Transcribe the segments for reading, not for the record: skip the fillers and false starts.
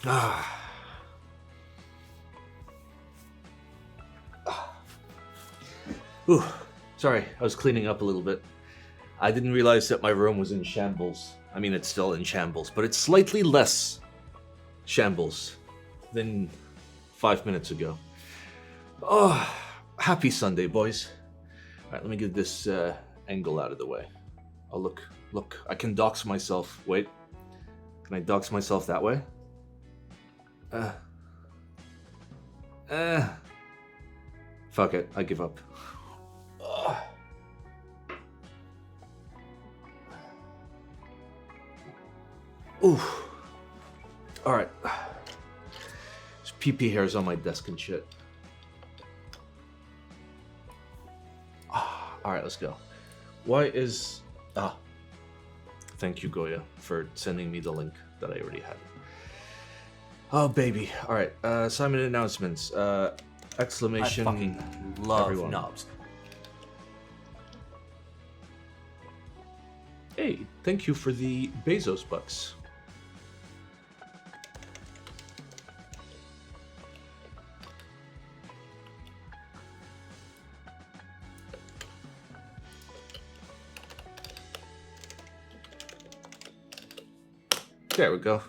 Ah. Ooh, sorry, I was cleaning up a little bit. I didn't realize that my room was in shambles. I mean, it's still in shambles, but it's slightly less shambles than 5 minutes ago. Oh, happy Sunday, boys. All right, let me get this angle out of the way. Oh, look, I can dox myself. Wait, can I dox myself that way? Fuck it, I give up. Ooh. Alright. There's pee hairs on my desk and shit. Alright, let's go. Why is... Thank you, Goya, for sending me the link that I already had. Oh, baby. Alright, Simon announcements. Exclamation... I fucking love everyone. knobs. Hey, thank you for the Bezos bucks. There we go.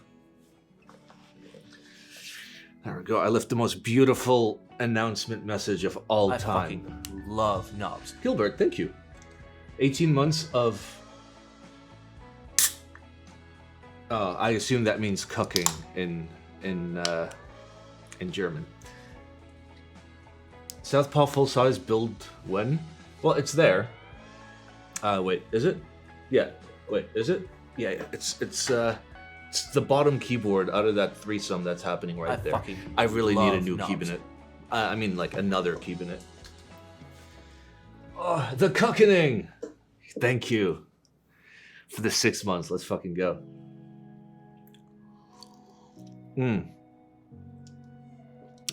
There we go. I left the most beautiful announcement message of all I time. fucking love knobs. Gilbert, thank you. 18 months of... I assume that means cucking in German. Southpaw full size build when? Well, it's there. Wait, is it? Yeah. Wait, is it? Yeah. It's the bottom keyboard out of that threesome that's happening right there. I really need a new cabinet. I mean, like another cabinet. Oh, the cuckening! Thank you for the 6 months. Let's fucking go.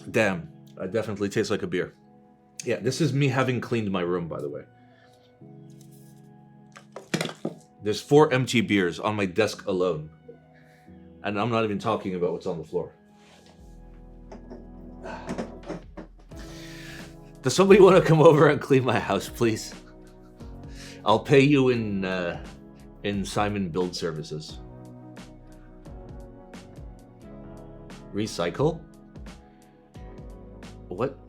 Damn, I definitely taste like a beer. Yeah, this is me having cleaned my room, by the way. There's 4 empty beers on my desk alone. And I'm not even talking about what's on the floor. Does somebody want to come over and clean my house, please? I'll pay you in Simon Build Services. Recycle? What?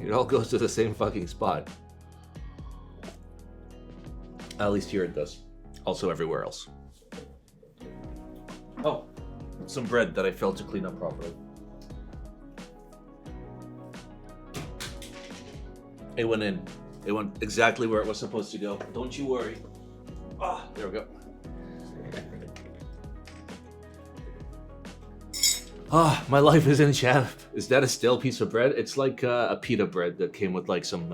It all goes to the same fucking spot. At least here it does. Also everywhere else. Oh, some bread that I failed to clean up properly. It went in. It went exactly where it was supposed to go. Don't you worry. Ah, there we go. Ah, my life is in champ. Is that a stale piece of bread? It's like a pita bread that came with like some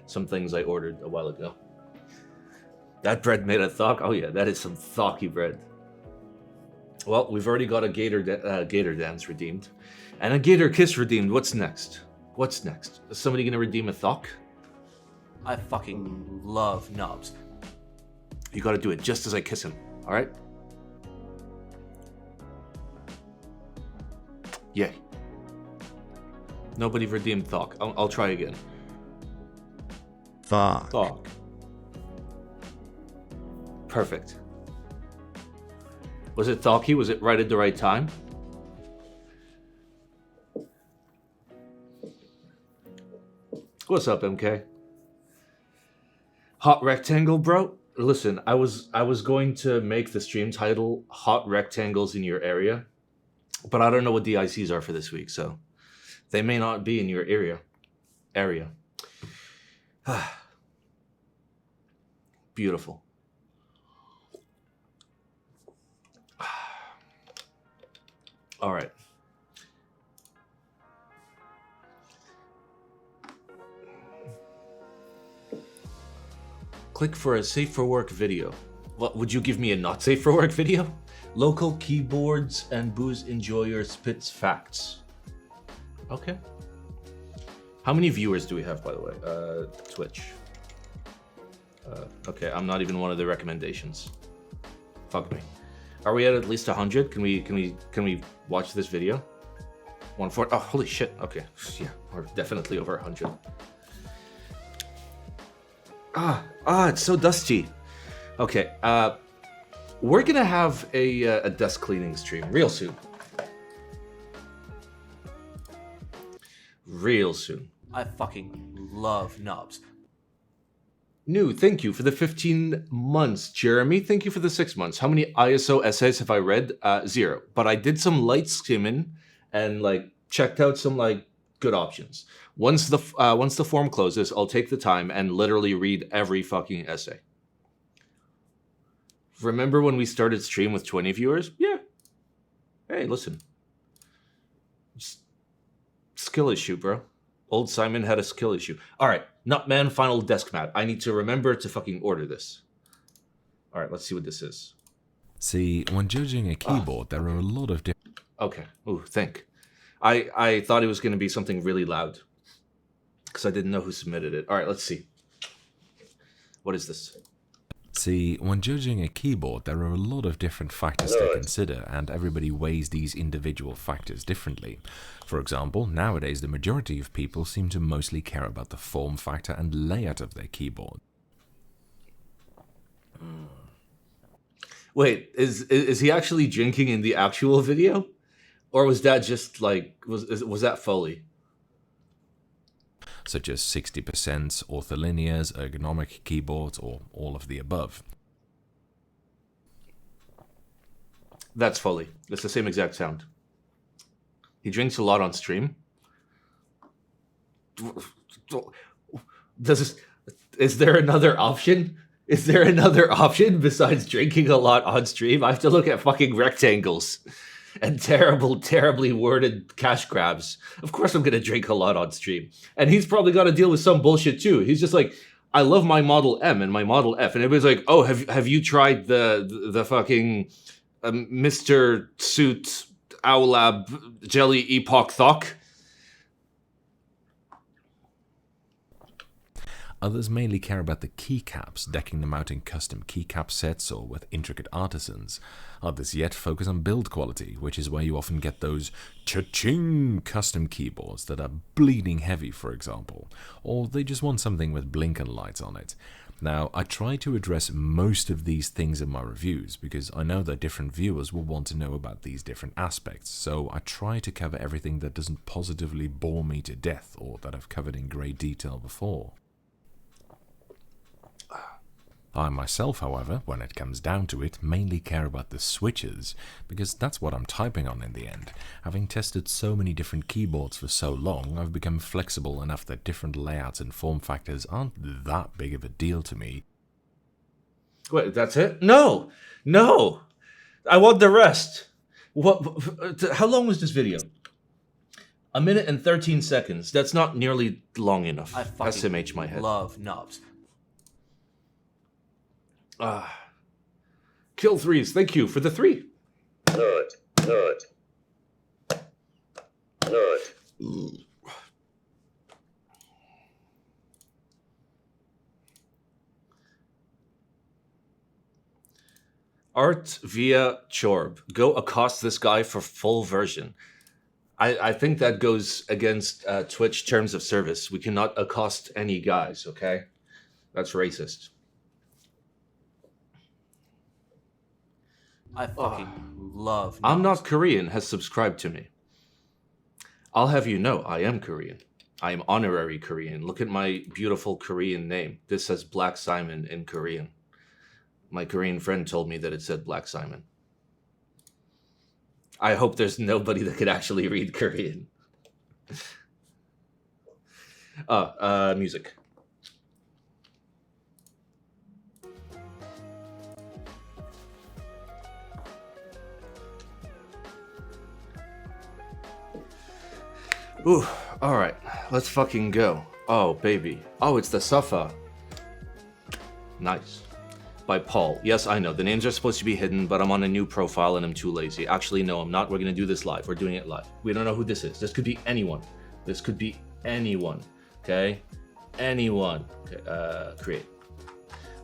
things I ordered a while ago. That bread made a thok? Oh yeah, that is some thocky bread. Well, we've already got a Gator Dance redeemed. And a Gator Kiss redeemed. What's next? What's next? Is somebody gonna redeem a thok? I fucking love knobs. You gotta do it just as I kiss him, alright? Yay. Nobody redeemed thok. I'll try again. Thok. Perfect. Was it Thalky? Was it right at the right time? What's up, MK? Hot rectangle, bro? Listen, I was going to make the stream title Hot Rectangles in Your Area, but I don't know what the ICs are for this week, so they may not be in your area. Beautiful. All right. Click for a safe for work video. What, would you give me a not safe for work video? Local keyboards and booze enjoyer spits facts. Okay. How many viewers do we have, by the way? Twitch. Okay, I'm not even one of the recommendations. Fuck me. Are we at least 100? Can we watch this video? 140. Oh, holy shit. Okay. Yeah, we're definitely over 100. It's so dusty. Okay. We're gonna have a desk cleaning stream real soon. Real soon. I fucking love knobs. New, thank you for the 15 months. Jeremy, thank you for the 6 months. How many ISO essays have I read? 0. But I did some light skimming and like checked out some like good options. Once the form closes, I'll take the time and literally read every fucking essay. Remember when we started stream with 20 viewers? Yeah. Hey, listen. Skill issue, bro. Old Simon had a skill issue. All right, Nutman final desk mat. I need to remember to fucking order this. All right, let's see what this is. See, when judging a keyboard, there are a lot of different... Okay. Ooh, think. I thought it was going to be something really loud because I didn't know who submitted it. All right, let's see. What is this? See, when judging a keyboard, there are a lot of different factors to consider, and everybody weighs these individual factors differently. For example, nowadays the majority of people seem to mostly care about the form factor and layout of their keyboard. Wait, is he actually drinking in the actual video? Or was that just like, was that Foley? Such as 60% ortholinears, ergonomic keyboards, or all of the above. That's Foley. It's the same exact sound. He drinks a lot on stream. Is there another option? Is there another option besides drinking a lot on stream? I have to look at fucking rectangles and terribly worded cash grabs. Of course I'm going to drink a lot on stream. And he's probably got to deal with some bullshit too. He's just like, I love my Model M and my Model F. And everybody's like, oh, have you tried the fucking Mr. Suit Owlab Jelly Epoch Thok? Others mainly care about the keycaps, decking them out in custom keycap sets or with intricate artisans. Others yet focus on build quality, which is where you often get those cha-ching custom keyboards that are bleeding heavy, for example. Or they just want something with blinker lights on it. Now, I try to address most of these things in my reviews because I know that different viewers will want to know about these different aspects, so I try to cover everything that doesn't positively bore me to death or that I've covered in great detail before. I myself, however, when it comes down to it, mainly care about the switches, because that's what I'm typing on in the end. Having tested so many different keyboards for so long, I've become flexible enough that different layouts and form factors aren't that big of a deal to me. Wait, that's it? No! I want the rest. What? How long was this video? 1 minute and 13 seconds. That's not nearly long enough. I fucking SMH my head. love knobs. Kill threes, thank you for the 3. Nerd. Art via Chorb. Go accost this guy for full version. I think that goes against Twitch terms of service. We cannot accost any guys, okay? That's racist. I fucking love knobs. I'm not Korean has subscribed to me. I'll have you know, I am Korean. I am honorary Korean. Look at my beautiful Korean name. This says Black Simon in Korean. My Korean friend told me that it said Black Simon. I hope there's nobody that could actually read Korean. Music. Ooh, alright, let's fucking go. Oh, baby. Oh, it's the Safa. Nice. By Paul. Yes, I know, the names are supposed to be hidden, but I'm on a new profile and I'm too lazy. Actually, no, I'm not. We're gonna do this live. We're doing it live. We don't know who this is. This could be anyone. This could be anyone. Okay? Anyone. Okay, create.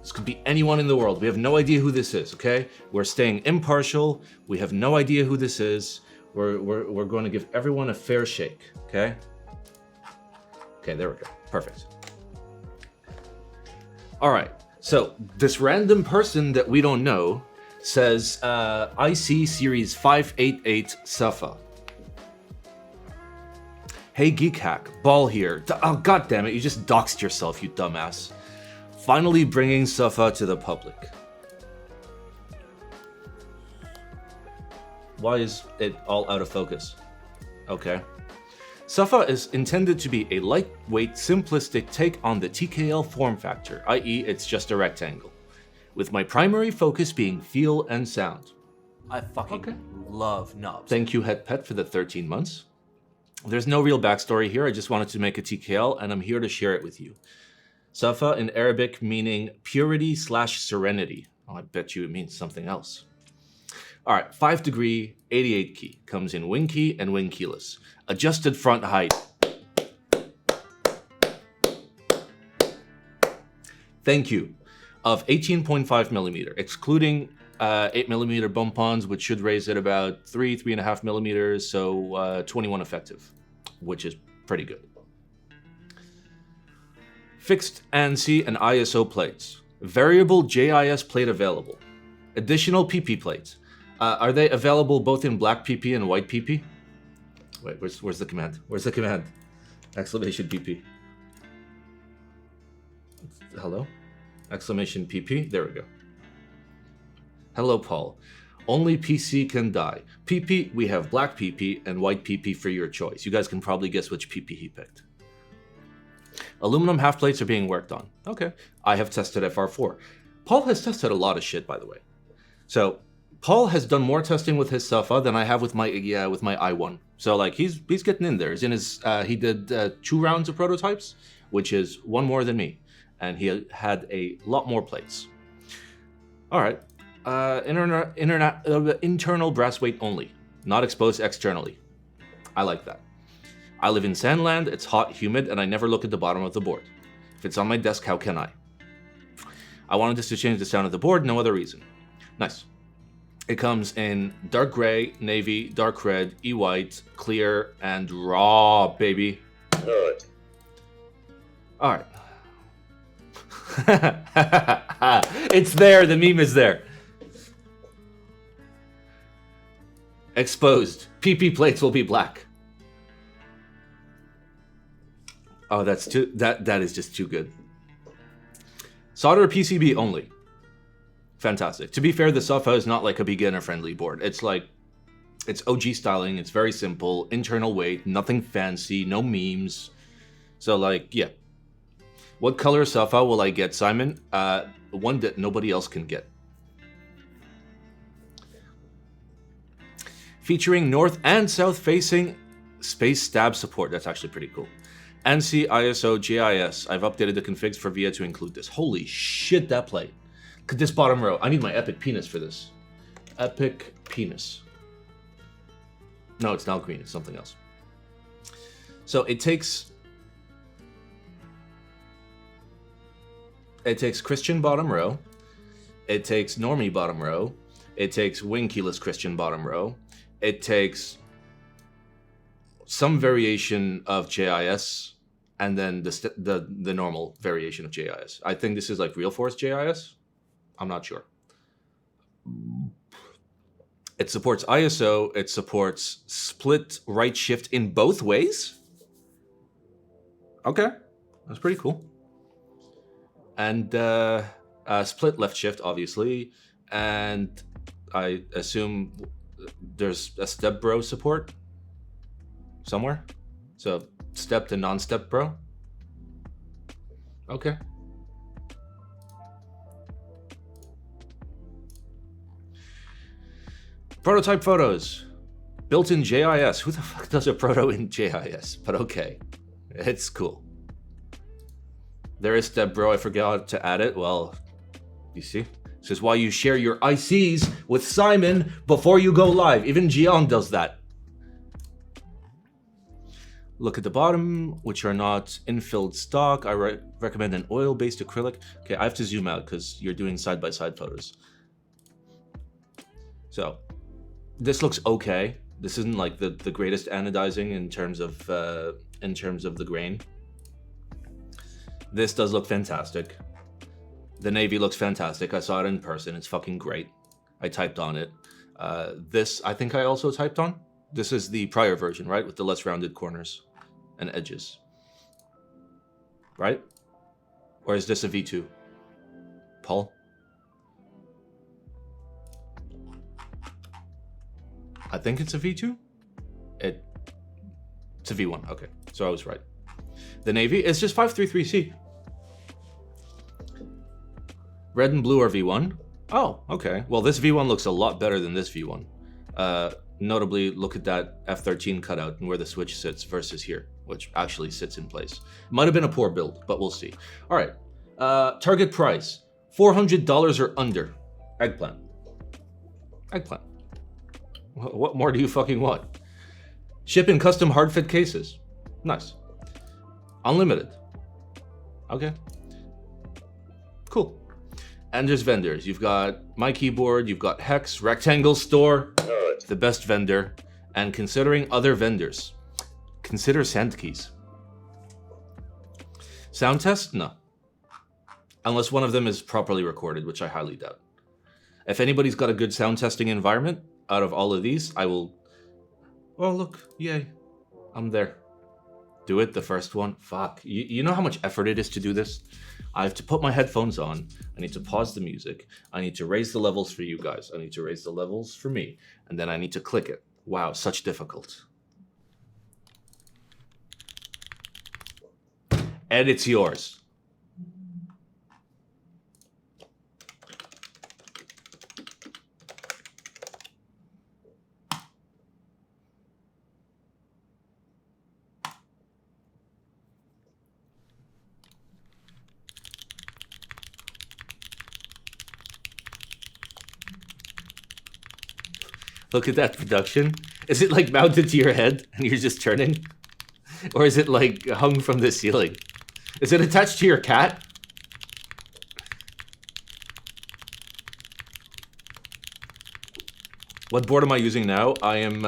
This could be anyone in the world. We have no idea who this is, okay? We're staying impartial. We have no idea who this is. We're going to give everyone a fair shake, okay? Okay, there we go. Perfect. All right. So this random person that we don't know says IC Series 588 Safa. Hey Geek Hack, Ball here. Oh, god damn it, you just doxed yourself, you dumbass. Finally bringing Safa to the public. Why is it all out of focus? Okay. Safa is intended to be a lightweight, simplistic take on the TKL form factor, i.e. it's just a rectangle, with my primary focus being feel and sound. I fucking love knobs. Thank you, Head Pet, for the 13 months. There's no real backstory here, I just wanted to make a TKL, and I'm here to share it with you. Safa in Arabic meaning purity/serenity. Oh, I bet you it means something else. Alright, 5 degree, 88 key. Comes in wing key and wing keyless. Adjusted front height. Thank you. Of 18.5 millimeter, excluding 8 millimeter bump-ons, which should raise it about 3.5 millimeters, so 21 effective, which is pretty good. Fixed ANSI and ISO plates. Variable JIS plate available. Additional PP plates. Are they available both in black PP and white PP? Wait, where's the command? Where's the command? Exclamation PP. Hello? Exclamation PP. There we go. Hello, Paul. Only PC can die. PP, we have black PP and white PP for your choice. You guys can probably guess which PP he picked. Aluminum half plates are being worked on. Okay. I have tested FR4. Paul has tested a lot of shit, by the way. So Paul has done more testing with his Safa than I have with my i1. So like he's getting in there. He's in his he did 2 rounds of prototypes, which is 1 more than me, and he had a lot more plates. All right. Internal brass weight only, not exposed externally. I like that. I live in Sandland, it's hot, humid, and I never look at the bottom of the board. If it's on my desk, how can I? I wanted this to change the sound of the board, no other reason. Nice. It comes in dark gray, navy, dark red, e-white, clear, and raw, baby. Good. All right. It's there, the meme is there. Exposed. PP plates will be black. Oh, that is just too good. Solder PCB only. Fantastic. To be fair, the Safa is not like a beginner-friendly board. It's like, it's OG styling, it's very simple, internal weight, nothing fancy, no memes. So like, yeah. What color Safa will I get, Simon? One that nobody else can get. Featuring north and south facing space stab support. That's actually pretty cool. ANSI, ISO, GIS. I've updated the configs for VIA to include this. Holy shit, that plate. Look at this bottom row. I need my epic penis for this. Epic penis. No, it's not green. It's something else. So it takes Christian bottom row. It takes normie bottom row. It takes wing keyless Christian bottom row. It takes some variation of JIS, and then the normal variation of JIS. I think this is like real force JIS. I'm not sure. It supports ISO. It supports split right shift in both ways. Okay, that's pretty cool. And split left shift, obviously. And I assume there's a step bro support somewhere. So step to non-step bro. Okay. Prototype photos. Built-in JIS. Who the fuck does a proto in JIS? But okay. It's cool. There is step bro. I forgot to add it. Well, you see? This is why you share your ICs with Simon before you go live. Even Jiang does that. Look at the bottom, which are not infilled stock. I recommend an oil-based acrylic. Okay, I have to zoom out because you're doing side-by-side photos. So, this looks okay. This isn't like the greatest anodizing in terms of the grain. This does look fantastic. The navy looks fantastic. I saw it in person. It's fucking great. I typed on it. This, I think I also typed on. This is the prior version, right? With the less rounded corners and edges. Right? Or is this a V2? Paul? I think it's a V2? It's a V1. Okay, so I was right. The navy is just 533C. Red and blue are V1. Oh, okay. Well, this V1 looks a lot better than this V1. Notably, look at that F13 cutout and where the switch sits versus here, which actually sits in place. Might have been a poor build, but we'll see. All right. Target price, $400 or under. Eggplant. Eggplant. What more do you fucking want? Ship in custom hard fit cases. Nice. Unlimited. Okay. Cool. And there's vendors. You've got My Keyboard, you've got Hex, Rectangle Store, the best vendor, and considering other vendors. Consider Sandkeys. Sound test? No. Unless one of them is properly recorded, which I highly doubt. If anybody's got a good sound testing environment, out of all of these, I will... Oh, look. Yay. I'm there. Do it, the first one. Fuck. You know how much effort it is to do this? I have to put my headphones on. I need to pause the music. I need to raise the levels for you guys. I need to raise the levels for me. And then I need to click it. Wow, such difficult. And it's yours. Look at that production. Is it like mounted to your head and you're just turning? Or is it like hung from the ceiling? Is it attached to your cat? What board am I using now? I am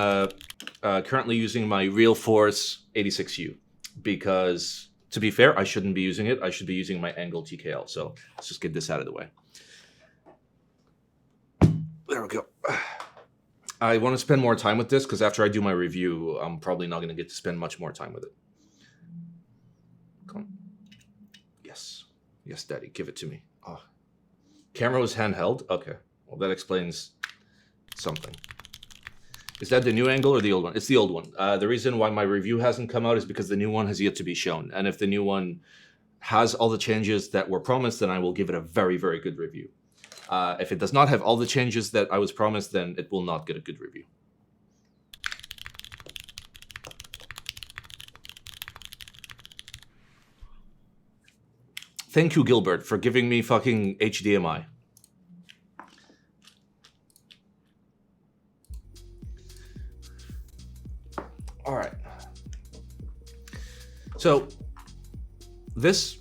currently using my Real Force 86U because, to be fair, I shouldn't be using it. I should be using my Angle TKL. So let's just get this out of the way. There we go. I want to spend more time with this because after I do my review, I'm probably not going to get to spend much more time with it. Come on. Yes. Yes, Daddy. Give it to me. Oh. Camera was handheld? Okay. Well, that explains something. Is that the new angle or the old one? It's the old one. The reason why my review hasn't come out is because the new one has yet to be shown. And if the new one has all the changes that were promised, then I will give it a very, very good review. If it does not have all the changes that I was promised, then it will not get a good review. Thank you, Gilbert, for giving me fucking HDMI. All right. So, this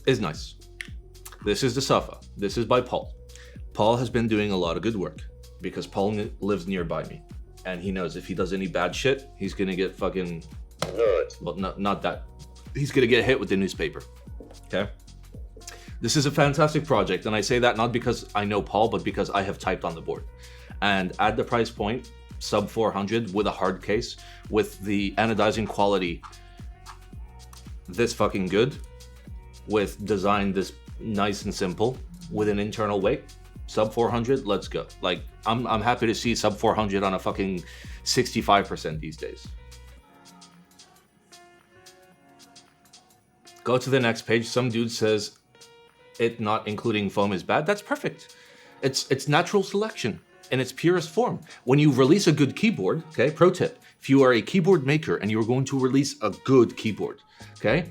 is nice. This is the sofa. This is by Paul. Paul has been doing a lot of good work because Paul lives nearby me. And he knows if he does any bad shit, he's going to get fucking... Well, not that. He's going to get hit with the newspaper. Okay? This is a fantastic project. And I say that not because I know Paul, but because I have typed on the board. And at the price point, sub 400 with a hard case, with the anodizing quality this fucking good, with design this nice and simple, with an internal weight, sub 400, let's go. Like, I'm happy to see sub 400 on a fucking 65% these days. Go to the next page. Some dude says it not including foam is bad. That's perfect. It's natural selection in its purest form. When you release a good keyboard, okay, pro tip, if you are a keyboard maker and you're going to release a good keyboard, okay,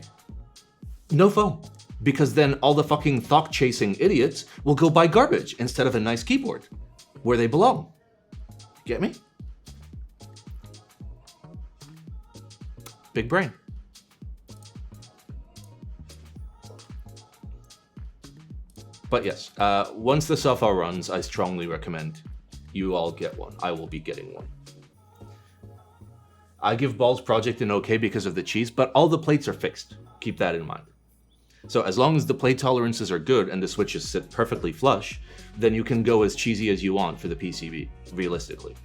no foam. Because then all the fucking thought-chasing idiots will go buy garbage instead of a nice keyboard where they belong. Get me? Big brain. But yes, once the software runs, I strongly recommend you all get one. I will be getting one. I give Ball's project an okay because of the cheese, but all the plates are fixed. Keep that in mind. So as long as the plate tolerances are good and the switches sit perfectly flush, then you can go as cheesy as you want for the PCB, realistically.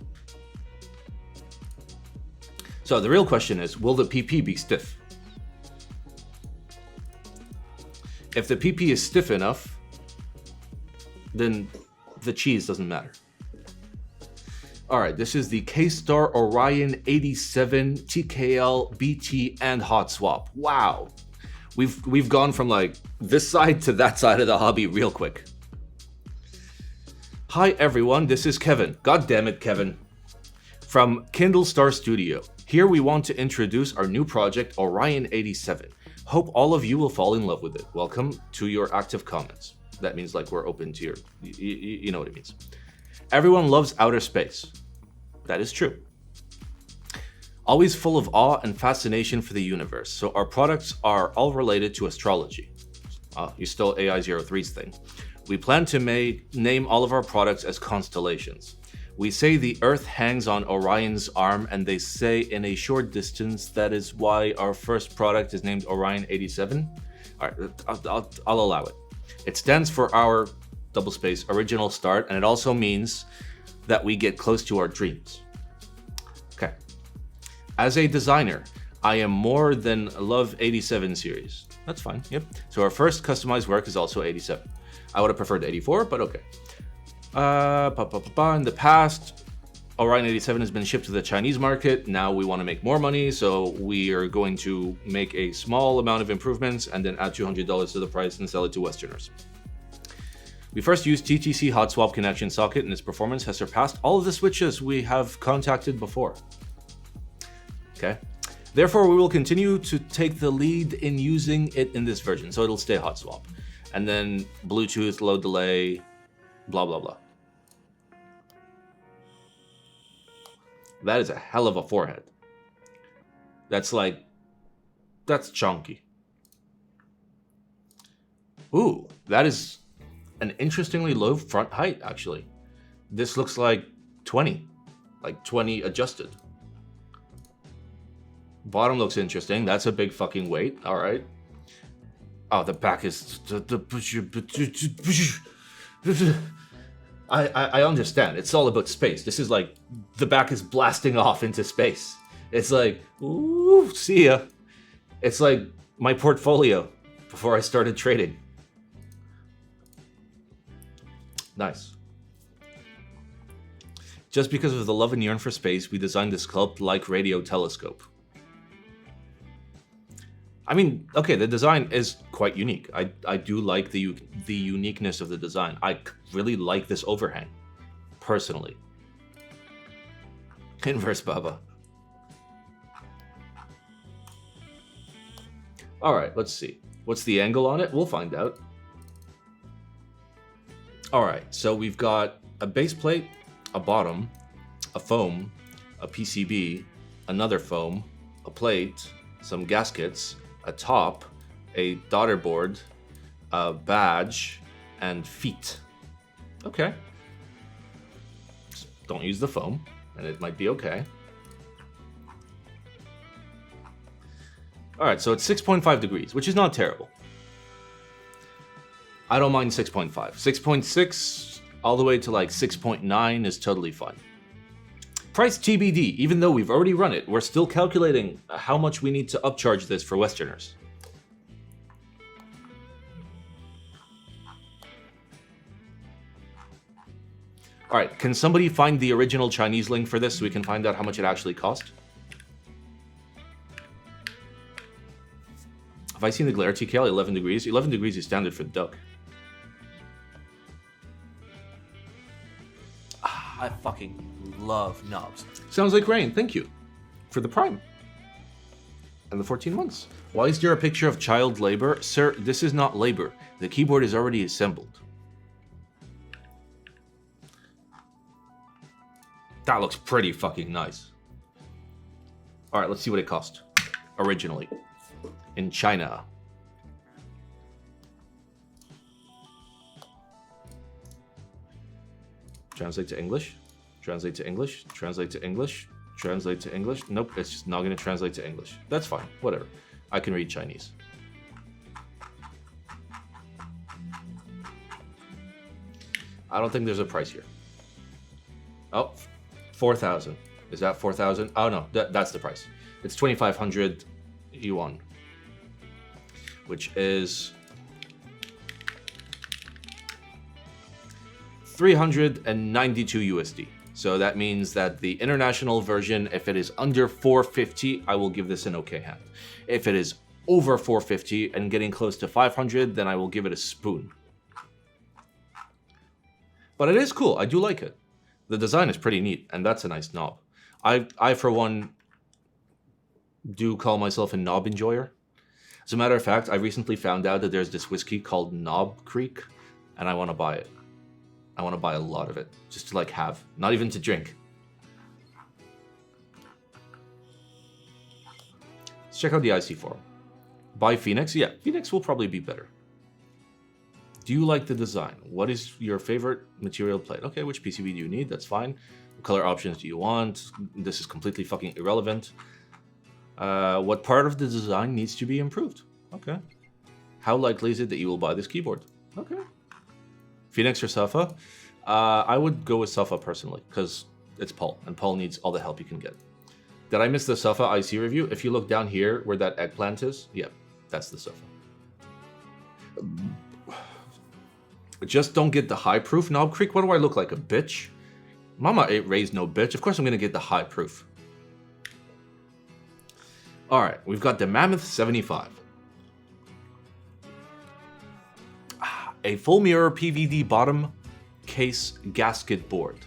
So the real question is, will the PP be stiff? If the PP is stiff enough, then the cheese doesn't matter. Alright, this is the K-Star Orion 87 TKL BT and hot swap. Wow. We've gone from like this side to that side of the hobby real quick. Hi everyone, this is Kevin. God damn it, Kevin. From Kindle Star Studio. Here we want to introduce our new project, Orion 87. Hope all of you will fall in love with it. Welcome to your active comments. That means like we're open to your, you know what it means. Everyone loves outer space. That is true. Always full of awe and fascination for the universe. So our products are all related to astrology. You stole AI03's thing. We plan to name all of our products as constellations. We say the Earth hangs on Orion's arm, and they say in a short distance. That is why our first product is named Orion 87. All right, I'll allow it. It stands for our double space original start, and it also means that we get close to our dreams. Okay. As a designer, I am more than love 87 series. That's fine. Yep. So our first customized work is also 87. I would have preferred 84, but okay. In the past, Orion 87 has been shipped to the Chinese market. Now we want to make more money, so we are going to make a small amount of improvements and then add $200 to the price and sell it to Westerners. We first used TTC hot swap connection socket, and its performance has surpassed all of the switches we have contacted before. Okay. Therefore, we will continue to take the lead in using it in this version, so it'll stay hot swap. And then Bluetooth, low delay, blah, blah, blah. That is a hell of a forehead. That's chunky. Ooh, that is an interestingly low front height, actually. This looks like 20. Like 20 adjusted. Bottom looks interesting. That's a big fucking weight. All right. Oh, the back is... I understand. It's all about space. This is like... The back is blasting off into space. It's like... Ooh, see ya. It's like my portfolio before I started trading. Nice. Just because of the love and yearn for space, we designed the sculpt-like radio telescope. I mean, okay, the design is quite unique. I do like the uniqueness of the design. I really like this overhang, personally. Inverse Baba. Alright, let's see. What's the angle on it? We'll find out. Alright, so we've got a base plate, a bottom, a foam, a PCB, another foam, a plate, some gaskets, a top, a daughter board, a badge, and feet. Okay. Just don't use the foam, and it might be okay. Alright, so it's 6.5 degrees, which is not terrible. I don't mind 6.5. 6.6 all the way to like 6.9 is totally fine. Price TBD, even though we've already run it, we're still calculating how much we need to upcharge this for Westerners. Alright, can somebody find the original Chinese link for this so we can find out how much it actually cost? Have I seen the glare TKL 11 degrees? 11 degrees is standard for the duck. I fucking love knobs. Sounds like rain, thank you. For the Prime. And the 14 months. Why is there a picture of child labor? Sir, this is not labor. The keyboard is already assembled. That looks pretty fucking nice. Alright, let's see what it cost. originally in China. Translate to English. Translate to English. Translate to English. Translate to English. Nope, it's just not going to translate to English. That's fine. Whatever. I can read Chinese. I don't think there's a price here. Oh, 4,000. Is that 4,000? Oh no, that's the price. It's 2,500 yuan, which is 392 USD. So that means that the international version, if it is under 450, I will give this an okay hand. If it is over 450 and getting close to 500, then I will give it a spoon. But it is cool. I do like it. The design is pretty neat, and that's a nice knob. I for one, do call myself a knob enjoyer. As a matter of fact, I recently found out that there's this whiskey called Knob Creek, and I want to buy it. I want to buy a lot of it, just to like have, not even to drink. Let's check out the IC forum. Buy Phoenix? Yeah, Phoenix will probably be better. Do you like the design? What is your favorite material plate? Okay, which PCB do you need? That's fine. What color options do you want? This is completely fucking irrelevant. What part of the design needs to be improved? Okay. How likely is it that you will buy this keyboard? Okay. Phoenix or Safa? I would go with Safa personally, because it's Paul, and Paul needs all the help he can get. Did I miss the Safa IC review? If you look down here where that eggplant is, yeah, that's the Safa. Just don't get the high proof Knob Creek. What do I look like, a bitch? Mama ain't raised no bitch. Of course I'm gonna get the high proof. All right, we've got the Mammoth 75. A full mirror PVD bottom case gasket board.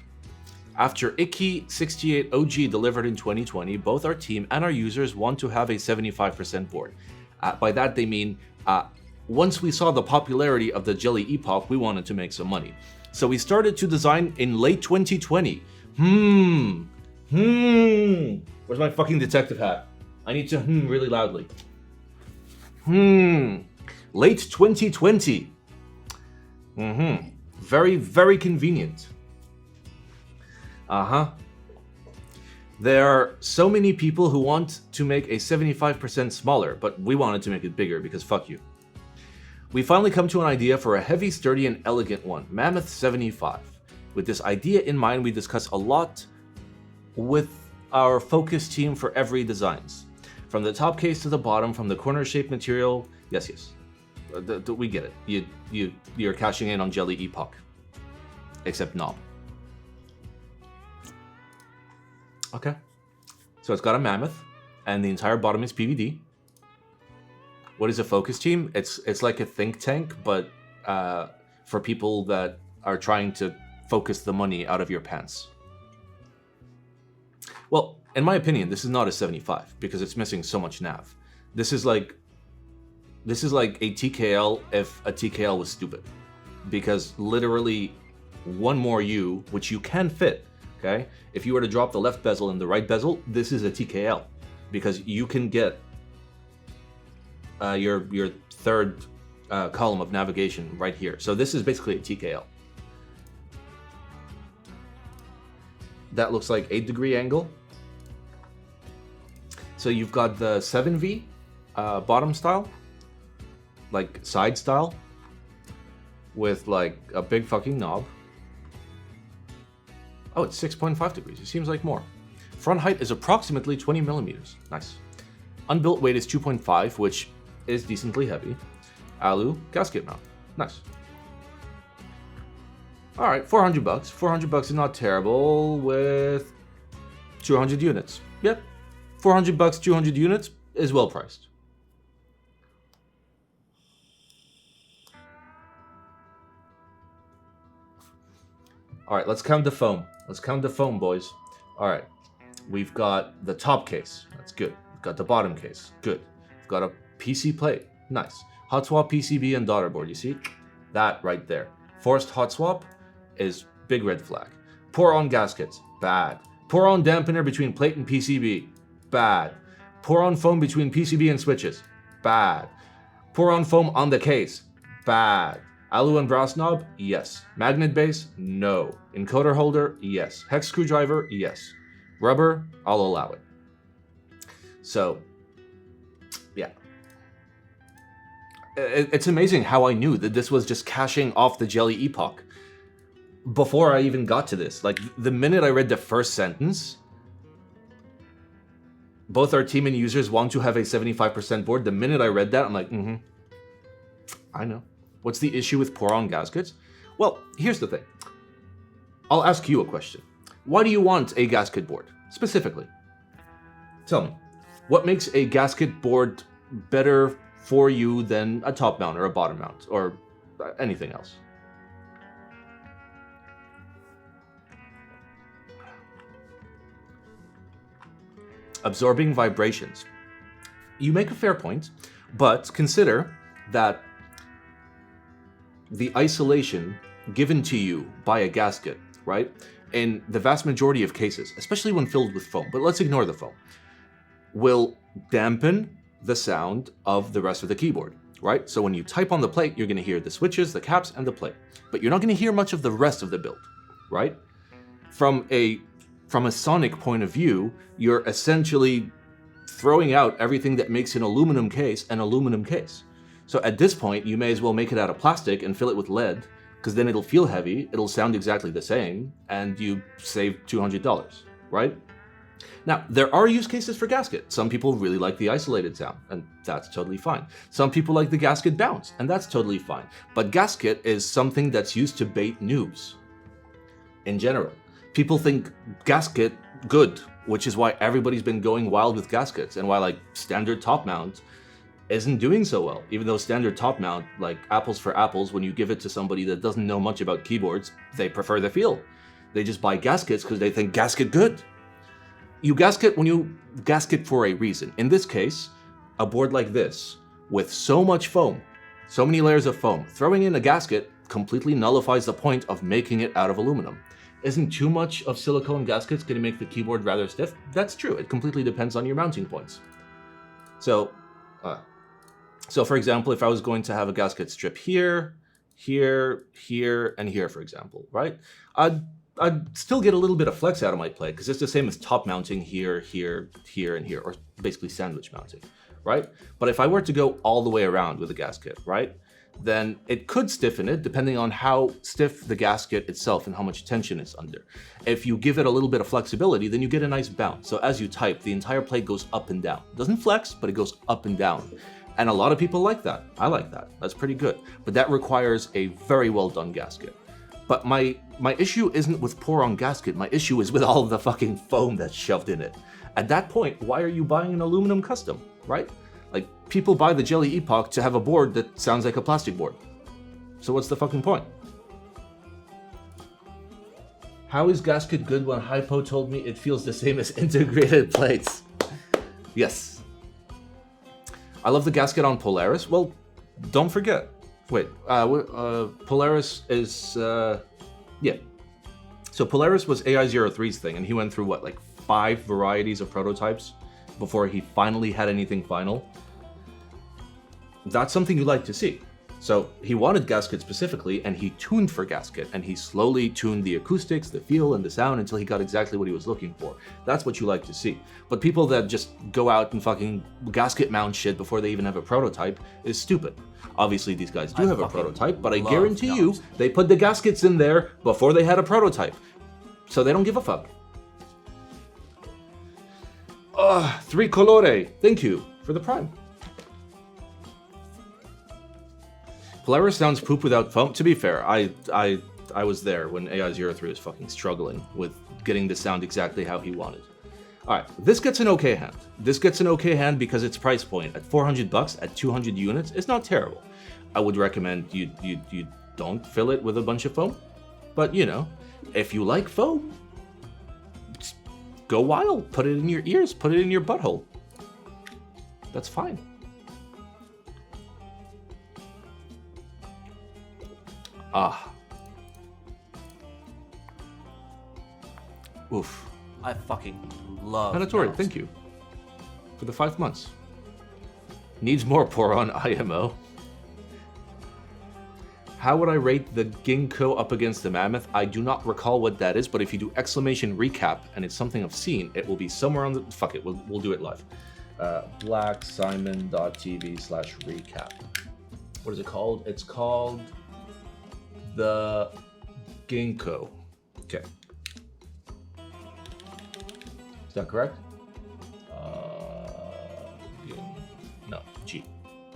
After Icky 68 OG delivered in 2020, both our team and our users want to have a 75% board. By that they mean, once we saw the popularity of the Jelly Epoch, we wanted to make some money. So we started to design in late 2020. Where's my fucking detective hat? I need to really loudly. Late 2020. Very, very convenient. There are so many people who want to make a 75% smaller, but we wanted to make it bigger because fuck you. We finally come to an idea for a heavy, sturdy, and elegant one, Mammoth 75. With this idea in mind, we discuss a lot with our focus team for every designs. From the top case to the bottom, from the corner-shaped material, yes. We get it. You're cashing in on Jelly Epoch. Except knob. Okay. So it's got a Mammoth, and the entire bottom is PVD. What is a focus team? It's like a think tank, but for people that are trying to focus the money out of your pants. Well, in my opinion, this is not a 75 because it's missing so much nav. This is like a TKL if a TKL was stupid, because literally one more U, which you can fit. Okay, if you were to drop the left bezel and the right bezel, this is a TKL because you can get your third column of navigation right here. So this is basically a TKL. That looks like 8-degree angle. So you've got the 7V bottom style, like side style, with like a big fucking knob. Oh, it's 6.5 degrees. It seems like more. Front height is approximately 20 millimeters. Nice. Unbuilt weight is 2.5, which is decently heavy. Alu gasket mount. Nice. All right, 400 bucks. 400 bucks is not terrible with 200 units. Yep. 400 bucks, 200 units is well priced. All right, let's count the foam. Let's count the foam, boys. All right, we've got the top case. That's good. We've got the bottom case. Good. We've got a PC plate. Nice. Hot swap PCB and daughter board. You see? That right there. Forced hot swap is big red flag. Pour on gaskets. Bad. Pour on dampener between plate and PCB. Bad. Pour on foam between PCB and switches. Bad. Pour on foam on the case. Bad. Alu and brass knob? Yes. Magnet base? No. Encoder holder? Yes. Hex screwdriver? Yes. Rubber? I'll allow it. So, yeah. It's amazing how I knew that this was just cashing off the Jelly Epoch before I even got to this. Like, the minute I read the first sentence, both our team and users want to have a 75% board. The minute I read that, I'm like, I know. What's the issue with pour-on gaskets? Well, here's the thing. I'll ask you a question. Why do you want a gasket board, specifically? Tell me, what makes a gasket board better for you than a top mount or a bottom mount or anything else? Absorbing vibrations. You make a fair point, but consider that the isolation given to you by a gasket, right? In the vast majority of cases, especially when filled with foam, but let's ignore the foam, will dampen the sound of the rest of the keyboard, right? So when you type on the plate, you're going to hear the switches, the caps, and the plate, but you're not going to hear much of the rest of the build, right? From a sonic point of view, you're essentially throwing out everything that makes an aluminum case an aluminum case. So at this point, you may as well make it out of plastic and fill it with lead, because then it'll feel heavy, it'll sound exactly the same, and you save $200, right? Now, there are use cases for gasket. Some people really like the isolated sound, and that's totally fine. Some people like the gasket bounce, and that's totally fine. But gasket is something that's used to bait noobs, in general. People think gasket good, which is why everybody's been going wild with gaskets, and why like standard top mount isn't doing so well. Even though standard top mount, like apples for apples, when you give it to somebody that doesn't know much about keyboards, they prefer the feel. They just buy gaskets because they think gasket good. You gasket when you gasket for a reason. In this case, a board like this, with so much foam, so many layers of foam, throwing in a gasket completely nullifies the point of making it out of aluminum. Isn't too much of silicone gaskets going to make the keyboard rather stiff? That's true. It completely depends on your mounting points. So for example, if I was going to have a gasket strip here, here, here, and here, for example, right? I'd still get a little bit of flex out of my plate because it's the same as top mounting here, here, here, and here, or basically sandwich mounting, right? But if I were to go all the way around with a gasket, right, then it could stiffen it depending on how stiff the gasket itself and how much tension it's under. If you give it a little bit of flexibility, then you get a nice bounce. So as you type, the entire plate goes up and down. It doesn't flex, but it goes up and down. And a lot of people like that. I like that. That's pretty good. But that requires a very well done gasket. But my issue isn't with pour-on gasket. My issue is with all of the fucking foam that's shoved in it. At that point, why are you buying an aluminum custom, right? Like, people buy the Jelly Epoch to have a board that sounds like a plastic board. So what's the fucking point? How is gasket good when Hypo told me it feels the same as integrated plates? Yes. I love the gasket on Polaris. Well, don't forget. Wait, Polaris is, yeah. So Polaris was AI03's thing, and he went through, what, like 5 varieties of prototypes before he finally had anything final. That's something you like to see. So he wanted gasket specifically, and he tuned for gasket, and he slowly tuned the acoustics, the feel, and the sound until he got exactly what he was looking for. That's what you like to see. But people that just go out and fucking gasket mount shit before they even have a prototype is stupid. Obviously, these guys do have a prototype, but I guarantee you, they put the gaskets in there before they had a prototype. So they don't give a fuck. 3 colore, thank you for the prime. Polaris sounds poop without foam. To be fair, I was there when AI03 was fucking struggling with getting the sound exactly how he wanted. Alright, this gets an okay hand. This gets an okay hand because its price point at $400 at 200 units is not terrible. I would recommend you don't fill it with a bunch of foam. But, you know, if you like foam, just go wild. Put it in your ears. Put it in your butthole. That's fine. Ah. Oof. I fucking love Panatori, knobs. thank you. for the 5 months. Needs more Poron IMO. How would I rate the Ginkgo up against the Mammoth? I do not recall what that is, but if you do exclamation recap and it's something I've seen, it will be somewhere on the... Fuck it, we'll do it live. blacksimon.tv/recap. What is it called? It's called the Ginkgo. Okay. Is that correct? No, G.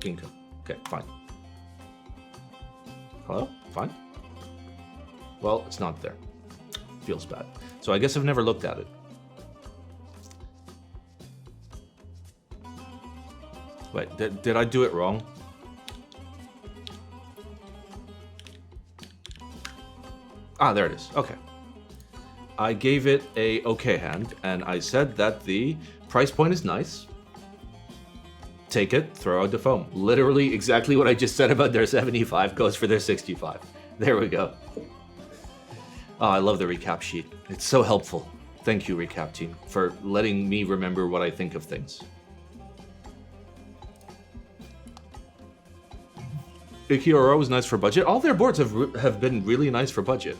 Ginkgo. Okay, fine. Hello? Fine? Well, it's not there. Feels bad. So I guess I've never looked at it. Wait, did I do it wrong? Ah, there it is. Okay. I gave it a okay hand, and I said that the price point is nice. Take it, throw out the foam. Literally exactly what I just said about their 75 goes for their 65. There we go. Oh, I love the recap sheet. It's so helpful. Thank you, recap team, for letting me remember what I think of things. Ikioro was nice for budget. All their boards have been really nice for budget.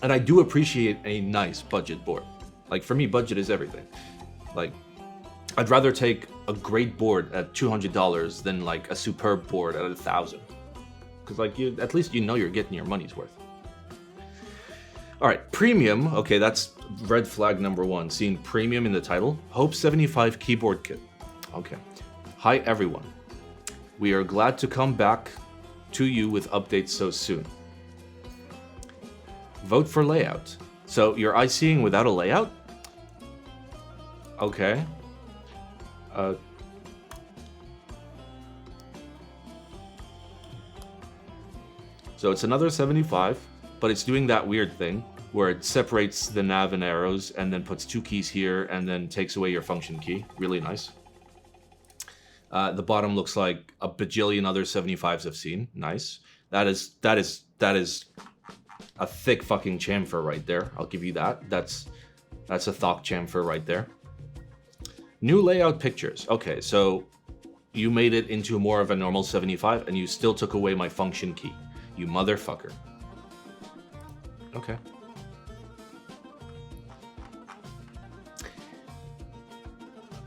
And I do appreciate a nice budget board. Like, for me, budget is everything. Like, I'd rather take a great board at $200 than, like, a superb board at $1,000. Because, like, at least you know you're getting your money's worth. Alright, premium. Okay, that's red flag number 1. Seeing premium in the title. Hope 75 keyboard kit. Okay. Hi, everyone. We are glad to come back to you with updates so soon. Vote for layout. So you're ICing without a layout? Okay. So it's another 75, but it's doing that weird thing where it separates the nav and arrows and then puts 2 keys here and then takes away your function key. Really nice. The bottom looks like a bajillion other 75s I've seen. Nice. That is a thick fucking chamfer right there. I'll give you that. That's a Thok chamfer right there. New layout pictures. Okay, so you made it into more of a normal 75 and you still took away my function key. You motherfucker. Okay.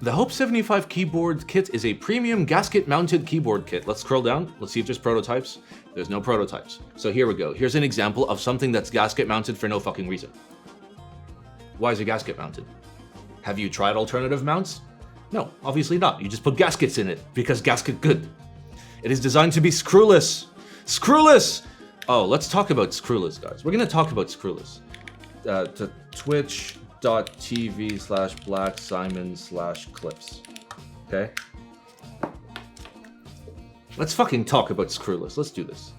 The Hope 75 keyboard kit is a premium gasket-mounted keyboard kit. Let's scroll down. Let's see if there's prototypes. There's no prototypes. So here we go. Here's an example of something that's gasket-mounted for no fucking reason. Why is it gasket-mounted? Have you tried alternative mounts? No, obviously not. You just put gaskets in it because gasket good. It is designed to be screwless. Screwless! Oh, let's talk about screwless, guys. We're going to talk about screwless. To twitch.tv/blacksimon/clips. Okay? Let's fucking talk about screwless. Let's do this.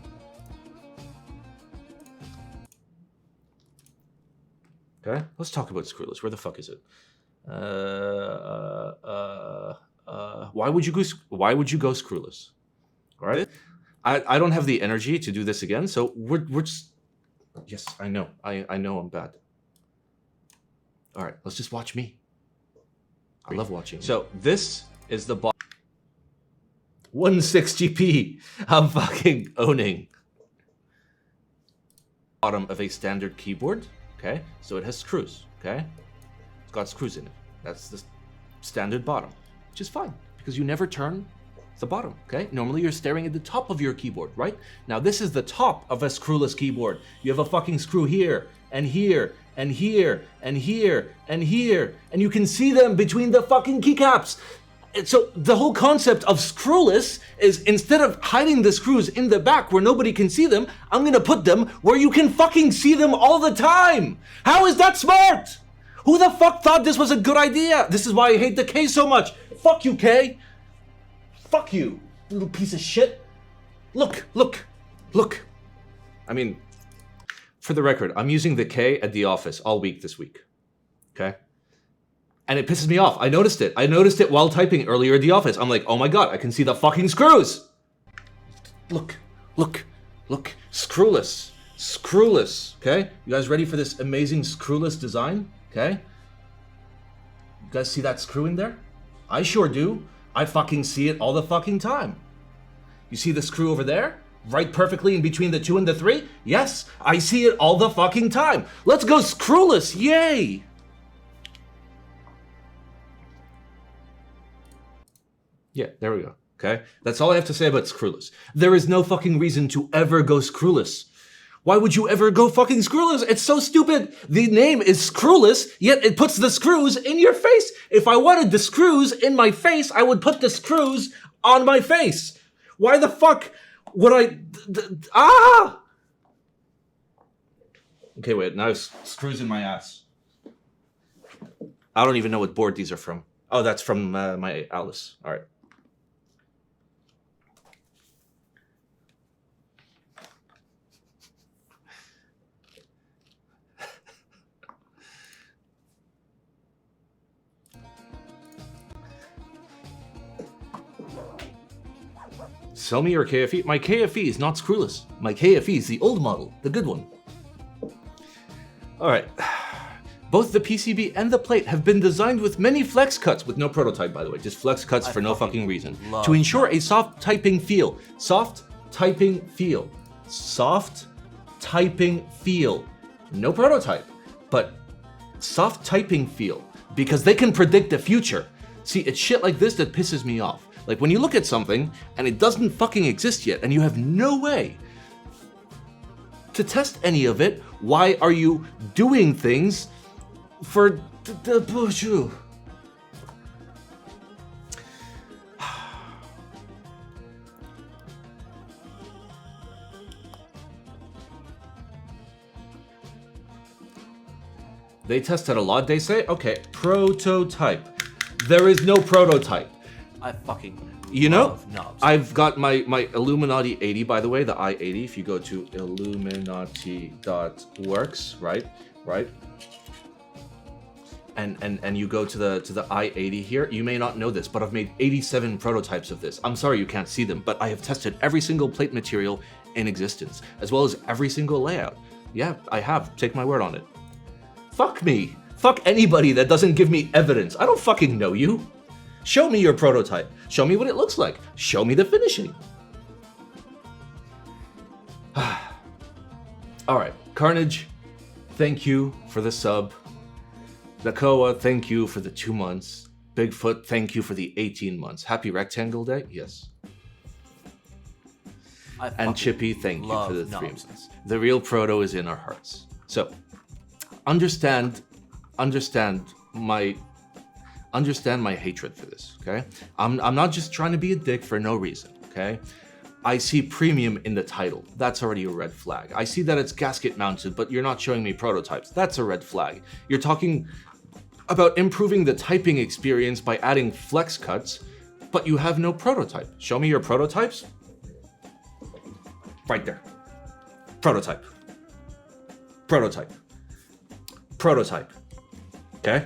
Okay? Let's talk about screwless. Where the fuck is it? Why would you go screwless? All right? I don't have the energy to do this again, so we're just... Yes, I know. I know I'm bad. All right, let's just watch me. I love watching. So this is the 160p. I'm fucking owning. Bottom of a standard keyboard. Okay, so it has screws. Okay, it's got screws in it. That's the standard bottom, which is fine because you never turn the bottom. Okay, normally you're staring at the top of your keyboard, right? Now this is the top of a screwless keyboard. You have a fucking screw here and here and here and here and here, and you can see them between the fucking keycaps. So the whole concept of screwless is instead of hiding the screws in the back where nobody can see them, I'm gonna put them where you can fucking see them all the time. How is that smart? Who the fuck thought this was a good idea? This is why I hate the K so much. Fuck you, K. Fuck you, little piece of shit. Look, look, look. I mean, for the record, I'm using the K at the office all week this week. Okay? And it pisses me off. I noticed it. I noticed it while typing earlier at the office. I'm like, oh my god, I can see the fucking screws. Look, look, look. Screwless. Screwless. Okay? You guys ready for this amazing screwless design? Okay? You guys see that screw in there? I sure do. I fucking see it all the fucking time. You see the screw over there? Right perfectly in between the 2 and the 3? Yes, I see it all the fucking time. Let's go screwless, yay! Yeah, there we go, okay? That's all I have to say about screwless. There is no fucking reason to ever go screwless. Why would you ever go fucking screwless? It's so stupid. The name is screwless, yet it puts the screws in your face. If I wanted the screws in my face, I would put the screws on my face. Why the fuck would I... Ah! Okay, wait, now screws in my ass. I don't even know what board these are from. Oh, that's from my Alice. All right. Sell me your KFE. My KFE is not screwless. My KFE is the old model, the good one. All right. Both the PCB and the plate have been designed with many flex cuts, with no prototype, by the way, just flex cuts for no fucking reason, to ensure a soft typing feel. Soft typing feel. Soft typing feel. No prototype, but soft typing feel, because they can predict the future. See, it's shit like this that pisses me off. Like when you look at something and it doesn't fucking exist yet and you have no way to test any of it, why are you doing things for the bullshit? They tested a lot, they say? Okay, prototype. There is no prototype. I fucking love knobs. I've got my Illuminati 80, by the way, the i80. If you go to illuminati.works, right? And you go to the i80 here, you may not know this, but I've made 87 prototypes of this. I'm sorry you can't see them, but I have tested every single plate material in existence, as well as every single layout. Yeah, I have. Take my word on it. Fuck me. Fuck anybody that doesn't give me evidence. I don't fucking know you. Show me your prototype. Show me what it looks like. Show me the finishing. All right, Carnage, thank you for the sub. Nakoa, thank you for the 2 months. Bigfoot, thank you for the 18 months. Happy Rectangle Day? Yes. And Chippy, thank you for the 3 months. The real proto is in our hearts. So, understand my hatred for this, okay? I'm not just trying to be a dick for no reason, okay? I see premium in the title. That's already a red flag. I see that it's gasket mounted, but you're not showing me prototypes. That's a red flag. You're talking about improving the typing experience by adding flex cuts, but you have no prototype. Show me your prototypes. Right there. Prototype. Prototype. Prototype. Okay?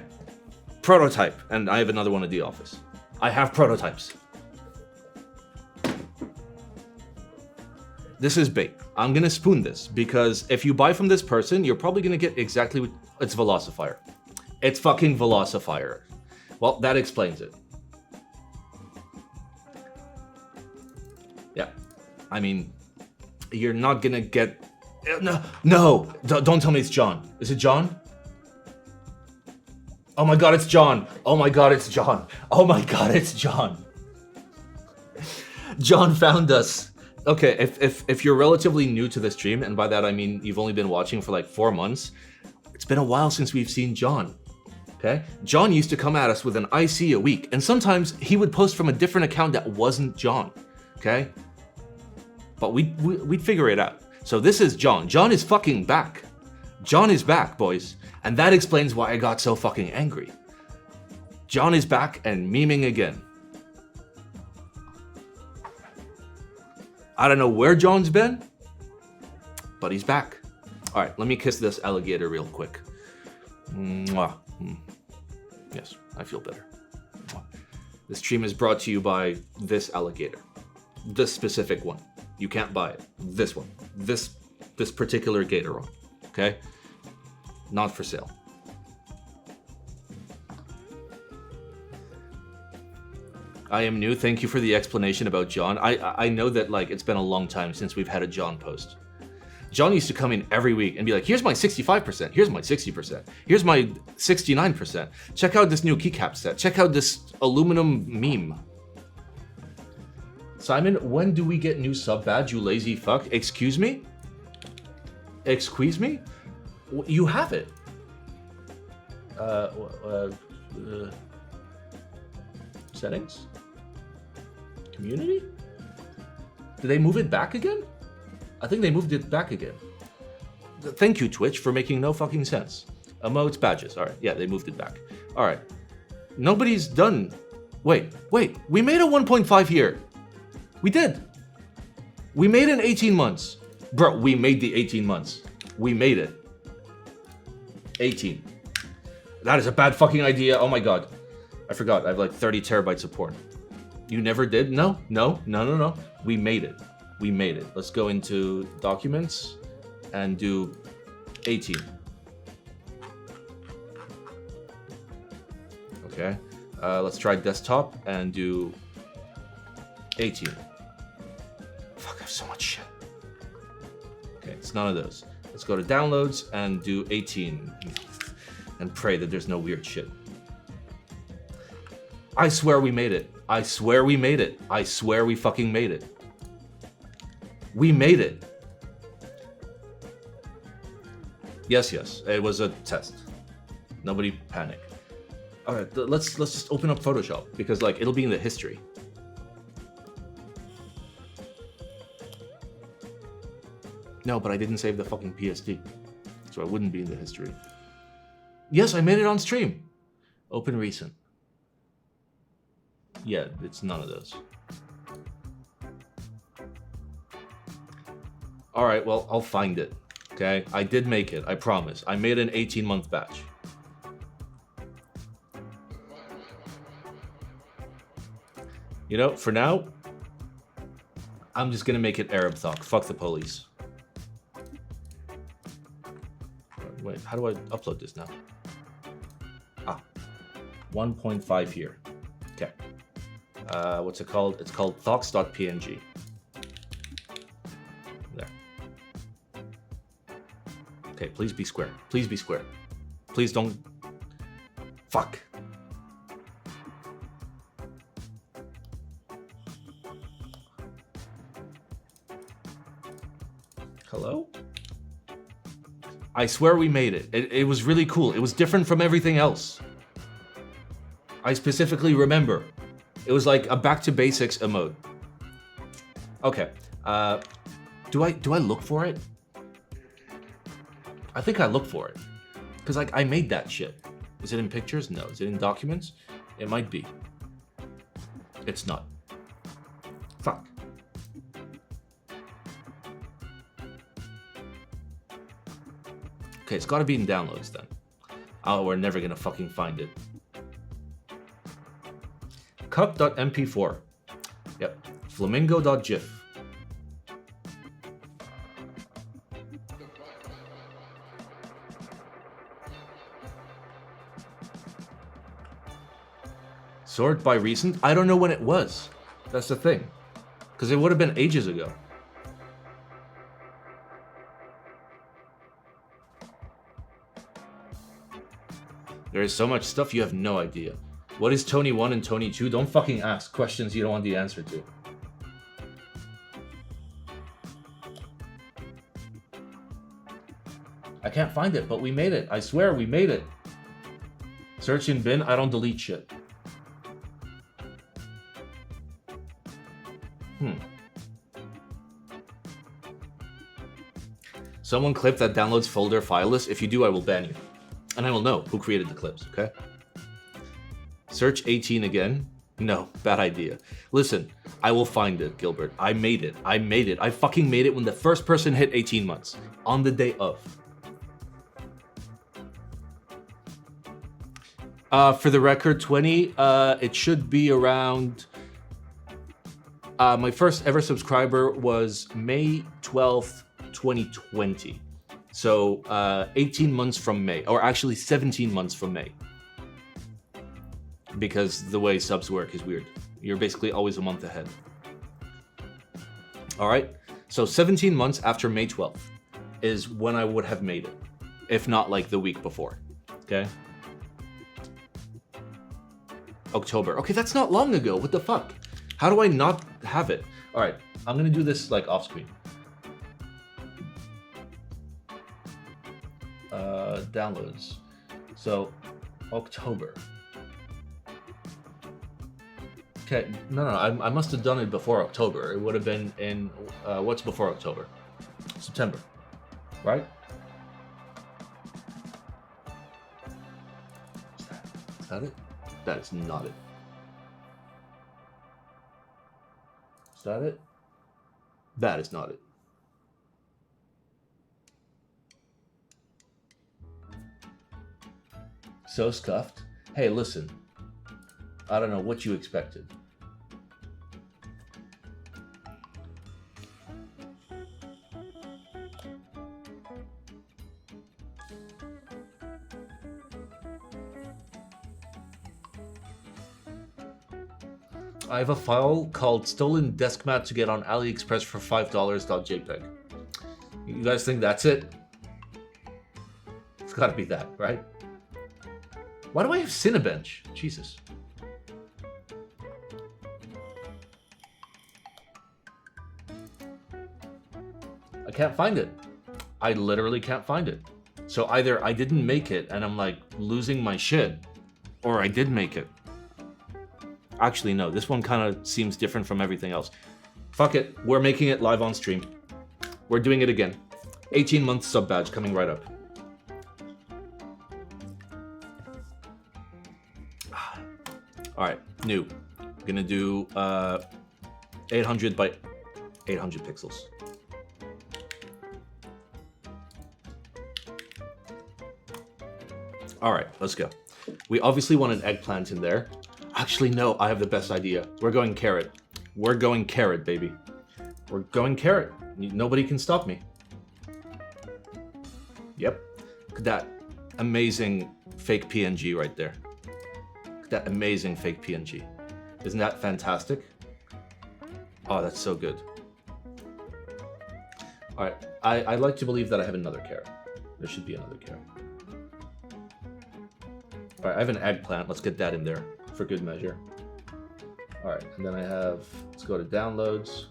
Prototype. And I have another one at the office. I have prototypes. This is bait. I'm gonna spoon this because if you buy from this person, you're probably gonna get exactly what it's Velocifier. It's fucking Velocifier. Well, that explains it. Yeah. I mean, you're not gonna get... No! Don't tell me it's John. Is it John? Oh my god, it's John! Oh my god, it's John! Oh my god, it's John! John found us! Okay, if you're relatively new to the stream, and by that I mean you've only been watching for like 4 months, it's been a while since we've seen John, okay? John used to come at us with an IC a week, and sometimes he would post from a different account that wasn't John, okay? But we'd figure it out. So this is John. John is fucking back. John is back, boys. And that explains why I got so fucking angry. John is back and memeing again. I don't know where John's been, but he's back. All right, let me kiss this alligator real quick. Mwah. Yes, I feel better. Mwah. This stream is brought to you by this alligator. This specific one. You can't buy it. This one. This particular Gateron. Okay? Not for sale. I am new. Thank you for the explanation about John. I know that like it's been a long time since we've had a John post. John used to come in every week and be like, here's my 65%, here's my 60%, here's my 69%. Check out this new keycap set. Check out this aluminum meme. Simon, when do we get new sub badge, you lazy fuck? Excuse me? Excuse me? You have it. Settings? Community? Did they move it back again? I think they moved it back again. Thank you, Twitch, for making no fucking sense. Emotes, badges. All right, yeah, they moved it back. All right. Nobody's done. Wait. We made a 1.5 here. We did. We made it in 18 months. Bro, we made the 18 months. We made it. 18. That is a bad fucking idea. Oh my god. I forgot. I have like 30 terabytes of porn. You never did? No. We made it. We made it. Let's go into documents and do 18. Okay. Let's try desktop and do 18. Fuck, I have so much shit. Okay, it's none of those. Let's go to downloads and do 18. And pray that there's no weird shit. I swear we made it. I swear we made it. I swear we fucking made it. We made it. Yes, it was a test. Nobody panic. All right, let's just open up Photoshop because like it'll be in the history. No, but I didn't save the fucking PSD, so I wouldn't be in the history. Yes, I made it on stream. Open recent. Yeah, it's none of those. All right, well, I'll find it. Okay, I did make it. I promise. I made an 18-month batch. You know, for now, I'm just gonna make it Arab Thought. Fuck the police. Wait, how do I upload this now? 1.5 here. Okay. What's it called? It's called thox.png. There. Okay, please be square. Please be square. Please don't... Fuck. Hello? I swear we made it. It was really cool. It was different from everything else. I specifically remember. It was like a back to basics emote. Okay. Do I look for it? I think I look for it. Because like I made that shit. Is it in pictures? No. Is it in documents? It might be. It's not. Fuck. Okay, it's gotta be in downloads then. Oh, we're never gonna fucking find it. Cup.mp4. Yep. Flamingo.gif. Sort by recent? I don't know when it was. That's the thing. Because it would have been ages ago. There is so much stuff you have no idea. What is Tony 1 and Tony 2? Don't fucking ask questions you don't want the answer to. I can't find it, but we made it. I swear we made it. Search in bin, I don't delete shit. Someone clip that downloads folder fileless. If you do, I will ban you. And I will know who created the clips, okay? Search 18 again. No, bad idea. Listen, I will find it, Gilbert. I made it. I made it. I fucking made it when the first person hit 18 months. On the day of. For the record, 20, it should be around... my first ever subscriber was May 12th, 2020. So 18 months from May, or actually 17 months from May. because the way subs work is weird. You're basically always a month ahead. All right, so 17 months after May 12th is when I would have made it, if not like the week before, okay? October. Okay, that's not long ago. What the fuck? How do I not have it? All right, I'm gonna do this like off screen. Downloads. So, October. Okay, no, I must have done it before October. It would have been in, what's before October? September, right? Is that it? That is not it. Is that it? That is not it. So scuffed. Hey, listen. I don't know what you expected. I have a file called stolen desk mat to get on AliExpress for $5.jpg. You guys think that's it? It's gotta be that, right? Why do I have Cinebench? Jesus. I can't find it. I literally can't find it. So either I didn't make it and I'm like losing my shit, or I did make it. Actually, no, this one kind of seems different from everything else. Fuck it, we're making it live on stream. We're doing it again. 18-month sub badge coming right up. All right, new. Gonna do 800 by 800 pixels. All right, let's go. We obviously want an eggplant in there. Actually, no, I have the best idea. We're going carrot. We're going carrot, baby. We're going carrot. Nobody can stop me. Yep. Look at that amazing fake PNG right there. Look at that amazing fake PNG. Isn't that fantastic? Oh, that's so good. All right, I'd like to believe that I have another carrot. There should be another carrot. All right, I have an eggplant. Let's get that in there for good measure. All right, and then I have, let's go to downloads.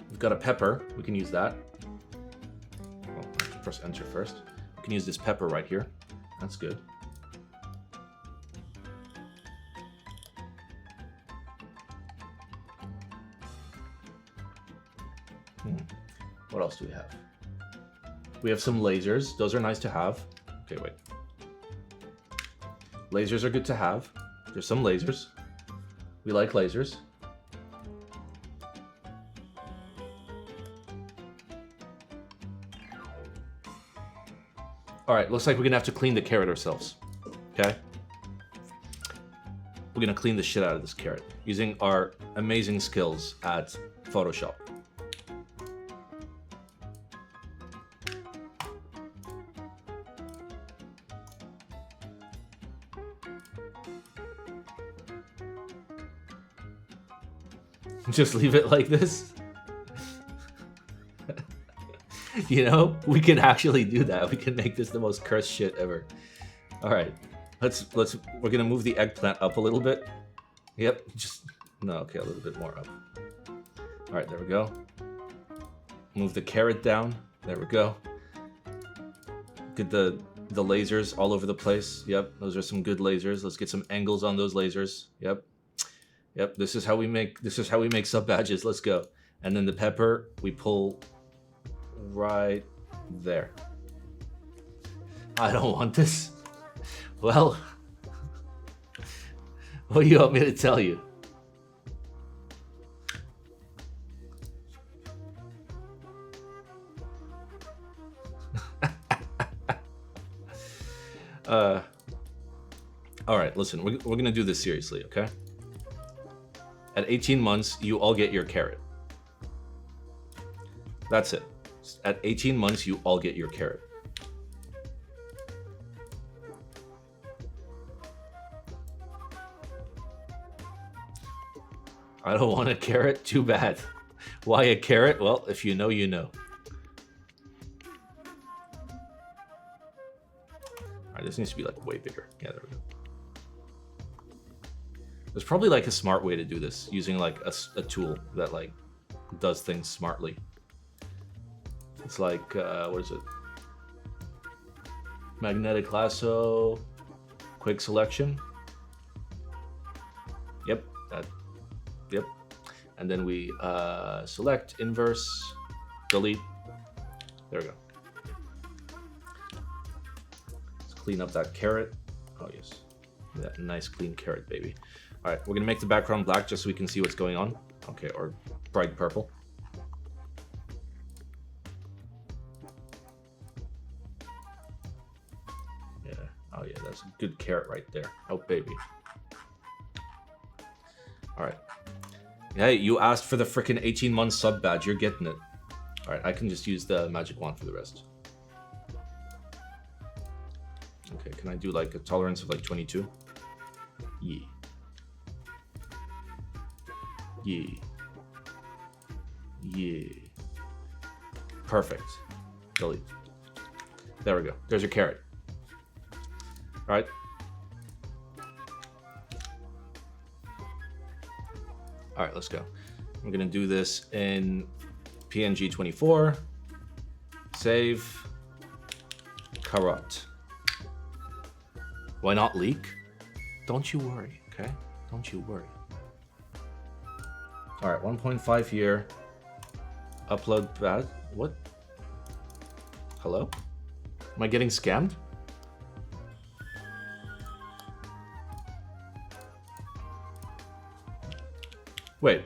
We've got a pepper. We can use that. Oh, I have to press enter first. We can use this pepper right here. That's good. What else do we have? We have some lasers. Those are nice to have. Okay, wait. Lasers are good to have. There's some lasers. We like lasers. All right, looks like we're gonna have to clean the carrot ourselves. Okay? We're gonna clean the shit out of this carrot using our amazing skills at Photoshop. Just leave it like this. You know, we can actually do that. We can make this the most cursed shit ever. All right, we're gonna move the eggplant up a little bit. Yep, okay, a little bit more up. All right, there we go. Move the carrot down. There we go. Get the lasers all over the place. Yep, those are some good lasers. Let's get some angles on those lasers. Yep. Yep, this is how we make sub badges. Let's go. And then the pepper we pull right there. I don't want this. Well, what do you want me to tell you? All right, listen, we're gonna do this seriously, okay? At 18 months, you all get your carrot. That's it. At 18 months, you all get your carrot. I don't want a carrot. Too bad. Why a carrot? Well, if you know, you know. Alright, this needs to be like way bigger. Yeah, there we go. There's probably like a smart way to do this, using like a tool that like does things smartly. It's like, what is it? Magnetic lasso, quick selection. Yep, yep. And then we select, inverse, delete. There we go. Let's clean up that carrot. Oh yes, that nice clean carrot, baby. All right, we're gonna make the background black just so we can see what's going on. Okay, or bright purple. Yeah, oh yeah, that's a good carrot right there. Oh baby. All right. Hey, you asked for the frickin' 18-month sub badge. You're getting it. All right, I can just use the magic wand for the rest. Okay, can I do like a tolerance of like 22? Yeah. Yeah. Yeah. Perfect. Delete. There we go. There's your carrot. All right. All right, let's go. I'm gonna do this in PNG 24. Save. Corrupt. Why not leak? Don't you worry, okay? Don't you worry. All right, 1.5 here. Upload bad. What? Hello? Am I getting scammed? Wait.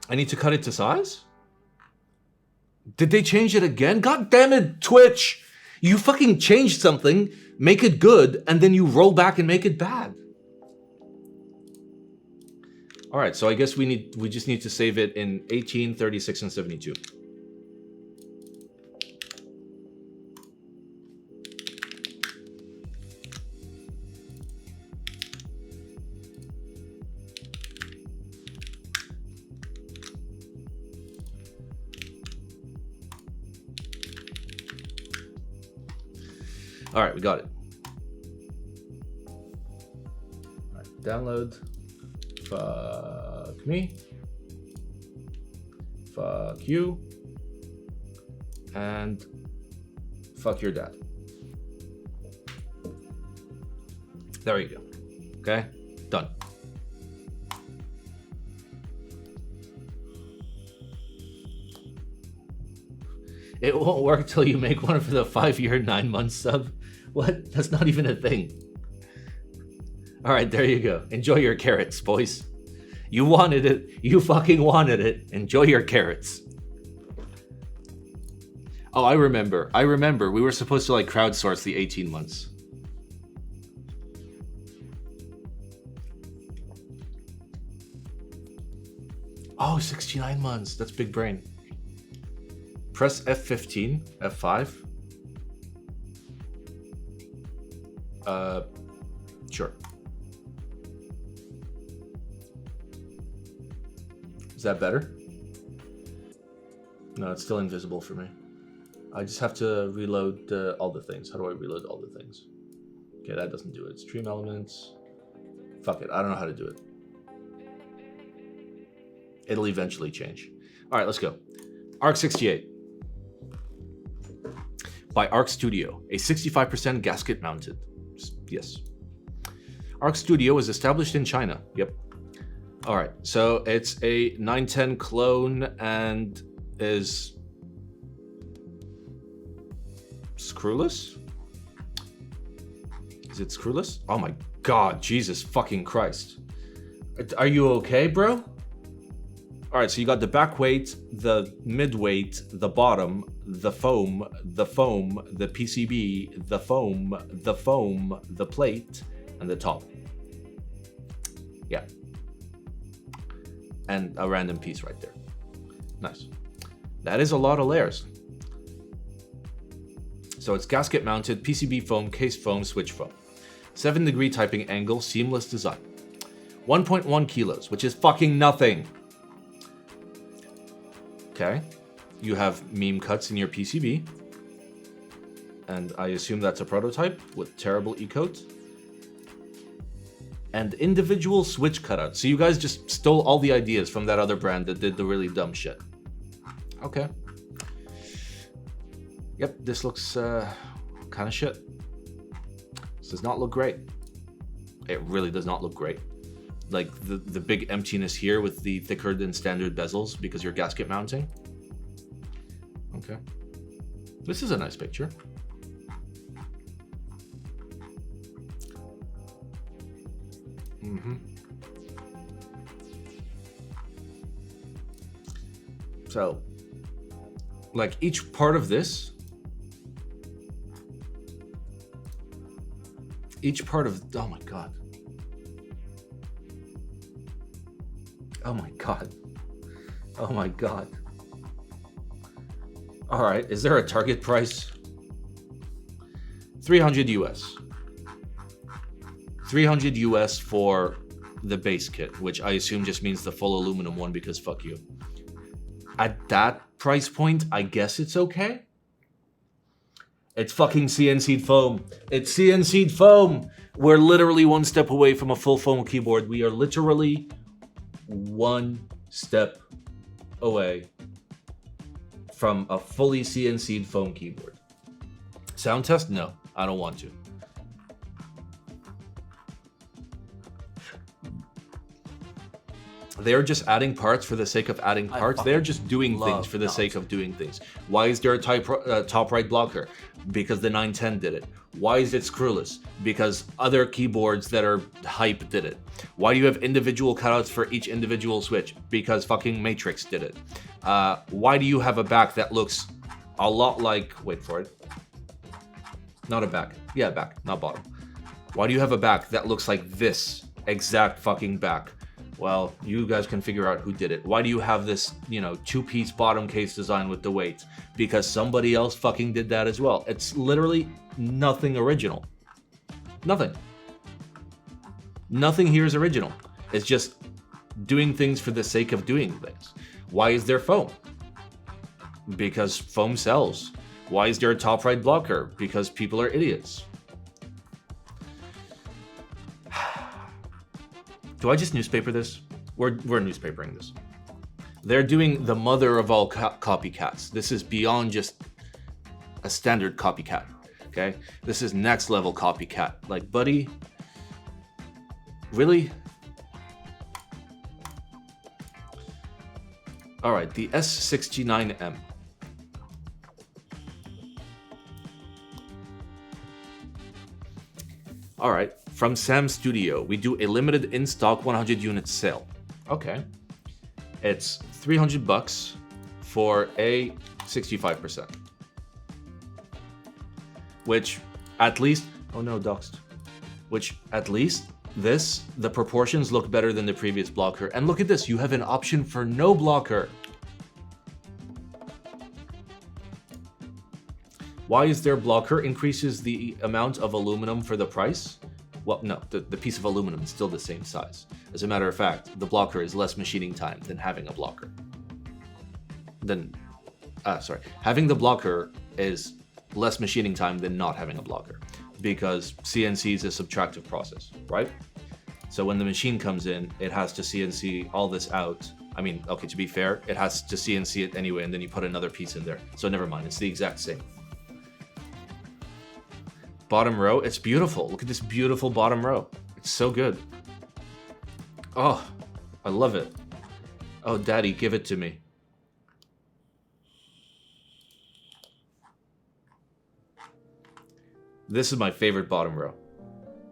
I need to cut it to size? Did they change it again? God damn it, Twitch! You fucking changed something, make it good, and then you roll back and make it bad. All right, so I guess we just need to save it in 18, 36, and 72. All right, we got it. All right, download. Fuck me. Fuck you. And fuck your dad. There you go. Okay, done. It won't work till you make one for the 5-year, 9-month sub. What? That's not even a thing. All right, there you go. Enjoy your carrots, boys. You wanted it. You fucking wanted it. Enjoy your carrots. Oh, I remember. We were supposed to like crowdsource the 18 months. Oh, 69 months. That's big brain. Press F15, F5. Sure. Is that better? No, it's still invisible for me. I just have to reload all the things. How do I reload all the things? Okay, that doesn't do it. Stream elements. Fuck it, I don't know how to do it. It'll eventually change. All right, let's go. Arc 68. By Arc Studio, a 65% gasket mounted. Yes. Arc Studio is established in China. Yep. All right, so it's a 910 clone and is screwless? Is it screwless? Oh my god, Jesus fucking Christ. Are you okay, bro? All right, so you got the back weight, the mid weight, the bottom, the foam, the PCB, the foam, the plate, and the top. Yeah. And a random piece right there. Nice. That is a lot of layers. So it's gasket mounted, PCB foam, case foam, switch foam. 7-degree typing angle, seamless design. 1.1 kilos, which is fucking nothing. Okay. You have meme cuts in your PCB. And I assume that's a prototype with terrible E-coat. And individual switch cutouts. So you guys just stole all the ideas from that other brand that did the really dumb shit. Okay. Yep, this looks kind of shit. This does not look great. It really does not look great. Like the big emptiness here with the thicker than standard bezels because you're gasket mounting. Okay. This is a nice picture. So, like each part of this, oh my god. Oh my god. Oh my god. All right, is there a target price? 300 US. 300 US for the base kit, which I assume just means the full aluminum one because fuck you. At that price point, I guess it's okay. It's fucking CNC'd foam. It's CNC'd foam. We're literally one step away from a full foam keyboard. We are literally one step away from a fully CNC'd foam keyboard. Sound test? No, I don't want to. They're just adding parts for the sake of adding parts. They're just doing things for the sake of doing things. Why is there a top right blocker? Because the 910 did it. Why is it screwless? Because other keyboards that are hype did it. Why do you have individual cutouts for each individual switch? Because fucking Matrix did it. Why do you have a back that looks a lot like... Wait for it. Not a back. Yeah, back, not bottom. Why do you have a back that looks like this exact fucking back? Well, you guys can figure out who did it. Why do you have this, you know, two-piece bottom case design with the weights? Because somebody else fucking did that as well. It's literally nothing original. Nothing. Nothing here is original. It's just doing things for the sake of doing things. Why is there foam? Because foam sells. Why is there a top right blocker? Because people are idiots. Do I just newspaper this? We're newspapering this. They're doing the mother of all copycats. This is beyond just a standard copycat, okay? This is next level copycat. Like, buddy, really? All right, the S69M. All right, from Sam Studio, we do a limited in-stock 100 unit sale. Okay. It's $300 for a 65%. Which, at least... Oh no, doxed. Which, at least, the proportions look better than the previous blocker. And look at this, you have an option for no blocker. Why is there blocker? Increases the amount of aluminum for the price? Well, no, the piece of aluminum is still the same size. As a matter of fact, the blocker is less machining time than having a blocker. Having the blocker is less machining time than not having a blocker, because CNC is a subtractive process, right? So when the machine comes in, it has to CNC all this out. I mean, okay, to be fair, it has to CNC it anyway, and then you put another piece in there. So never mind, it's the exact same. Bottom row, it's beautiful. Look at this beautiful bottom row. It's so good. Oh, I love it. Oh, daddy, give it to me. This is my favorite bottom row.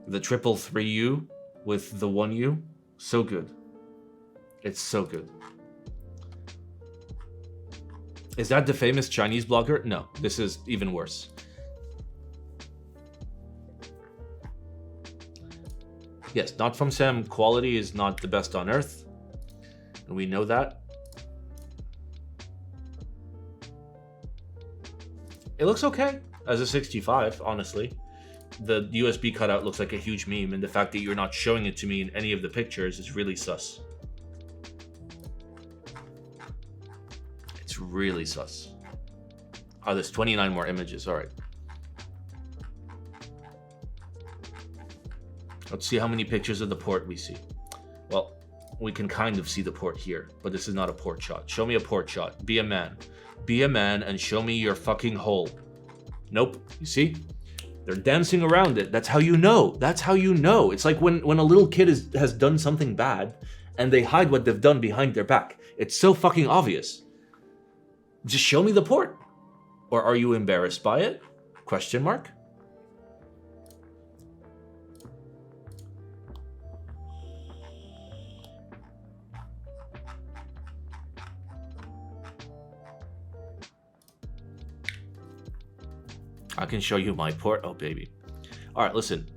The triple 3U with the 1U. So good. It's so good. Is that the famous Chinese blogger? No, this is even worse. Yes, not from Sam. Quality is not the best on earth. And we know that. It looks okay as a 65, honestly. The USB cutout looks like a huge meme, and the fact that you're not showing it to me in any of the pictures is really sus. It's really sus. Oh, there's 29 more images. All right. Let's see how many pictures of the port we see. Well, we can kind of see the port here, but this is not a port shot. Show me a port shot. Be a man. Be a man and show me your fucking hole. Nope. You see? They're dancing around it. That's how you know. That's how you know. It's like when a little kid has done something bad and they hide what they've done behind their back. It's so fucking obvious. Just show me the port. Or are you embarrassed by it? Question mark. I can show you my port. Oh, baby. All right, listen.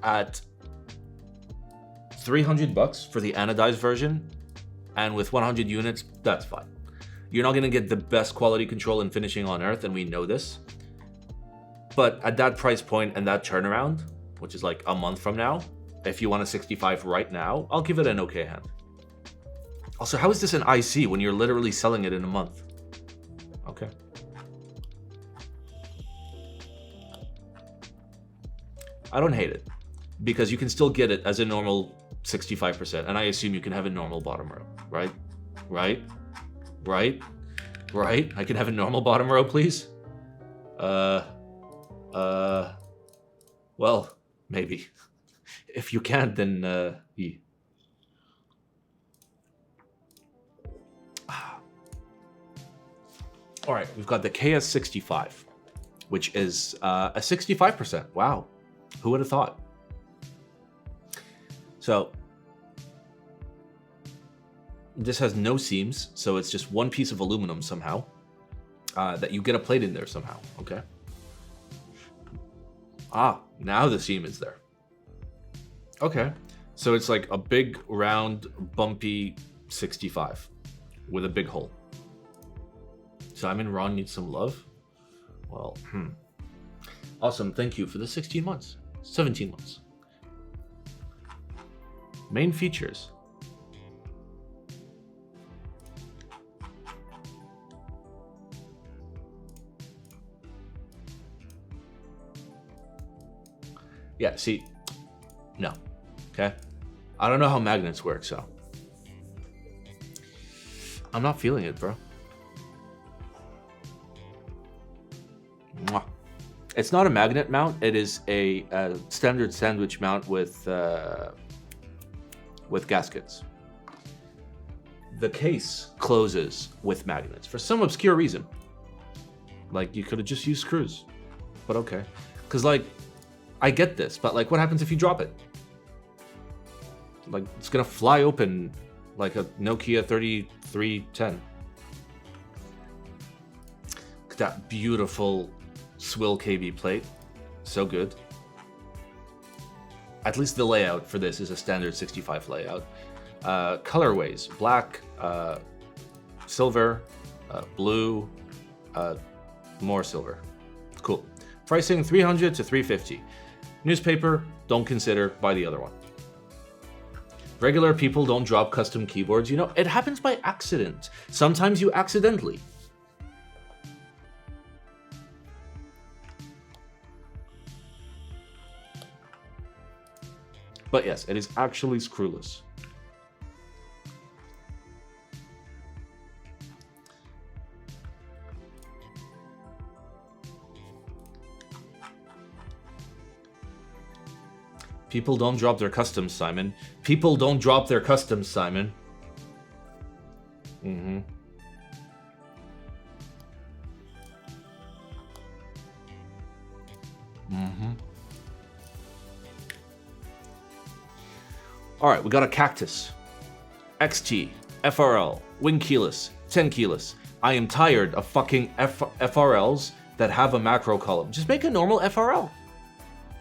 At $300 for the anodized version, and with 100 units, that's fine. You're not going to get the best quality control and finishing on Earth, and we know this. But at that price point and that turnaround, which is like a month from now, if you want a 65 right now, I'll give it an okay hand. Also, how is this an IC when you're literally selling it in a month? Okay. I don't hate it, because you can still get it as a normal 65%, and I assume you can have a normal bottom row, right? Right? Right? Right? I can have a normal bottom row, please? Well, maybe. If you can't, then, yeah. All right, we've got the KS65, which is a 65%. Wow. Who would have thought? So, this has no seams, so it's just one piece of aluminum somehow that you get a plate in there somehow, okay? Ah, now the seam is there. Okay, so it's like a big, round, bumpy 65 with a big hole. Simon Ron needs some love? Well, Awesome, thank you for the 16 months. 17 months. Main features. Yeah, see, no, okay? I don't know how magnets work, so. I'm not feeling it, bro. Mwah. It's not a magnet mount. It is a standard sandwich mount with gaskets. The case closes with magnets for some obscure reason. Like, you could have just used screws, but okay. Because, like, I get this, but, like, what happens if you drop it? Like, it's gonna fly open like a Nokia 3310. That beautiful swill KB plate. So good. At least the layout for this is a standard 65 layout. Colorways, black, silver, blue, more silver. Cool. Pricing $300 to $350. Newspaper, don't consider, buy the other one. Regular people don't drop custom keyboards. You know, it happens by accident. Sometimes you accidentally. But yes, it is actually screwless. People don't drop their customs, Simon. People don't drop their customs, Simon. Mm-hmm. Mm-hmm. All right, we got a cactus. XT, FRL, wing keyless, 10 keyless. I am tired of fucking FRLs that have a macro column. Just make a normal FRL.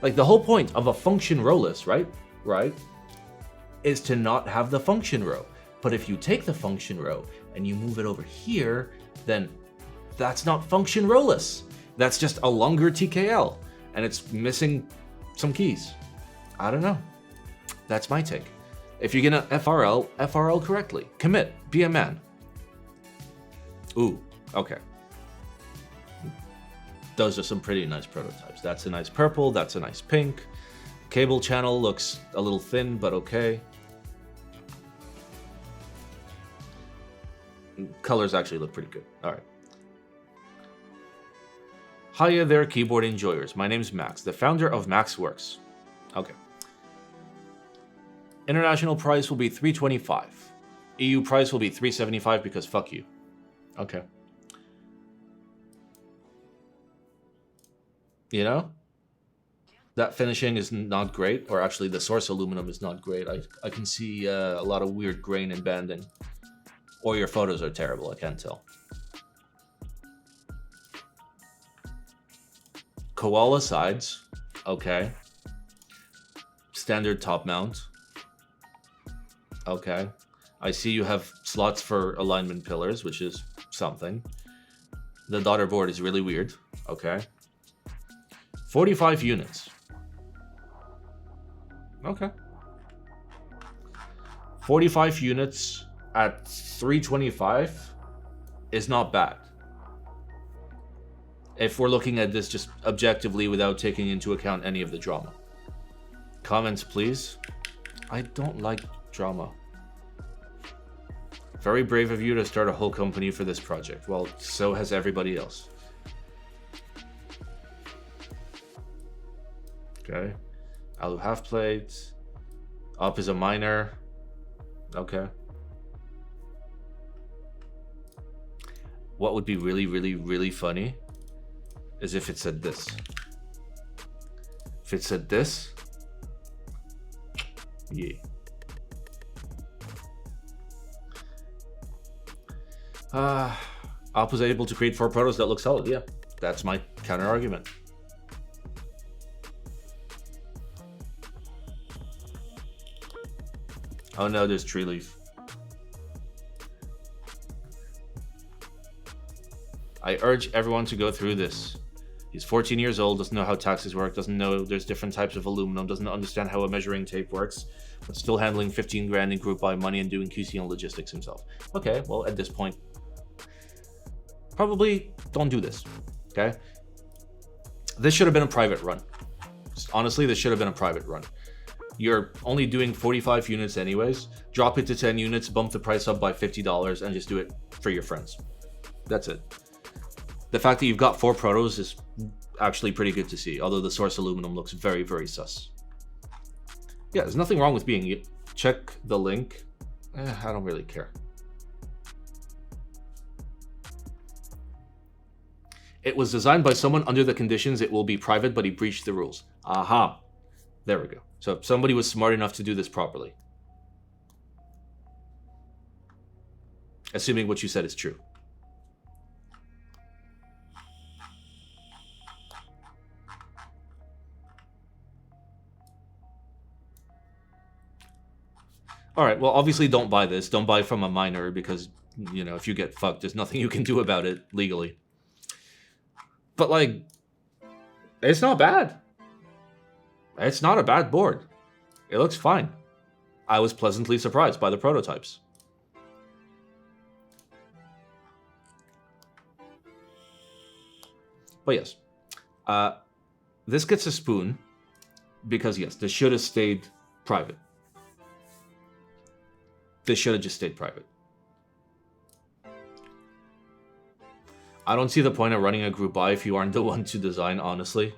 Like, the whole point of a function rowless, right? Right? Is to not have the function row. But if you take the function row and you move it over here, then that's not function rowless. That's just a longer TKL, and it's missing some keys. I don't know. That's my take. If you're gonna FRL, FRL correctly. Commit. Be a man. Ooh, okay. Those are some pretty nice prototypes. That's a nice purple, that's a nice pink. Cable channel looks a little thin, but okay. Colors actually look pretty good. All right. Hiya there, keyboard enjoyers. My name's Max, the founder of Max Works. Okay. International price will be $325. EU price will be $375 because fuck you. Okay. You know? That finishing is not great, or actually the source aluminum is not great. I can see a lot of weird grain and banding. Or your photos are terrible, I can't tell. Koala sides, okay. Standard top mount. Okay. I see you have slots for alignment pillars, which is something. The daughter board is really weird. Okay. 45 units. Okay. 45 units at $325 is not bad. If we're looking at this just objectively without taking into account any of the drama. Comments, please. I don't like drama. Very brave of you to start a whole company for this project. Well, so has everybody else. Okay. Alu half plate. Up is a minor. Okay. What would be really, really, really funny is if it said this. If it said this, yeah. Op was able to create 4 protos that look solid. Yeah, that's my counter argument. Oh no, there's tree leaf. I urge everyone to go through this. He's 14 years old, doesn't know how taxes work, doesn't know there's different types of aluminum, doesn't understand how a measuring tape works, but still handling 15 grand in group buy money and doing QC and logistics himself. Okay, well, at this point, probably don't do this, okay? This should have been a private run. Honestly, this should have been a private run. You're only doing 45 units anyways. Drop it to 10 units, bump the price up by $50, and just do it for your friends. That's it. The fact that you've got 4 protos is actually pretty good to see, although the source aluminum looks very, very sus. Yeah, there's nothing wrong with being... Check the link. I don't really care. It was designed by someone under the conditions it will be private, but he breached the rules. Aha. There we go. So somebody was smart enough to do this properly. Assuming what you said is true. Alright, well, obviously don't buy this. Don't buy from a minor because, you know, if you get fucked, there's nothing you can do about it legally. But, like, it's not bad. It's not a bad board. It looks fine. I was pleasantly surprised by the prototypes. But yes, this gets a spoon because, yes, this should have stayed private. This should have just stayed private. I don't see the point of running a group buy if you aren't the one to design, honestly.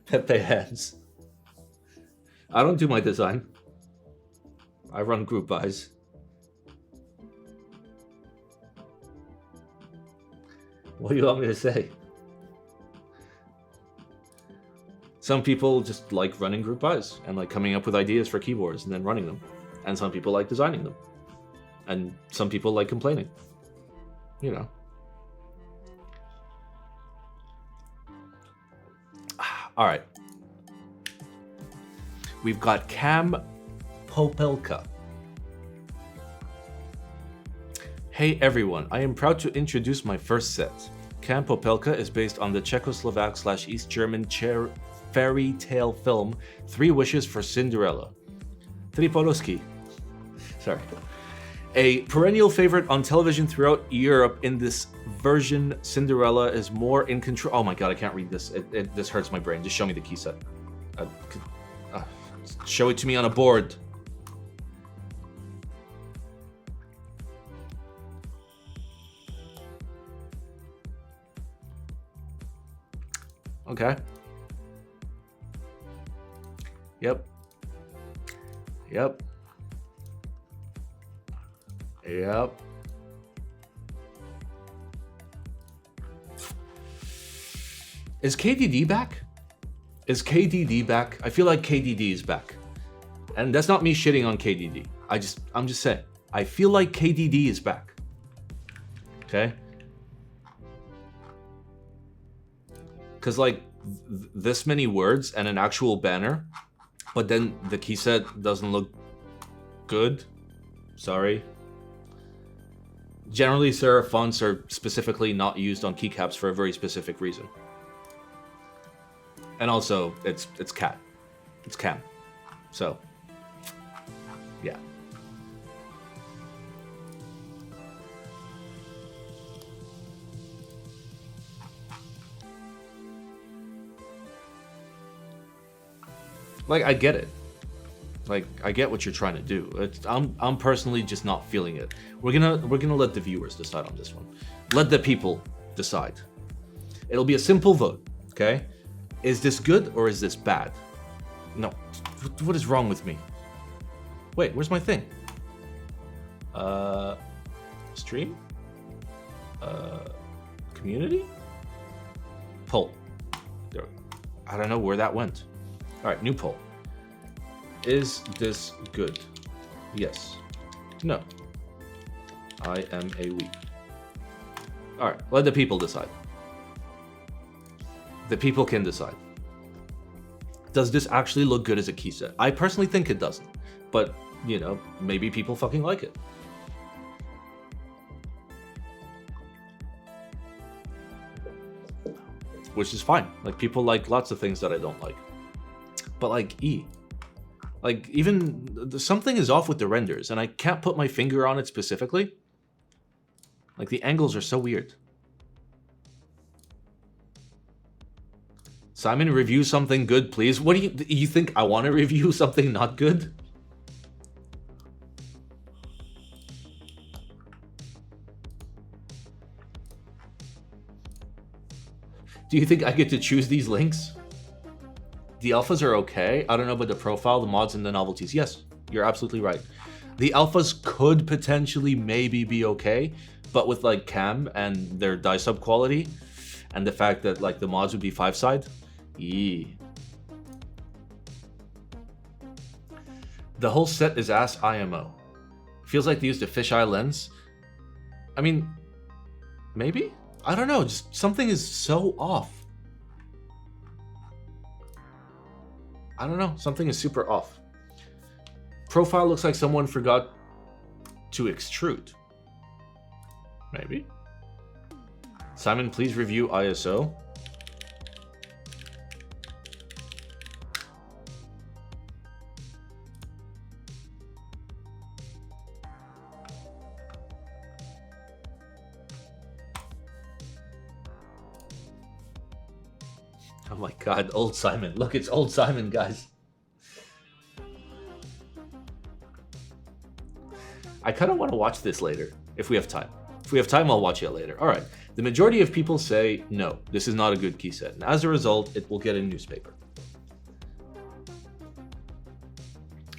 Pepe hands. I don't do my design. I run group buys. What do you want me to say? Some people just like running group buys and like coming up with ideas for keyboards and then running them. And some people like designing them. And some people like complaining. You know. Alright. We've got Cam Popelka. Hey everyone, I am proud to introduce my first set. Camp Popelka is based on the Czechoslovak/East German fairy tale film 3 Wishes for Cinderella. Tripolowski. Sorry. A perennial favorite on television throughout Europe, in this version, Cinderella is more in control. Oh my god, I can't read this. This hurts my brain. Just show me the key set. Show it to me on a board. Okay. Yep. Yep. Yep. Is KDD back? Is KDD back? I feel like KDD is back. And that's not me shitting on KDD. I'm just saying. I feel like KDD is back. Okay? Because like this many words and an actual banner, but then the key set doesn't look good. Sorry. Generally, serif fonts are specifically not used on keycaps for a very specific reason. And also, it's cat. It's cam. So, yeah. Like, I get it. Like, I get what you're trying to do. I'm personally just not feeling it. We're gonna let the viewers decide on this one. Let the people decide. It'll be a simple vote, okay? Is this good or is this bad? No. What is wrong with me? Wait, where's my thing? Stream? Community? Poll. There. I don't know where that went. All right, new poll. Is this good? Yes. No. I am a weep. All right, let the people decide. The people can decide. Does this actually look good as a key set? I personally think it doesn't, but you know, maybe people fucking like it. Which is fine. Like, people like lots of things that I don't like. But like like even something is off with the renders and I can't put my finger on it specifically. Like, the angles are so weird. Simon, review something good, please. What do you think I want to review something not good? Do you think I get to choose these links? The alphas are okay. I don't know about the profile, the mods, and the novelties. Yes, you're absolutely right. The alphas could potentially maybe be okay, but with like cam and their die sub quality, and the fact that like the mods would be 5-side, yee. The whole set is ass IMO. Feels like they used a fisheye lens. I mean, maybe? I don't know, just something is so off. I don't know, something is super off. Profile looks like someone forgot to extrude. Maybe? Simon, please review ISO. Oh my god, old Simon. Look, it's old Simon, guys. I kind of want to watch this later, if we have time. If we have time, I'll watch it later. All right. The majority of people say, no, this is not a good key set. And as a result, it will get a newspaper.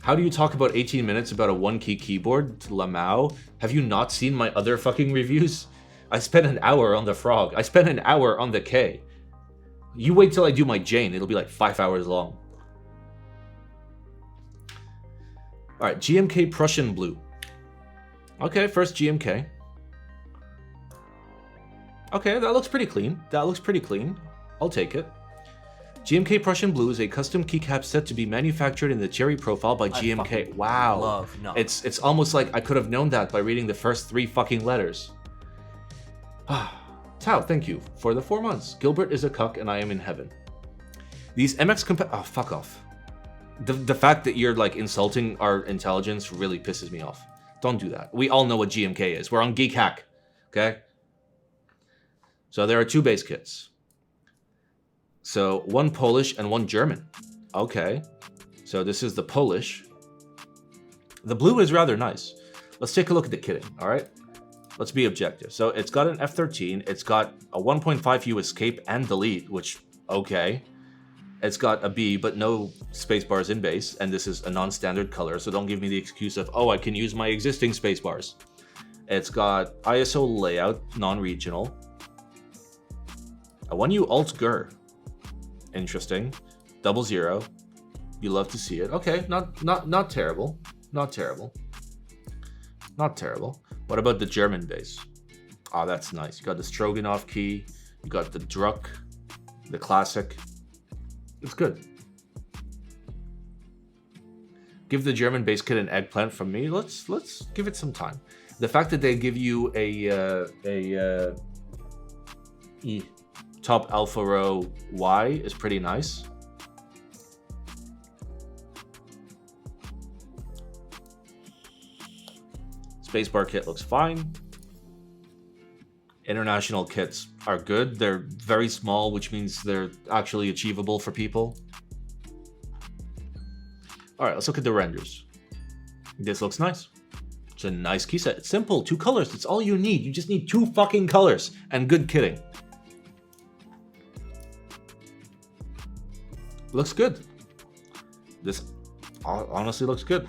How do you talk about 18 minutes about a 1-key keyboard to Lamau? Have you not seen my other fucking reviews? I spent an hour on the Frog. I spent an hour on the K. You wait till I do my Jane. It'll be like 5 hours long. All right, GMK Prussian Blue. Okay, first GMK. Okay, that looks pretty clean. That looks pretty clean. I'll take it. GMK Prussian Blue is a custom keycap set to be manufactured in the cherry profile by GMK. fucking Wow. love knobs. It's almost like I could have known that by reading the first 3 fucking letters. Tao, thank you for the 4 months. Gilbert is a cuck and I am in heaven. These MX oh, fuck off. The fact that you're like insulting our intelligence really pisses me off. Don't do that. We all know what GMK is. We're on Geek Hack. Okay? So there are 2 base kits. So 1 Polish and 1 German. Okay. So this is the Polish. The blue is rather nice. Let's take a look at the kitting, all right? Let's be objective. So it's got an F13. It's got a 1.5U escape and delete, which, okay. It's got a B, but no spacebars in base, and this is a non-standard color, so don't give me the excuse of, oh, I can use my existing spacebars. It's got ISO layout, non-regional. A 1U alt-gur. Interesting. 00. You love to see it. Okay, not terrible. Not terrible. Not terrible. What about the German base? Oh, that's nice. You got the Stroganoff key. You got the Druck. The classic. It's good. Give the German base kit an eggplant from me. Let's give it some time. The fact that they give you a top alpha row Y is pretty nice. Spacebar kit looks fine. International kits are good. They're very small, which means they're actually achievable for people. All right, let's look at the renders. This looks nice. It's a nice key set. It's simple, 2 colors. That's all you need. You just need 2 fucking colors and good kitting. Looks good. This honestly looks good.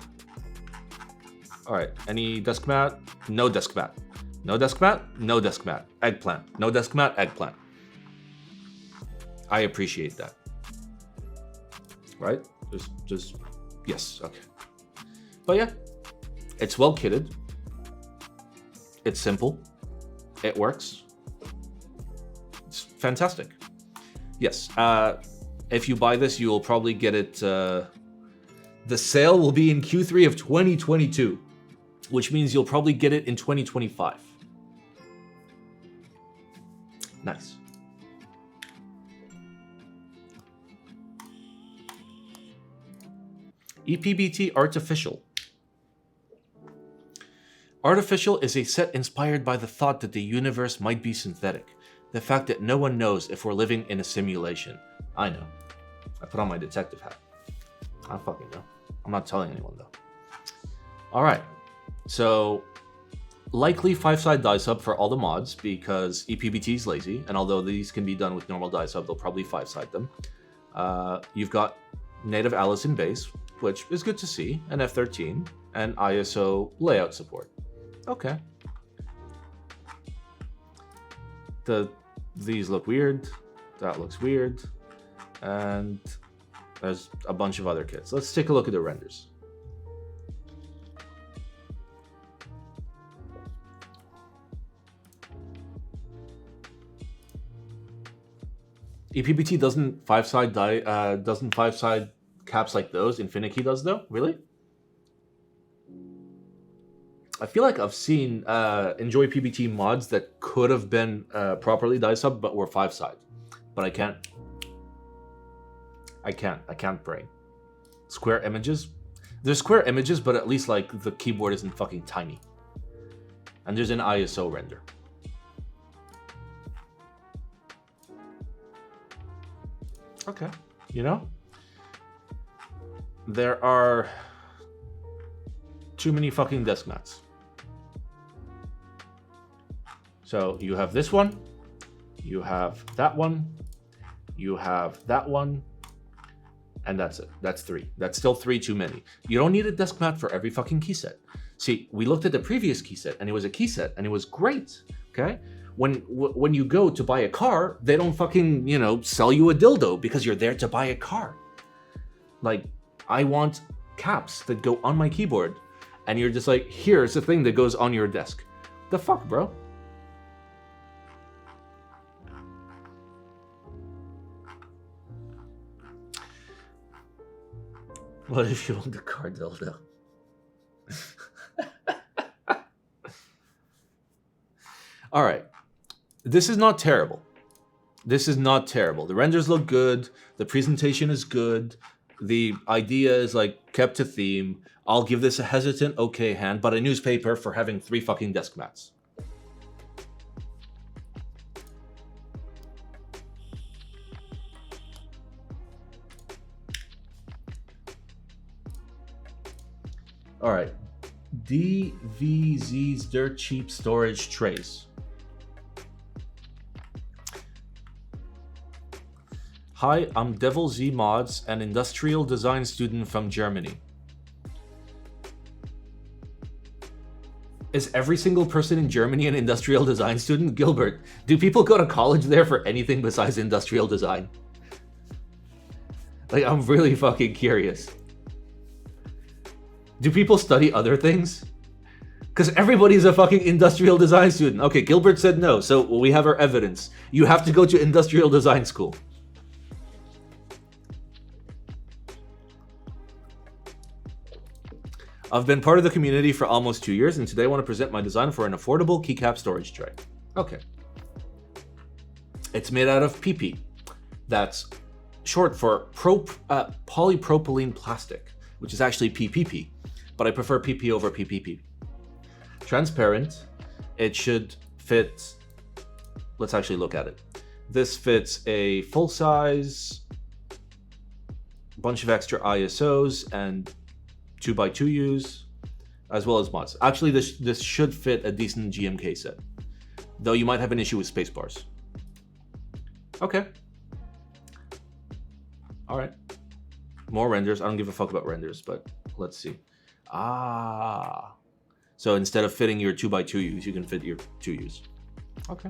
All right, any desk mat? No desk mat. No desk mat? No desk mat. Eggplant. No desk mat? Eggplant. I appreciate that. Right? Just yes, okay. But yeah, it's well kitted. It's simple. It works. It's fantastic. Yes, if you buy this, you will probably get it. The sale will be in Q3 of 2022, which means you'll probably get it in 2025. Nice. EPBT Artificial. Artificial is a set inspired by the thought that the universe might be synthetic. The fact that no one knows if we're living in a simulation. I know. I put on my detective hat. I don't fucking know. I'm not telling anyone though. Alright. So, likely 5-side die sub for all the mods because EPBT is lazy, and although these can be done with normal die sub, they'll probably 5-side them. You've got native Alice in base, which is good to see, and F13, and ISO layout support. Okay. These look weird, that looks weird, and there's a bunch of other kits. Let's take a look at the renders. EPBT doesn't 5-side caps like those. Infinity does though. Really? I feel like I've seen Enjoy PBT mods that could have been properly die sub but were 5-side, but I can't brain. Square images. There's square images, but at least like the keyboard isn't fucking tiny. And there's an ISO render. Okay, you know, there are too many fucking desk mats. So you have this one, you have that one, you have that one, and that's it. That's 3. That's still 3 too many. You don't need a desk mat for every fucking key set. See, we looked at the previous key set, and it was a key set, and it was great, okay? When you go to buy a car, they don't fucking, you know, sell you a dildo because you're there to buy a car. Like, I want caps that go on my keyboard, and you're just like, here's the thing that goes on your desk. The fuck, bro? What if you owned a car dildo? All right. This is not terrible. This is not terrible. The renders look good. The presentation is good. The idea is like kept to theme. I'll give this a hesitant okay hand, but a newspaper for having 3 fucking desk mats. All right. DVZ's dirt cheap storage trays. Hi, I'm Devil Z Mods, an industrial design student from Germany. Is every single person in Germany an industrial design student? Gilbert, do people go to college there for anything besides industrial design? Like, I'm really fucking curious. Do people study other things? Because everybody's a fucking industrial design student. Okay, Gilbert said no, so we have our evidence. You have to go to industrial design school. I've been part of the community for almost 2 years, and today I want to present my design for an affordable keycap storage tray. Okay. It's made out of PP. That's short for polypropylene plastic, which is actually PPP, but I prefer PP over PPP. Transparent. It should fit... Let's actually look at it. This fits a full-size, bunch of extra ISOs, and 2x2Us, as well as mods. Actually, this should fit a decent GMK set, though you might have an issue with spacebars. Okay. All right. More renders. I don't give a fuck about renders, but let's see. Ah. So instead of fitting your 2x2Us, you can fit your 2Us. Okay.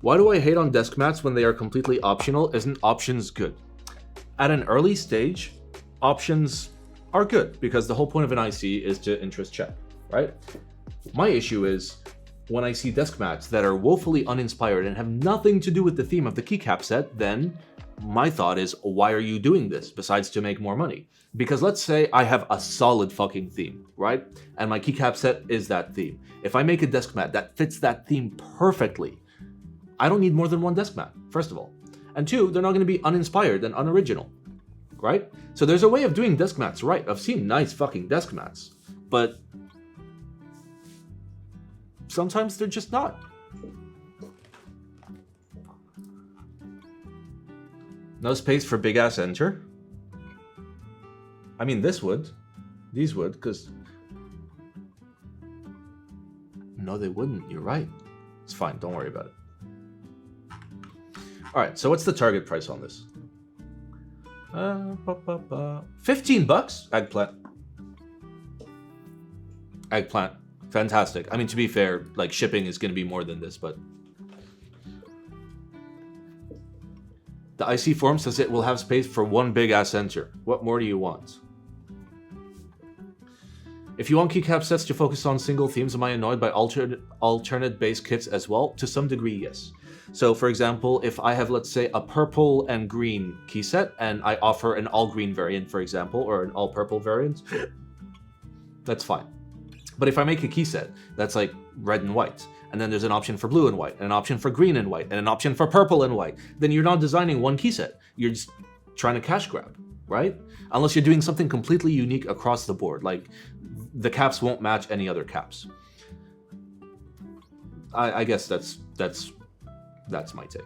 Why do I hate on desk mats when they are completely optional? Isn't options good? At an early stage, options are good because the whole point of an IC is to interest check, right? My issue is when I see desk mats that are woefully uninspired and have nothing to do with the theme of the keycap set, then my thought is, why are you doing this besides to make more money? Because let's say I have a solid fucking theme, right? And my keycap set is that theme. If I make a desk mat that fits that theme perfectly, I don't need more than one desk mat, first of all. And 2, they're not going to be uninspired and unoriginal, right? So there's a way of doing desk mats right. I've seen nice fucking desk mats, but sometimes they're just not. No space for big ass enter? I mean, this would. These would, because... No, they wouldn't. You're right. It's fine. Don't worry about it. All right, so what's the target price on this? 15 bucks? Eggplant. Eggplant. Fantastic. I mean, to be fair, like, shipping is going to be more than this, but... The IC form says it will have space for one big-ass enter. What more do you want? If you want keycap sets to focus on single themes, am I annoyed by alternate base kits as well? To some degree, yes. So, for example, if I have, let's say, a purple and green key set, and I offer an all-green variant, for example, or an all-purple variant, that's fine. But if I make a key set that's like red and white, and then there's an option for blue and white, and an option for green and white, and an option for purple and white, then you're not designing one key set. You're just trying to cash grab, right? Unless you're doing something completely unique across the board, like the caps won't match any other caps. I guess that's my take.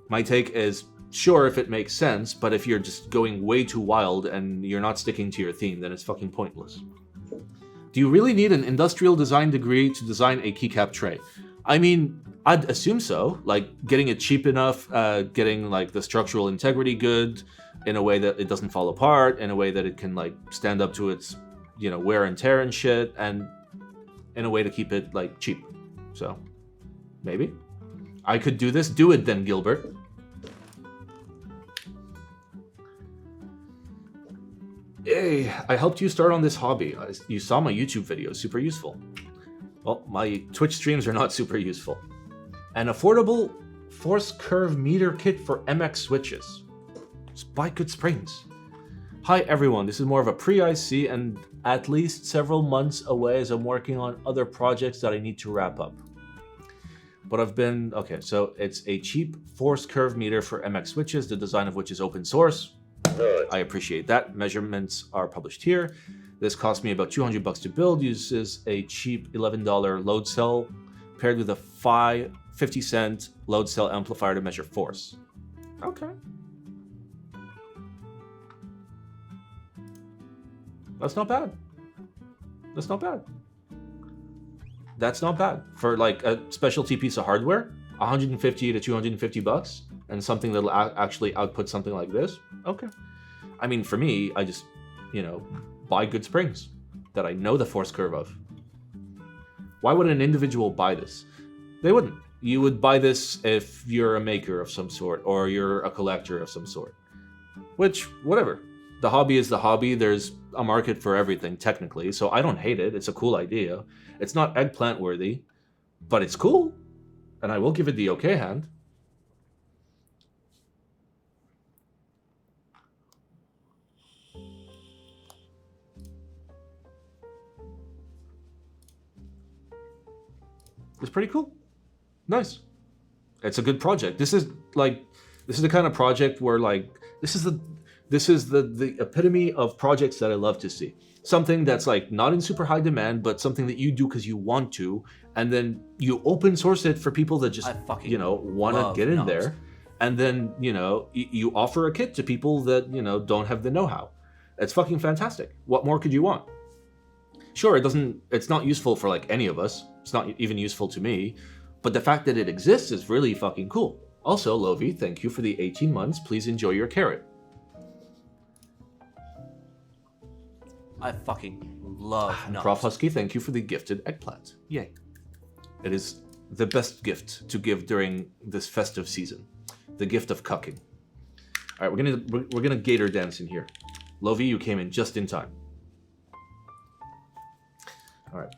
My take is, sure, if it makes sense, but if you're just going way too wild and you're not sticking to your theme, then it's fucking pointless. Do you really need an industrial design degree to design a keycap tray? I mean, I'd assume so. Like, getting it cheap enough, getting, like, the structural integrity good, in a way that it doesn't fall apart, in a way that it can, like, stand up to its, you know, wear and tear and shit, and in a way to keep it, like, cheap. So, maybe. I could do this. Do it then, Gilbert. Hey, I helped you start on this hobby. You saw my YouTube video. Super useful. Well, my Twitch streams are not super useful. An affordable force curve meter kit for MX switches. Just buy good springs. Hi everyone, this is more of a pre-IC and at least several months away as I'm working on other projects that I need to wrap up. But I've been... Okay, so it's a cheap force curve meter for MX switches, the design of which is open source. Good. I appreciate that. Measurements are published here. This cost me about $200 to build, uses a cheap $11 load cell paired with a 50-cent load cell amplifier to measure force. Okay. That's not bad. That's not bad. That's not bad. For like a specialty piece of hardware, 150 to 250 bucks, and something that'll actually output something like this. Okay. I mean, for me, I just, you know, buy good springs that I know the force curve of. Why would an individual buy this? They wouldn't. You would buy this if you're a maker of some sort, or you're a collector of some sort. Which, whatever. The hobby is the hobby. There's a market for everything, technically, so I don't hate it. It's a cool idea. It's not eggplant worthy, but it's cool, and I will give it the okay hand. It's pretty cool. Nice. It's a good project. This is the kind of project where like this is the epitome of projects that I love to see. Something that's like not in super high demand, but something that you do because you want to, and then you open source it for people that just want to get in knobs. there, and then you offer a kit to people that don't have the know-how. It's fucking fantastic. What more could you want? Sure, it's not useful for like any of us. It's not even useful to me, but the fact that it exists is really fucking cool. Also, Lovi, thank you for the 18 months. Please enjoy your carrot. I fucking love knobs. Prof Husky, thank you for the gifted eggplant. Yay. It is the best gift to give during this festive season. The gift of cucking. All right, we're gonna Gator Dance in here. Lovi, you came in just in time. All right.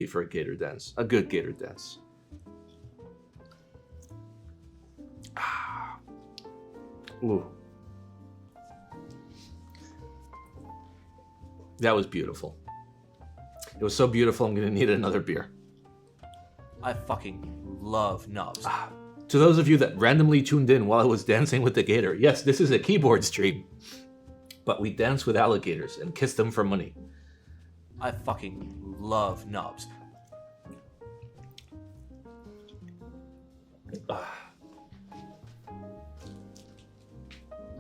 for a Gator Dance. A good Gator Dance. Ooh. That was beautiful. It was so beautiful, I'm gonna need another beer. I fucking love knobs. To those of you that randomly tuned in while I was dancing with the gator, yes, this is a keyboard stream. But we dance with alligators and kiss them for money. I fucking love knobs.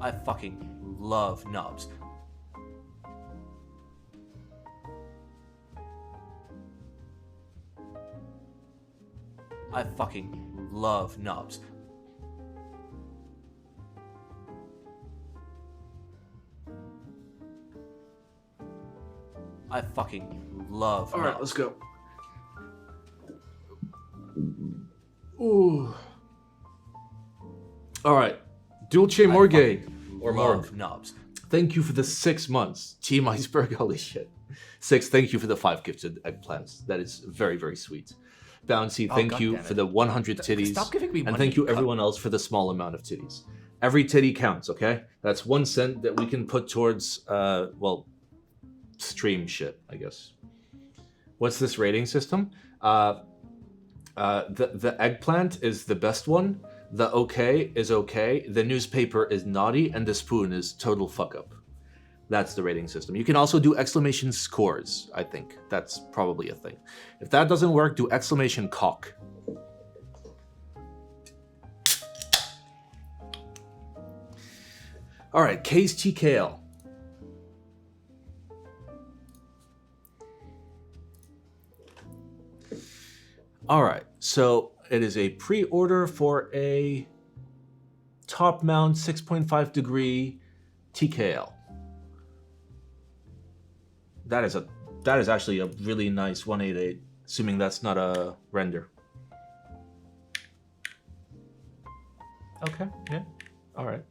I fucking love knobs. I fucking love knobs. I fucking love knobs. Alright, let's go. Ooh. Alright. Dulce Morgue. Or love Morgue. knobs. Thank you for the 6 months. Team Iceberg, holy shit. 6, thank you for the 5 gifted eggplants. That is very, very sweet. Bouncy, thank you for the 100 titties. Stop giving me money. And thank you everyone else for the small amount of titties. Every titty counts, okay? That's 1 cent that we can put towards, well, stream shit, I guess. What's this rating system? The eggplant is the best one. The okay is okay. The newspaper is naughty, and the spoon is total fuck up. That's the rating system. You can also do exclamation scores, I think. That's probably a thing. If that doesn't work, do exclamation cock. All right, K's TKL. All right, so it is a pre-order for a top mount 6.5 degree TKL. That is actually a really nice 188, assuming that's not a render. Okay, yeah, all right.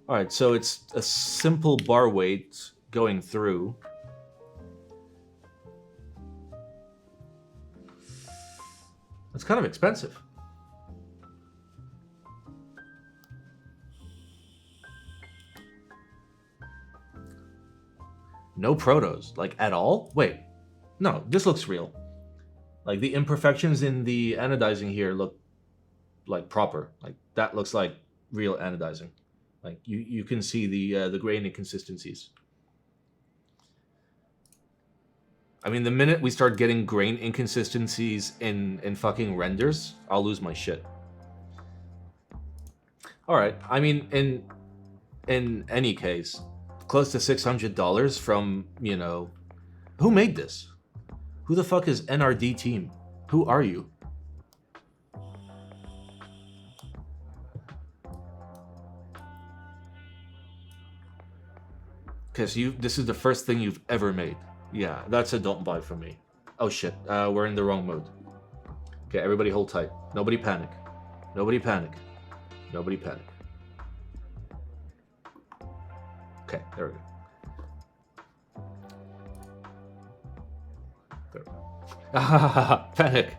All right, so it's a simple bar weight going through. It's kind of expensive. No protos, like at all? Wait, no, this looks real. Like the imperfections in the anodizing here look like proper. Like that looks like real anodizing. Like you can see the grain inconsistencies. I mean, the minute we start getting grain inconsistencies in fucking renders, I'll lose my shit. All right, I mean, in any case, close to $600 from, you know, who made this? Who the fuck is NRD team? Who are you? Because this is the first thing you've ever made. Yeah, that's a don't buy from me. Oh shit, we're in the wrong mode. Okay, everybody hold tight. Nobody panic. Nobody panic. Nobody panic. Okay, there we go. There we go. Panic.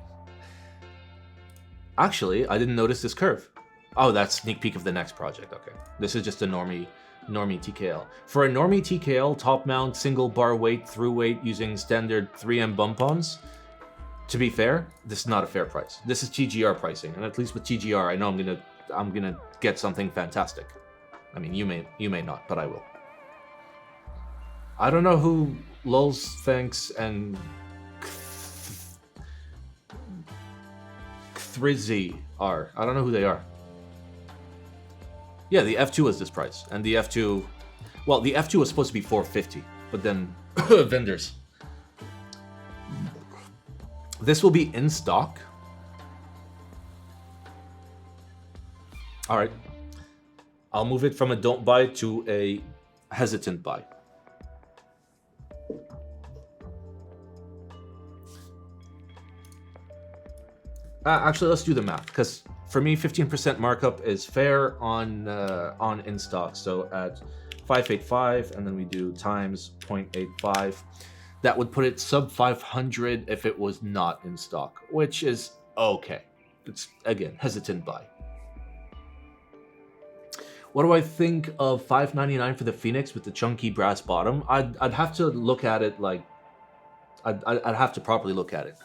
Actually, I didn't notice this curve. Oh, that's sneak peek of the next project. Okay, this is just a normie TKL. For a normie TKL, top mount, single bar weight, through weight using standard 3M bump-ons, to be fair, this is not a fair price. This is TGR pricing, and at least with TGR, I know I'm gonna get something fantastic. I mean, you may not, but I will. I don't know who Lulz, Thanks, and Thrizzy are. I don't know who they are. Yeah, the F2 is this price, and the F2, well, the F2 was supposed to be $450, but then vendors. This will be in stock. All right, I'll move it from a don't buy to a hesitant buy. Actually, let's do the math, because for me, 15% markup is fair on in stock. So at 585, and then we do times 0.85. that would put it sub 500 if it was not in stock, which is okay. It's, again, hesitant buy. What do I think of $5.99 for the Phoenix with the chunky brass bottom? I'd have to look at it like... I'd have to properly look at it.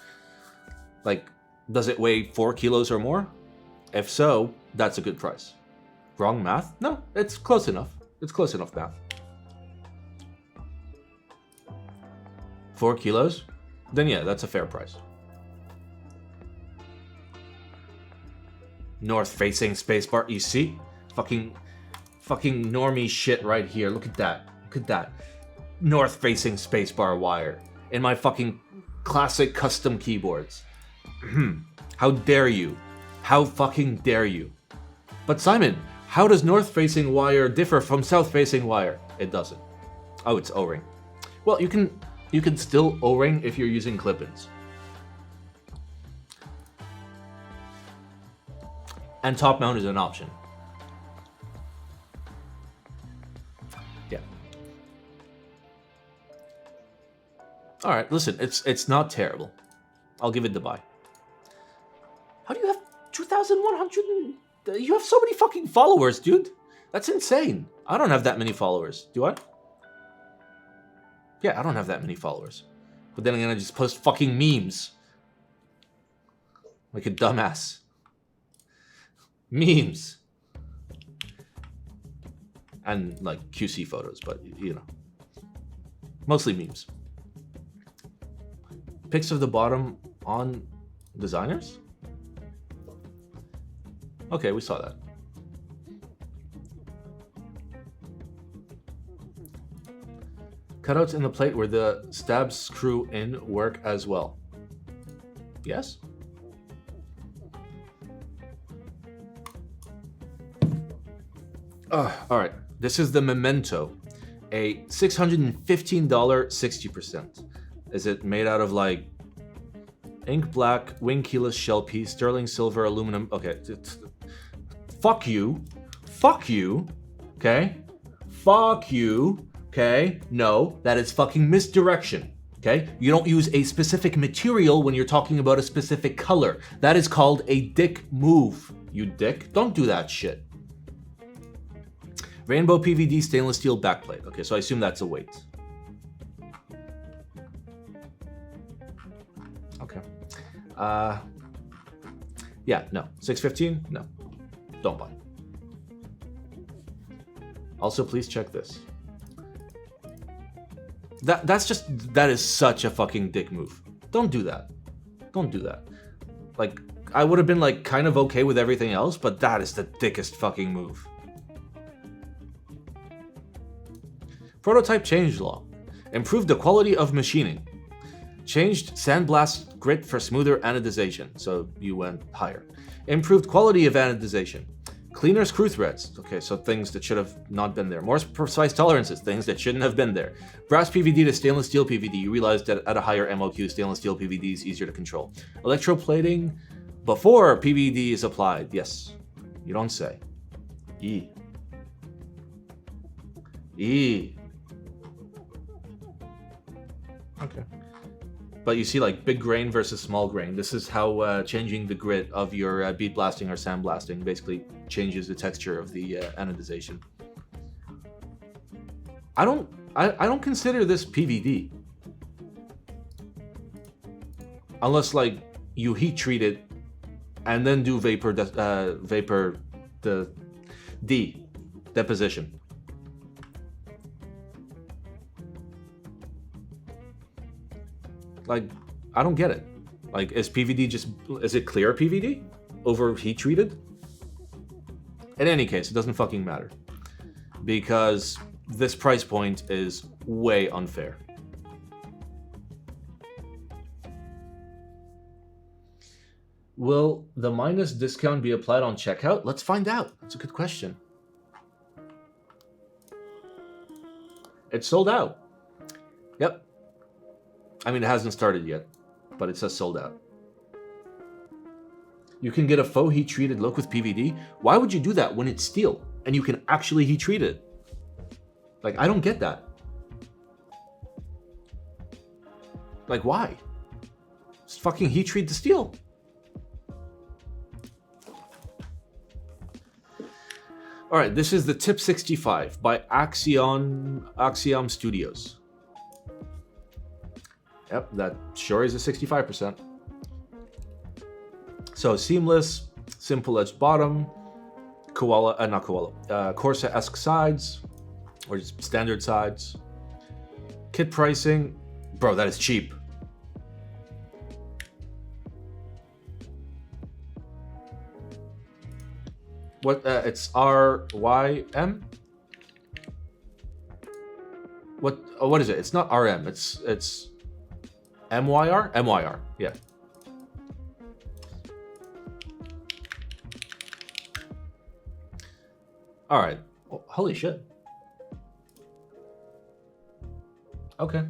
Like, does it weigh 4 kilos or more? If so, that's a good price. Wrong math? No, it's close enough. It's close enough math. 4 kilos? Then yeah, that's a fair price. North-facing spacebar. You see? Fucking normie shit right here. Look at that. Look at that. North-facing spacebar wire. In my fucking classic custom keyboards. How dare you? How fucking dare you? But Simon, how does north-facing wire differ from south-facing wire? It doesn't. Oh, it's O-ring. Well, you can still O-ring if you're using clip-ins. And top mount is an option. Yeah. All right, listen, it's not terrible. I'll give it the buy. How do you have 2,100? You have so many fucking followers, dude. That's insane. I don't have that many followers. Do I? Yeah, I don't have that many followers. But then again, I just post fucking memes. Like a dumbass. Memes. And like QC photos, but you know. Mostly memes. Pics of the bottom on designers? Okay, we saw that. Cutouts in the plate where the stabs screw in work as well. Yes? Alright, this is the Memento. A $615 60%. Is it made out of like ink black, wing keyless shell piece, sterling silver, aluminum? Okay, fuck you. Fuck you. Okay? Fuck you. Okay? No, that is fucking misdirection. Okay? You don't use a specific material when you're talking about a specific color. That is called a dick move. You dick. Don't do that shit. Rainbow PVD stainless steel backplate. Okay, so I assume that's a weight. Okay. Yeah, no. 615? No. Don't buy. Also, please check this. That is such a fucking dick move. Don't do that. Don't do that. Like, I would have been like kind of okay with everything else, but that is the dickest fucking move. Prototype changelog. Improved the quality of machining. Changed sandblast grit for smoother anodization. So you went higher. Improved quality of anodization. Cleaner screw threads. Okay, so things that should have not been there. More precise tolerances. Things that shouldn't have been there. Brass PVD to stainless steel PVD. You realized that at a higher MOQ, stainless steel PVD is easier to control. Electroplating before PVD is applied. Yes. You don't say. E. Okay. But you see, like, big grain versus small grain. This is how changing the grit of your bead blasting or sandblasting basically changes the texture of the anodization. I don't consider this PVD. Unless, like, you heat treat it and then do deposition. Like, I don't get it. Like, is it clear PVD over heat treated? In any case, it doesn't fucking matter. Because this price point is way unfair. Will the minus discount be applied on checkout? Let's find out. That's a good question. It's sold out. Yep. I mean, it hasn't started yet, but it says sold out. You can get a faux heat-treated look with PVD? Why would you do that when it's steel and you can actually heat-treat it? Like, I don't get that. Like, why? Just fucking heat treat the steel. All right, this is the Tip 65 by Axiom Studios. Yep, that sure is a 65%. So seamless, simple edged bottom, Corsa-esque sides, or just standard sides. Kit pricing, bro, that is cheap. What? It's RYM. What? Oh, what is it? It's not RM. It's MYR. MYR. Yeah. All right. Oh, holy shit. Okay.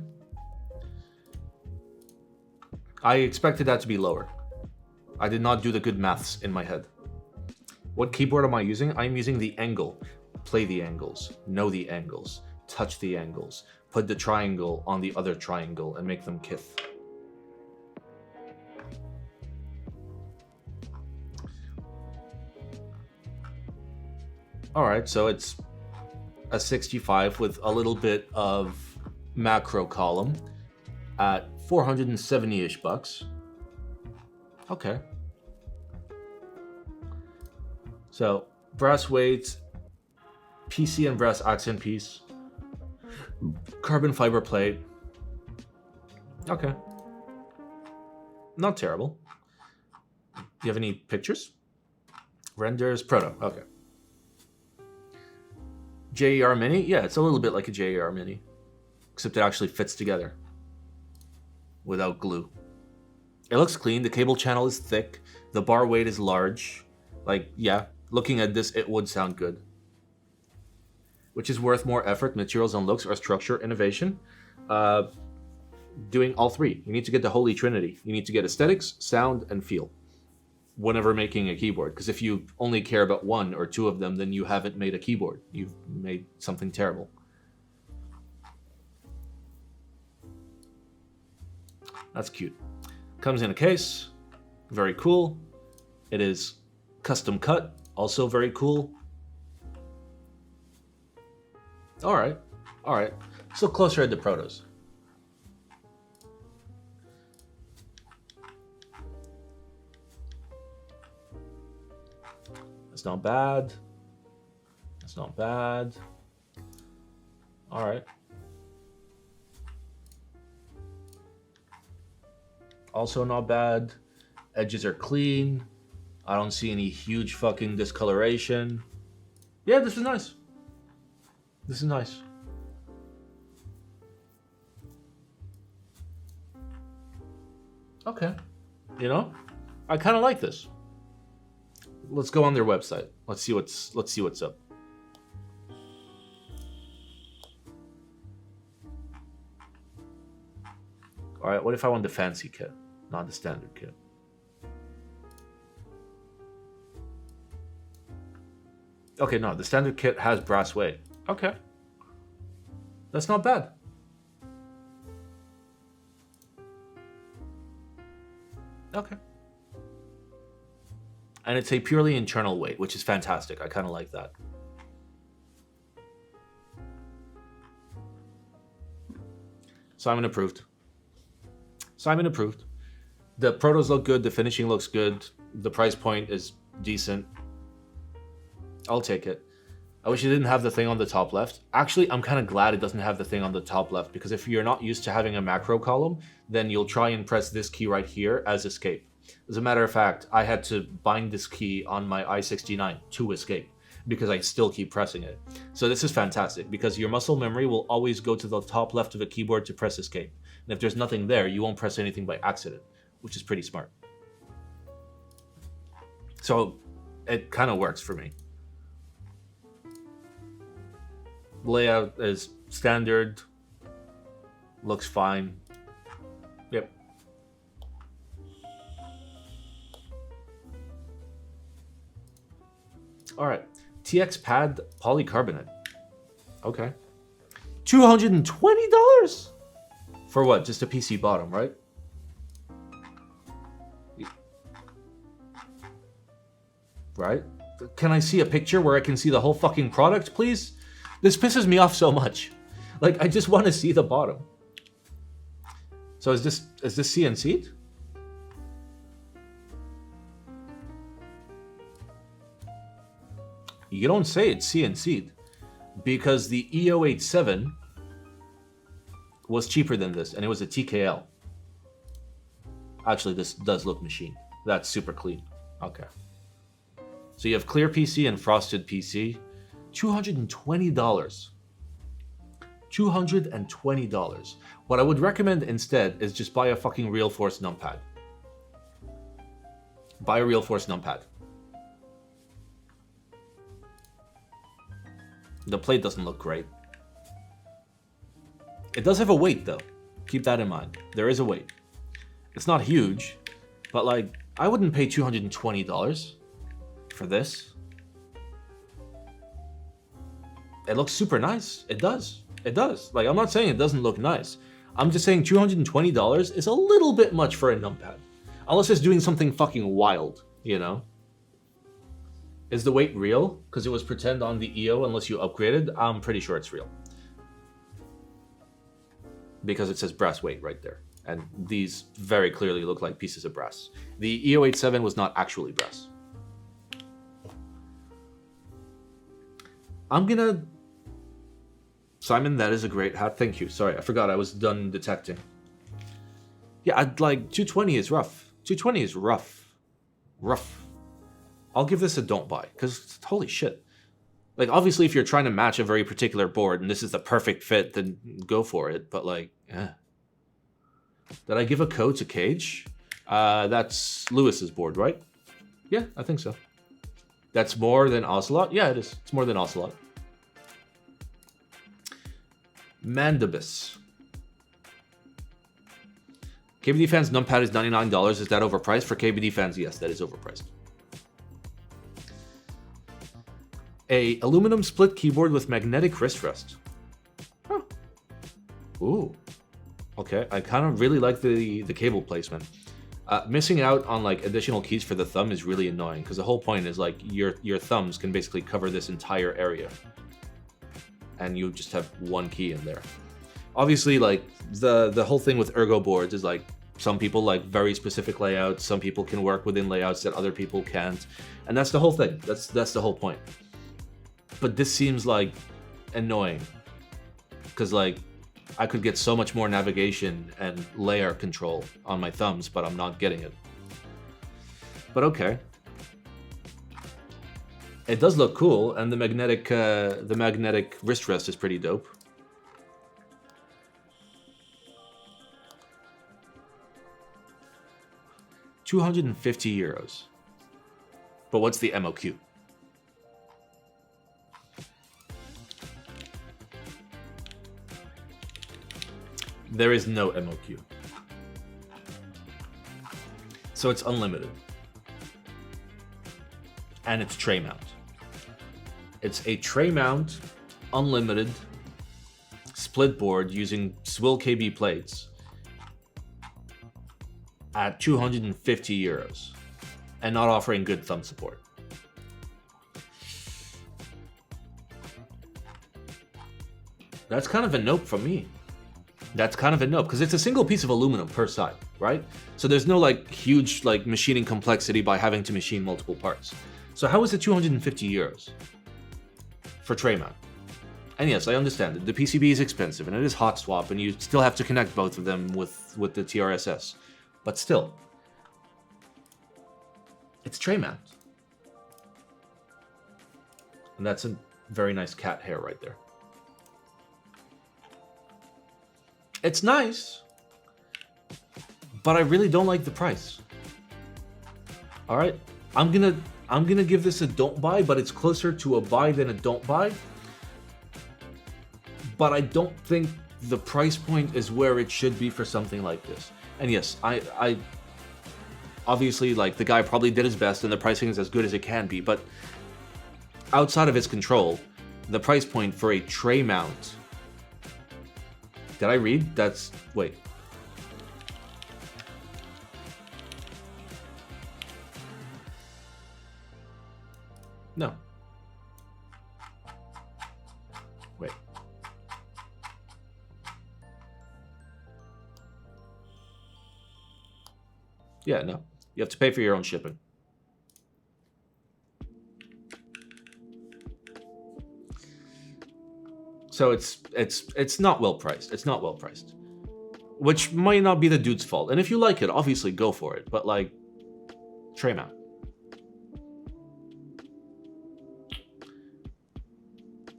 I expected that to be lower. I did not do the good maths in my head. What keyboard am I using? I'm using the angle. Play the angles. Know the angles. Touch the angles. Put the triangle on the other triangle and make them kith. Alright, so it's a 65 with a little bit of macro column at 470-ish bucks. Okay. So, brass weights, PC and brass accent piece, carbon fiber plate. Okay. Not terrible. Do you have any pictures? Renders, proto, okay. JER Mini? Yeah, it's a little bit like a JER Mini, except it actually fits together without glue. It looks clean, the cable channel is thick, the bar weight is large. Like, yeah. Looking at this, it would sound good. Which is worth more effort, materials and looks, or structure, innovation? Doing all three. You need to get the holy trinity. You need to get aesthetics, sound, and feel whenever making a keyboard. Because if you only care about one or two of them, then you haven't made a keyboard. You've made something terrible. That's cute. Comes in a case. Very cool. It is custom cut. Also very cool. Alright. Alright. So closer at the protos. That's not bad. That's not bad. Alright. Also not bad. Edges are clean. I don't see any huge fucking discoloration. Yeah, this is nice. This is nice. Okay. You know, I kind of like this. Let's go on their website. Let's see what's up. All right, what if I want the fancy kit, not the standard kit? Okay, no, the standard kit has brass weight. Okay. That's not bad. Okay. And it's a purely internal weight, which is fantastic. I kind of like that. Simon approved. Simon approved. The protos look good. The finishing looks good. The price point is decent. I'll take it. I wish it didn't have the thing on the top left. Actually, I'm kind of glad it doesn't have the thing on the top left, because if you're not used to having a macro column, then you'll try and press this key right here as escape. As a matter of fact, I had to bind this key on my i69 to escape, because I still keep pressing it. So this is fantastic, because your muscle memory will always go to the top left of a keyboard to press escape. And if there's nothing there, you won't press anything by accident, which is pretty smart. So it kind of works for me. Layout is standard. Looks fine. Yep. All right. TX pad polycarbonate. Okay. $220 For what? Just a PC bottom, right? Right? Can I see a picture where I can see the whole fucking product, please? This pisses me off so much. Like, I just want to see the bottom. So is this CNC'd? You don't say it's CNC'd. Because the EO87 was cheaper than this, and it was a TKL. Actually, this does look machined. That's super clean. Okay. So you have clear PC and frosted PC. $220. $220. What I would recommend instead is just buy a fucking Real Force numpad. Buy a Real Force numpad. The plate doesn't look great. It does have a weight though. Keep that in mind. There is a weight. It's not huge, but like, I wouldn't pay $220 for this. It looks super nice. It does. It does. Like, I'm not saying it doesn't look nice. I'm just saying $220 is a little bit much for a numpad. Unless it's doing something fucking wild, you know? Is the weight real? Because it was pretend on the EO unless you upgraded. I'm pretty sure it's real. Because it says brass weight right there. And these very clearly look like pieces of brass. The EO87 was not actually brass. I'm gonna... Simon, that is a great hat. Thank you. Sorry, I forgot I was done detecting. Yeah, I'd like... 220 is rough. 220 is rough. Rough. I'll give this a don't buy, because holy shit. Like, obviously, if you're trying to match a very particular board, and this is the perfect fit, then go for it, but like, yeah. Did I give a code to Cage? That's Lewis's board, right? Yeah, I think so. That's more than Ocelot? Yeah, it is. It's more than Ocelot. Mandibus. KBD fans, numpad is $99. Is that overpriced? For KBD fans, yes, that is overpriced. A aluminum split keyboard with magnetic wrist rest. Huh. Ooh. Okay, I kind of really like the cable placement. Missing out on like additional keys for the thumb is really annoying because the whole point is like your thumbs can basically cover this entire area. And you just have one key in there. Obviously, like the whole thing with ergo boards is like some people like very specific layouts, some people can work within layouts that other people can't. And that's the whole thing. That's the whole point. But this seems like annoying because like I could get so much more navigation and layer control on my thumbs, but I'm not getting it. But okay. It does look cool, and the magnetic wrist rest is pretty dope. €250. But what's the MOQ? There is no MOQ. So it's unlimited. And it's tray mount. It's a tray mount, unlimited, split board using Swill KB plates at €250 and not offering good thumb support. That's kind of a nope for me. That's kind of a nope, because it's a single piece of aluminum per side, right? So there's no like huge like machining complexity by having to machine multiple parts. So how is it €250 for tray mount? And yes, I understand that the PCB is expensive and it is hot swap and you still have to connect both of them with the TRSS. But still, it's tray mount. And that's a very nice cat hair right there. It's nice, but I really don't like the price. All right, I'm gonna give this a don't buy, but it's closer to a buy than a don't buy. But I don't think the price point is where it should be for something like this. And yes, I obviously like the guy probably did his best, and the pricing is as good as it can be. But outside of his control, the price point for a tray mount Did I read? That's... Wait. No. Wait. Yeah, no. You have to pay for your own shipping. So it's not well priced. It's not well priced. Which might not be the dude's fault. And if you like it, obviously go for it. But like, tray him out.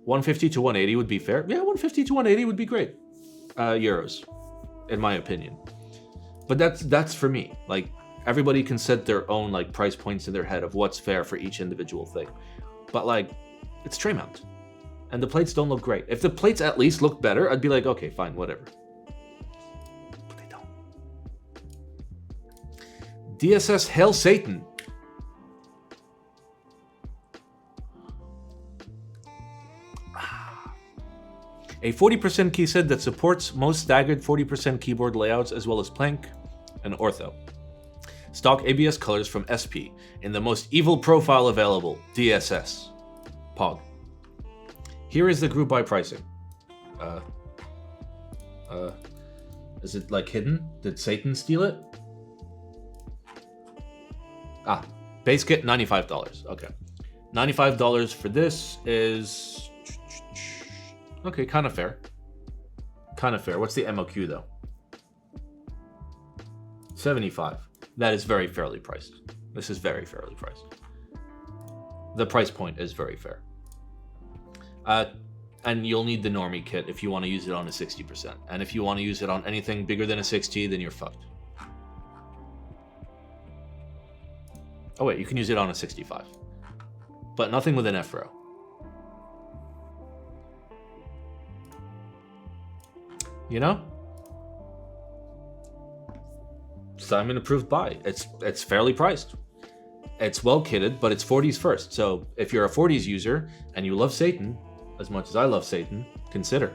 $150 to $180 would be fair. Yeah, $150 to $180 would be great. Euros, in my opinion. But that's for me. Like, everybody can set their own like price points in their head of what's fair for each individual thing. But like, it's tray mount. And the plates don't look great. If the plates at least look better, I'd be like, okay, fine, whatever. But they don't. DSS Hail Satan. A 40% key set that supports most staggered 40% keyboard layouts as well as plank and ortho. Stock ABS colors from SP in the most evil profile available, DSS. Pog. Here is the group buy pricing. Is it like hidden? Did Satan steal it? Ah, base kit, $95. Okay. $95 for this is... Okay, kind of fair. Kind of fair. What's the MOQ though? 75. That is very fairly priced. This is very fairly priced. The price point is very fair. And you'll need the normie kit if you want to use it on a 60%. And if you want to use it on anything bigger than a 60, then you're fucked. Oh wait, you can use it on a 65. But nothing with an F-row. You know? Simon approved buy. It's fairly priced. It's well kitted, but it's 40s first. So if you're a 40s user and you love Satan, as much as I love Satan, consider.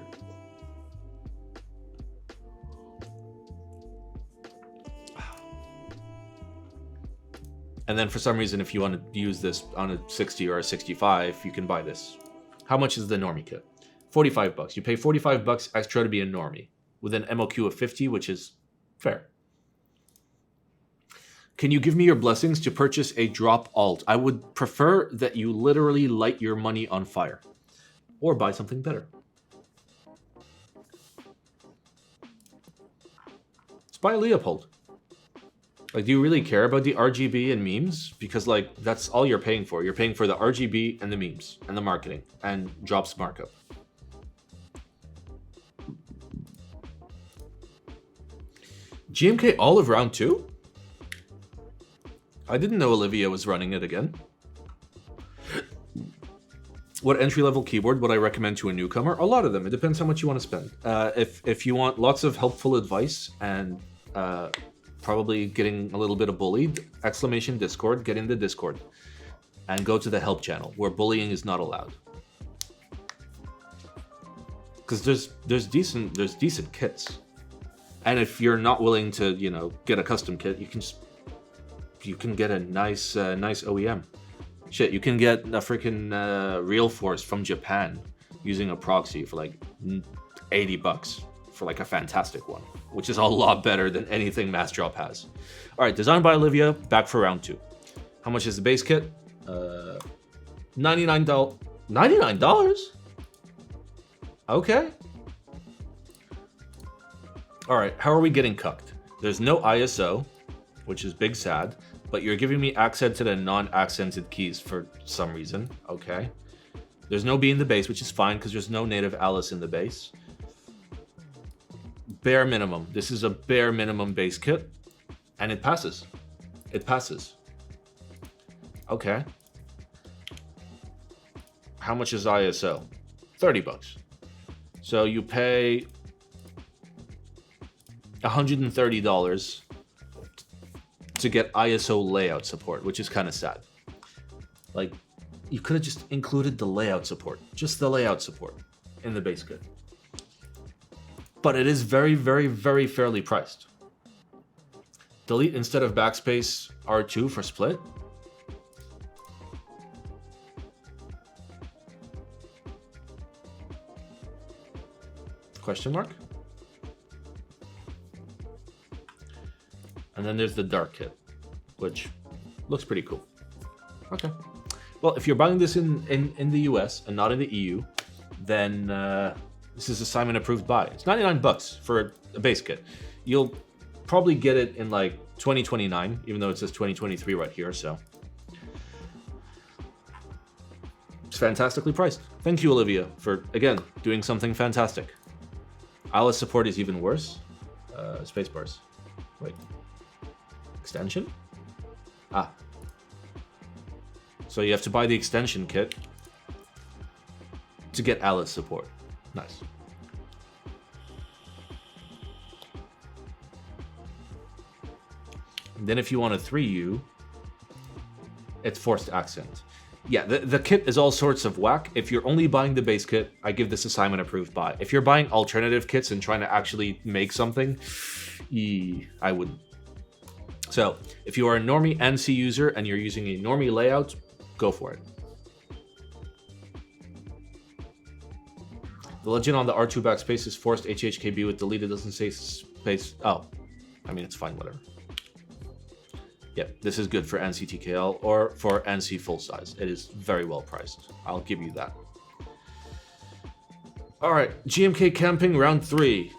And then for some reason, if you want to use this on a 60 or a 65, you can buy this. How much is the normie kit? $45. You pay $45 extra to be a normie with an MOQ of 50, which is fair. Can you give me your blessings to purchase a drop alt? I would prefer that you literally light your money on fire. Or buy something better. Let's buy a Leopold. Like, do you really care about the RGB and memes? Because, like, that's all you're paying for. You're paying for the RGB and the memes and the marketing and drops markup. GMK Olive round 2? I didn't know Olivia was running it again. What entry-level keyboard would I recommend to a newcomer? A lot of them. It depends how much you want to spend. If you want lots of helpful advice and probably getting a little bit of bullied, !Discord, get into Discord. And go to the help channel, where bullying is not allowed. Because there's decent kits. And if you're not willing to, you know, get a custom kit, you can get a nice OEM. Shit, you can get a freaking Real Force from Japan using a proxy for like $80 for like a fantastic one, which is a lot better than anything Mass Drop has. All right, designed by Olivia, back for round 2. How much is the base kit? $99. $99? Okay. All right, how are we getting cucked? There's no ISO, which is big sad. But you're giving me accent to the non-accented keys for some reason. Okay. There's no B in the bass, which is fine because there's no native Alice in the bass. Bare minimum. This is a bare minimum bass kit. And it passes. It passes. Okay. How much is ISO? $30. So you pay $130 to get ISO layout support, which is kind of sad. Like, you could have just included the layout support, just the layout support in the base kit. but it is very, very, very fairly priced. Delete instead of backspace R2 for split. Question mark? And then there's the dark kit, which looks pretty cool. Okay. Well, if you're buying this in the US and not in the EU, then this is a Simon approved buy. It's 99 bucks for a base kit. You'll probably get it in like 2029, even though it says 2023 right here, so. It's fantastically priced. Thank you, Olivia, for, again, doing something fantastic. Alice support is even worse. Spacebars. Wait. Extension? Ah. So you have to buy the extension kit to get Alice support. Nice. And then if you want a 3U, it's forced accent. Yeah, the kit is all sorts of whack. If you're only buying the base kit, I give this a Simon approved buy. If you're buying alternative kits and trying to actually make something, I wouldn't. So, if you are a normie NC user and you're using a normie layout, go for it. The legend on the R2 backspace is forced HHKB with deleted, doesn't say space. Oh, I mean, it's fine, whatever. Yep, this is good for NC TKL or for NC full size. It is very well priced. I'll give you that. All right, GMK camping round 3.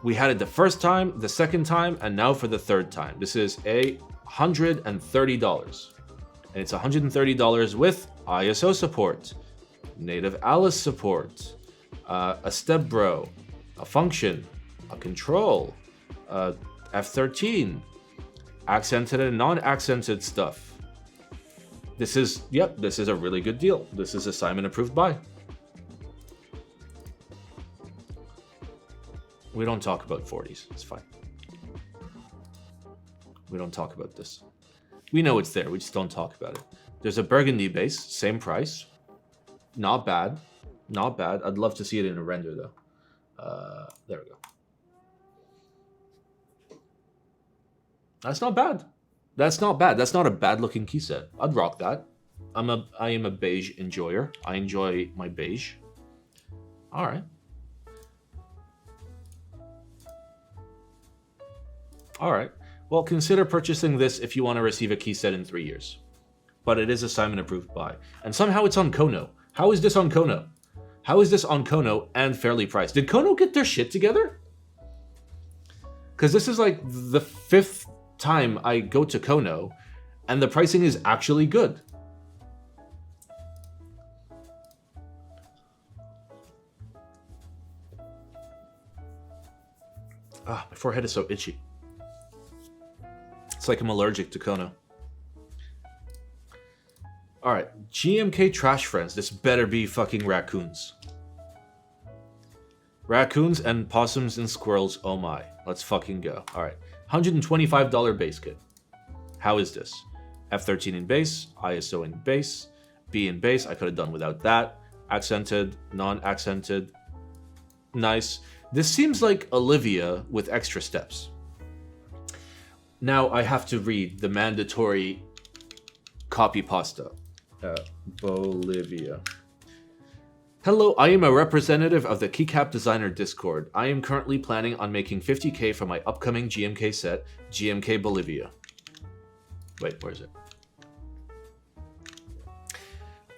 We had it the first time, the second time, and now for the third time. This is $130. And it's $130 with ISO support, native Alice support, a step bro, a function, a control, F13, accented and non-accented stuff. This is, yep, this is a really good deal. This is a Simon approved buy. We don't talk about 40s. It's fine. We don't talk about this. We know it's there. We just don't talk about it. There's a burgundy base. Same price. Not bad. Not bad. I'd love to see it in a render, though. There we go. That's not bad. That's not bad. That's not a bad-looking key set. I'd rock that. I am a beige enjoyer. I enjoy my beige. All right. All right. Well, consider purchasing this if you want to receive a key set in 3 years. But it is a Simon approved buy. And somehow it's on Kono. How is this on Kono? How is this on Kono and fairly priced? Did Kono get their shit together? Because this is like the 5th time I go to Kono and the pricing is actually good. Ah, my forehead is so itchy. It's like I'm allergic to Kono. Alright, GMK Trash Friends. This better be fucking raccoons. Raccoons and possums and squirrels, oh my. Let's fucking go. Alright, $125 base kit. How is this? F13 in base, ISO in base, B in base. I could have done without that. Accented, non-accented. Nice. This seems like Olivia with extra steps. Now I have to read the mandatory copy pasta. Bolivia. Hello, I am a representative of the Keycap Designer Discord. I am currently planning on making 50k for my upcoming GMK set, GMK Bolivia. Wait, where is it?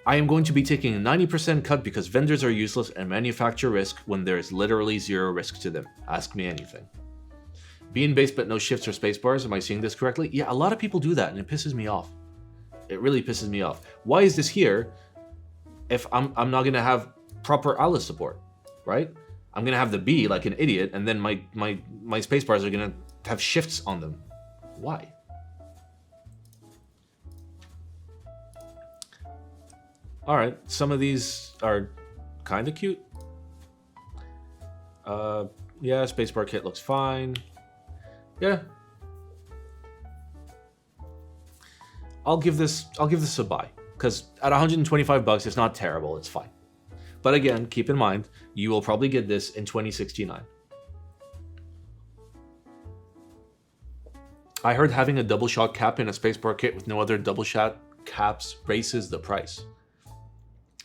I am going to be taking a 90% cut because vendors are useless and manufacture risk when there is literally zero risk to them. Ask me anything. Be in base but no shifts or space bars. Am I seeing this correctly? Yeah, a lot of people do that and it pisses me off. It really pisses me off. Why is this here if I'm not going to have proper Alice support, right? I'm going to have the B like an idiot and then my space bars are going to have shifts on them. Why? All right, some of these are kind of cute. Yeah, spacebar kit looks fine. Yeah. I'll give this a buy because at 125 bucks, it's not terrible. It's fine. But again, keep in mind, you will probably get this in 2069. I heard having a double shot cap in a spacebar kit with no other double shot caps raises the price.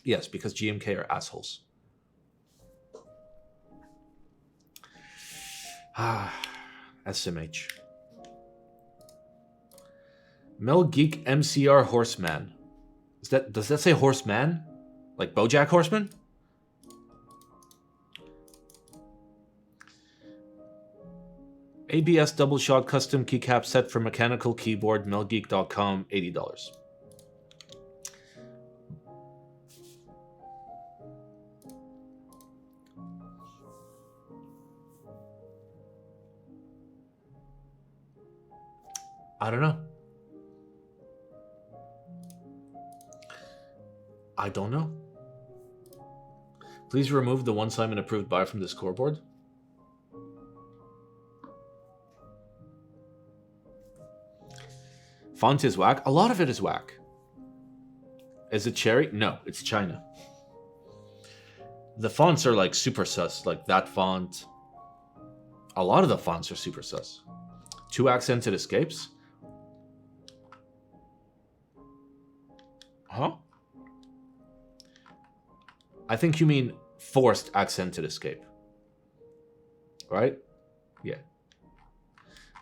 Yes, because GMK are assholes. SMH. Mel Geek MCR Horseman. Does that say Horseman? Like BoJack Horseman? ABS double shot custom keycap set for mechanical keyboard, melgeek.com, $80. I don't know. I don't know. Please remove the one Simon approved buy from the scoreboard. Font is whack. A lot of it is whack. Is it cherry? No, it's China. The fonts are like super sus. Like that font. A lot of the fonts are super sus. 2 accented escapes. Huh? I think you mean forced accented escape. Right? Yeah.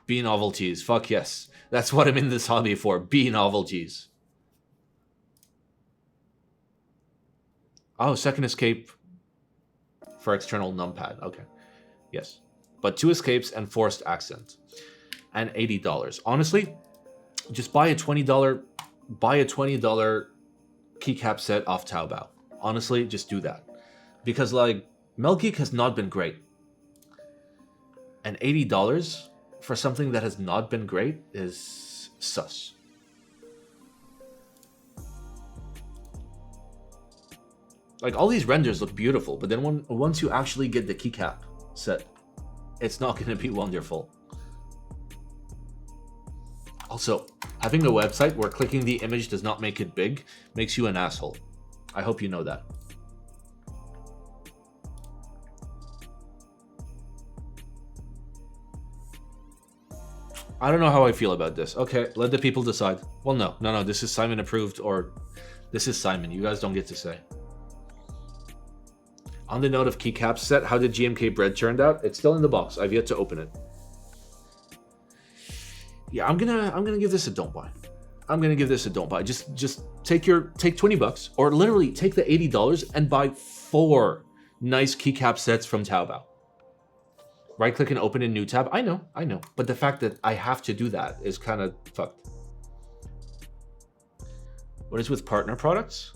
Be novelties. Fuck yes. That's what I'm in this hobby for. Be novelties. Oh, second escape for external numpad. Okay. Yes. But 2 escapes and forced accent. And $80. Honestly, just buy a $20 keycap set off Taobao. Honestly, just do that. Because like Melgeek has not been great. And $80 for something that has not been great is sus. Like all these renders look beautiful, but then once you actually get the keycap set, it's not going to be wonderful. Also, having a website where clicking the image does not make it big makes you an asshole. I hope you know that. I don't know how I feel about this. Okay, let the people decide. Well, no. This is Simon approved, or this is Simon. You guys don't get to say. On the note of keycap set, how did GMK bread turned out? It's still in the box. I've yet to open it. Yeah, I'm gonna give this a don't buy. I'm gonna give this a don't buy. Just take $20, or literally take the $80 and buy 4 nice keycap sets from Taobao. Right click and open a new tab. I know. But the fact that I have to do that is kind of fucked. What is with partner products?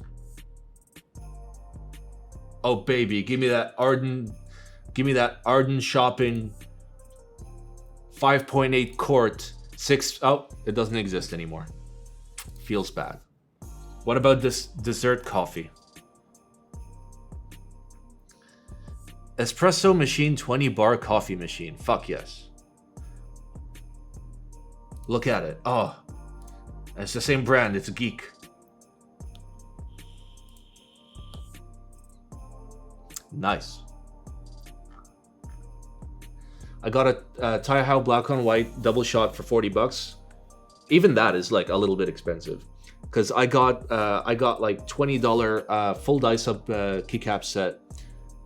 Oh baby, give me that Arden shopping 5.8 quart 6. Oh, it doesn't exist anymore. Feels bad. What about this dessert coffee? Espresso machine 20 bar coffee machine. Fuck yes. Look at it. Oh. It's the same brand. It's a Geek. Nice. I got a Taihao black on white double shot for $40. Even that is like a little bit expensive. Because I got like $20 full dice up keycap set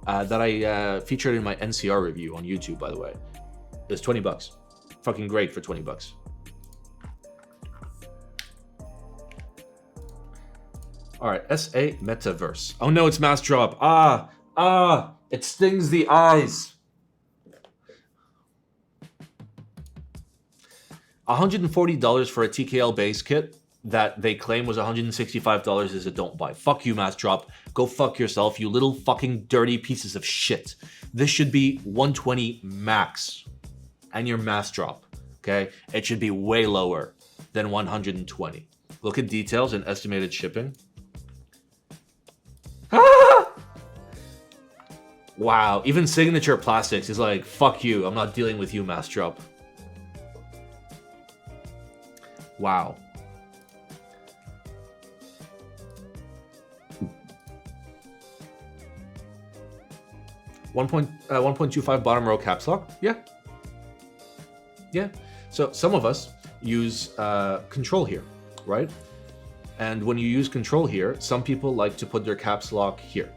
that I featured in my NCR review on YouTube, by the way. It's $20. Fucking great for $20. Alright, SA Metaverse. Oh no, it's Mass Drop. It stings the eyes. $140 for a TKL base kit that they claim was $165 is a don't buy. Fuck you, Mass Drop. Go fuck yourself, you little fucking dirty pieces of shit. This should be $120 max. And your Mass Drop, okay? It should be way lower than $120. Look at details and estimated shipping. Wow, even Signature Plastics is like, fuck you, I'm not dealing with you, Mass Drop. Wow. $1.25 bottom row caps lock? Yeah. So some of us use control here, right? And when you use control here, some people like to put their caps lock here.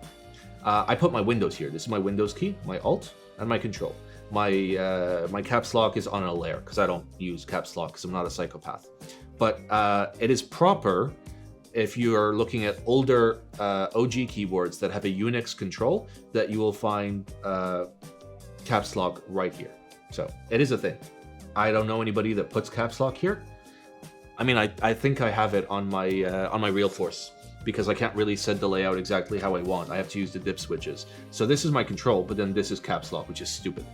I put my Windows here. This is my Windows key, my Alt, and my control. My caps lock is on a layer because I don't use caps lock because I'm not a psychopath. But it is proper if you are looking at older OG keyboards that have a Unix control that you will find caps lock right here. So it is a thing. I don't know anybody that puts caps lock here. I mean, I think I have it on my Real Force because I can't really set the layout exactly how I want. I have to use the dip switches. So this is my control, but then this is caps lock, which is stupid.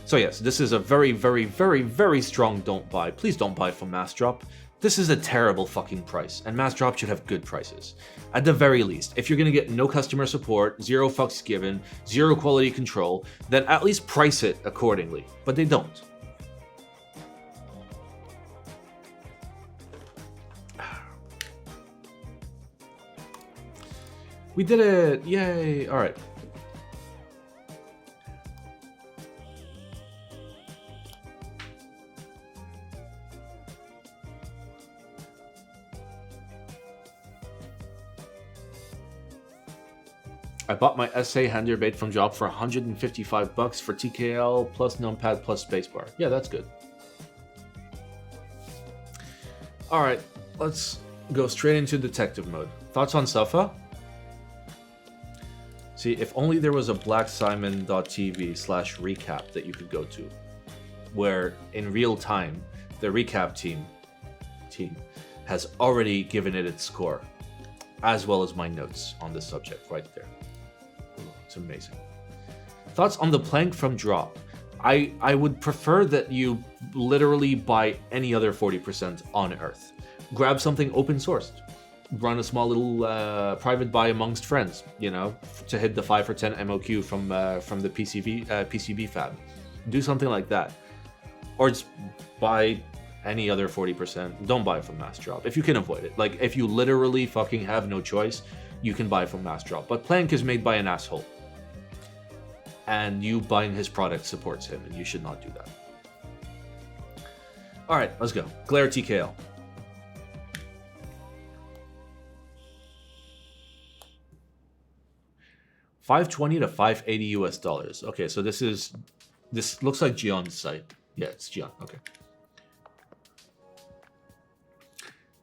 So yes, this is a very, very, very, very strong don't buy. Please don't buy from Mass Drop. This is a terrible fucking price, and Mass Drop should have good prices. At the very least, if you're gonna get no customer support, 0 fucks given, 0 quality control, then at least price it accordingly. But they don't. We did it! Yay! Alright. I bought my SA hander bait from Job for $155 for TKL plus numpad plus spacebar. Yeah, that's good. Alright, let's go straight into detective mode. Thoughts on Safa? See, if only there was a blacksimon.tv/recap that you could go to, where in real time the recap team has already given it its score, as well as my notes on the subject right there. It's amazing. Thoughts on the plank from Drop? I would prefer that you literally buy any other 40% on Earth. Grab something open sourced. Run a small little private buy amongst friends, you know, to hit the 5 for 10 MOQ from the PCB fab. Do something like that. Or just buy any other 40%. Don't buy from Mass Drop if you can avoid it. Like, if you literally fucking have no choice, you can buy from Mass Drop. But Plank is made by an asshole. And you buying his product supports him, and you should not do that. Alright, let's go. Glare TKL. $520 to $580 US. Okay, so this looks like Gion's site. Yeah, it's Gion. Okay.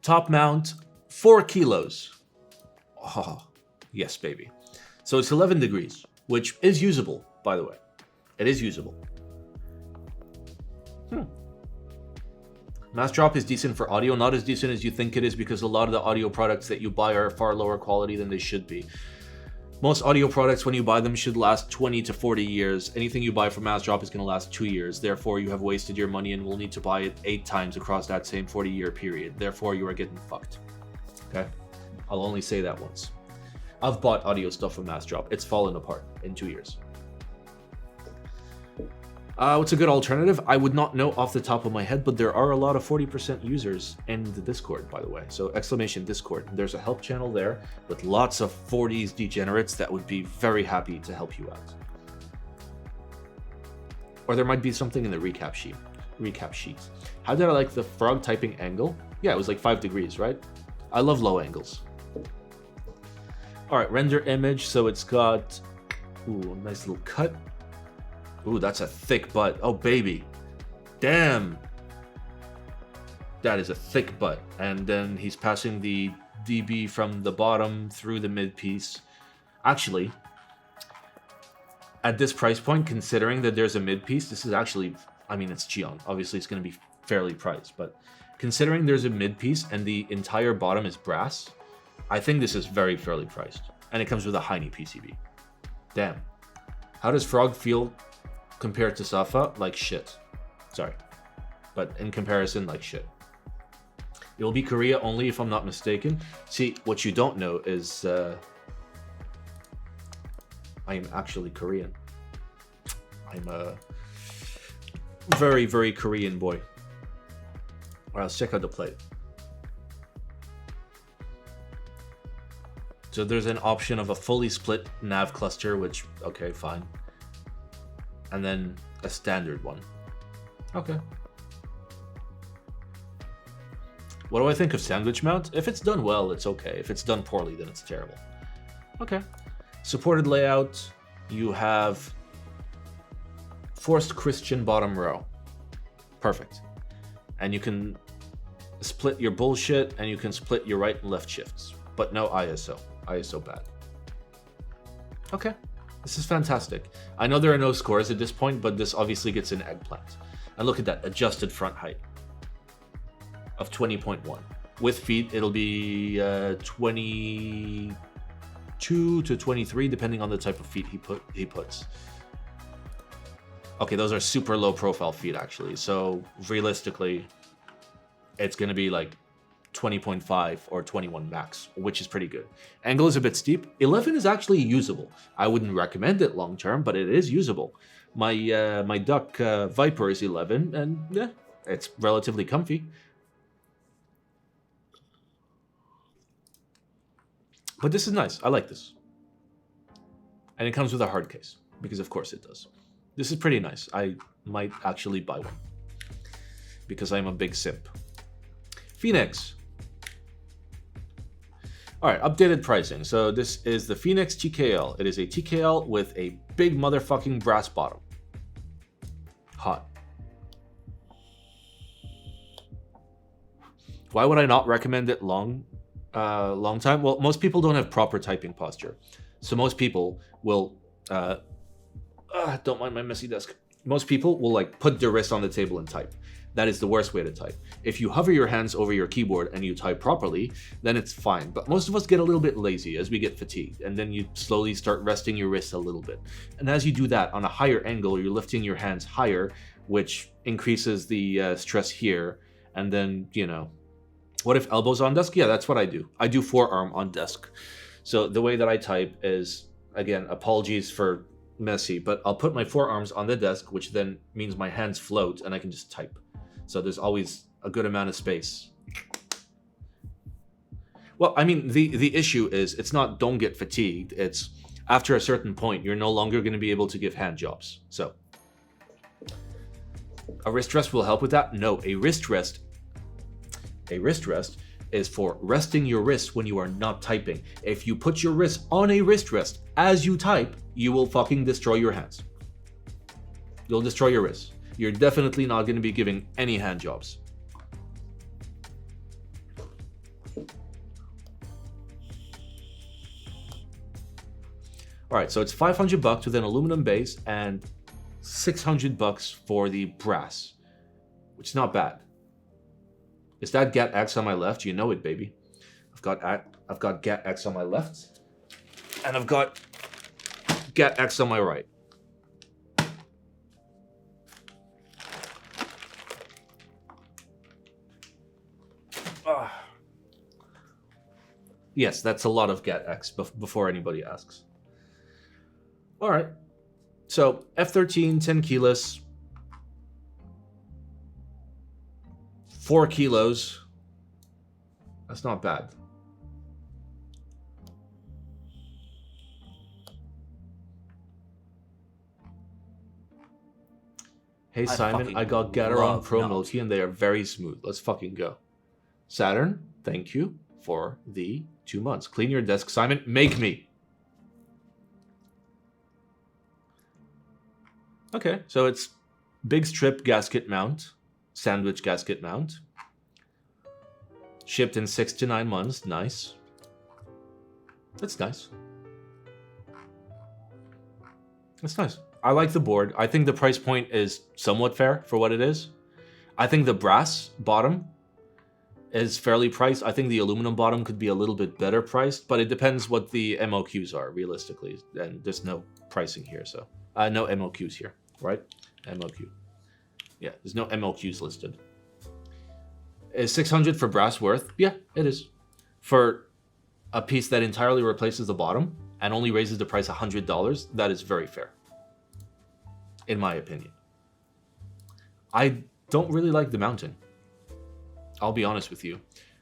Top mount, 4 kilos. Oh, yes, baby. So it's 11 degrees, which is usable, by the way. It is usable. Mass Drop is decent for audio, not as decent as you think it is because a lot of the audio products that you buy are far lower quality than they should be. Most audio products, when you buy them, should last 20 to 40 years. Anything you buy from Mass Drop is going to last 2 years. Therefore, you have wasted your money and will need to buy it 8 times across that same 40-year period. Therefore, you are getting fucked. Okay? I'll only say that once. I've bought audio stuff from Mass Drop. It's fallen apart in 2 years. What's a good alternative? I would not know off the top of my head, but there are a lot of 40% users in the Discord, by the way. So exclamation Discord. There's a help channel there with lots of 40s degenerates that would be very happy to help you out. Or there might be something in the recap sheet. How did I like the frog typing angle? Yeah, it was like 5 degrees, right? I love low angles. All right, render image. So it's got a nice little cut. Ooh, that's a thick butt. Oh, baby. Damn. That is a thick butt. And then he's passing the DB from the bottom through the mid piece. Actually, at this price point, considering that there's a mid piece, this is actually, I mean, it's Gion. Obviously, it's going to be fairly priced. But considering there's a mid piece and the entire bottom is brass, I think this is very fairly priced. And it comes with a Heine PCB. Damn. How does Frog feel compared to Safa? Like shit. Sorry. But in comparison, like shit. It will be Korea only if I'm not mistaken. See, what you don't know is I am actually Korean. I'm a very, very Korean boy. Alright, let's check out the plate. So there's an option of a fully split nav cluster, which, okay, fine. and then a standard one. Okay. What do I think of sandwich mount? If it's done well, it's okay. If it's done poorly, then it's terrible. Okay. Supported layout, you have forced Christian bottom row. Perfect. And you can split your bullshit, and you can split your right and left shifts. But no ISO. ISO bad. Okay. This is fantastic. I know there are no scores at this point, but this obviously gets an eggplant. And look at that, adjusted front height of 20.1. With feet, it'll be 22 to 23, depending on the type of feet he puts. Okay, those are super low profile feet, actually. So realistically, it's going to be like 20.5 or 21 max, which is pretty good. Angle is a bit steep. 11 is actually usable. I wouldn't recommend it long term, but it is usable. My Duck Viper is 11, and yeah, it's relatively comfy. But this is nice. I like this. And it comes with a hard case, because of course it does. This is pretty nice. I might actually buy one, because I'm a big simp. Phoenix. All right, updated pricing. So this is the Phoenix TKL. It is a TKL with a big motherfucking brass bottom. Hot. Why would I not recommend it long time? Well, most people don't have proper typing posture. So most people will, don't mind my messy desk. Most people will like put their wrist on the table and type. That is the worst way to type. If you hover your hands over your keyboard and you type properly, then it's fine. But most of us get a little bit lazy as we get fatigued, and then you slowly start resting your wrists a little bit. And as you do that on a higher angle, you're lifting your hands higher, which increases the stress here. And then, you know, what if elbows on desk? Yeah, that's what I do. I do forearm on desk. So the way that I type is, again, apologies for messy, but I'll put my forearms on the desk, which then means my hands float and I can just type. So there's always a good amount of space. Well, I mean, the issue is it's not don't get fatigued. It's after a certain point, you're no longer going to be able to give hand jobs. So a wrist rest will help with that? No, a wrist rest is for resting your wrist when you are not typing. If you put your wrist on a wrist rest as you type, you will fucking destroy your hands. You'll destroy your wrists. You're definitely not going to be giving any hand jobs. All right, so it's $500 with an aluminum base and $600 for the brass, which is not bad. Is that GAT X on my left? You know it, baby. I've got GAT X on my left, and I've got GAT X on my right. Yes, that's a lot of GAT X before anybody asks. All right. So F13, 10 kilos, 4 kilos. That's not bad. Hey Simon, I got Gateron Pro Multi and they are very smooth. Let's fucking go. Saturn, thank you for the 2 months. Clean your desk, Simon. Make me. Okay, so it's big strip gasket mount, sandwich gasket mount. Shipped in 6 to 9 months. Nice. That's nice. That's nice. I like the board. I think the price point is somewhat fair for what it is. I think the brass bottom is fairly priced. I think the aluminum bottom could be a little bit better priced, but it depends what the MOQs are realistically. And there's no pricing here, so no MOQs here, right? MOQ. Yeah, there's no MOQs listed. Is 600 for brass worth? Yeah, it is. For a piece that entirely replaces the bottom and only raises the price $100, that is very fair, in my opinion. I don't really like the mounting. I'll be honest with you,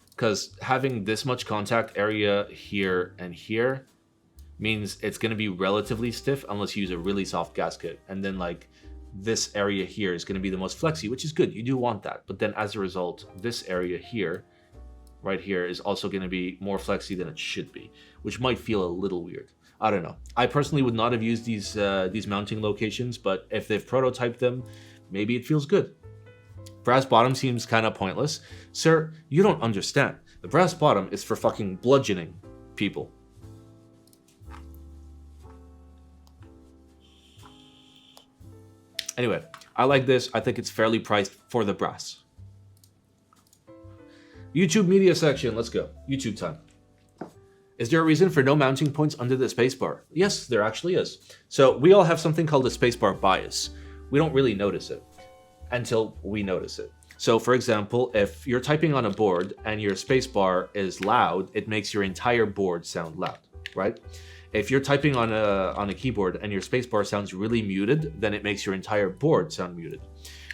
because having this much contact area here and here means it's going to be relatively stiff unless you use a really soft gasket. And then like this area here is going to be the most flexy, which is good. You do want that. But then as a result, this area here, right here, is also going to be more flexy than it should be, which might feel a little weird. I don't know. I personally would not have used these mounting locations, but if they've prototyped them, maybe it feels good. Brass bottom seems kind of pointless. Sir, you don't understand. The brass bottom is for fucking bludgeoning people. Anyway, I like this. I think it's fairly priced for the brass. YouTube media section. Let's go. YouTube time. Is there a reason for no mounting points under the spacebar? Yes, there actually is. So we all have something called a spacebar bias. We don't really notice it until we notice it. So for example, if you're typing on a board and your spacebar is loud, it makes your entire board sound loud, right? If you're typing on a keyboard and your spacebar sounds really muted, then it makes your entire board sound muted.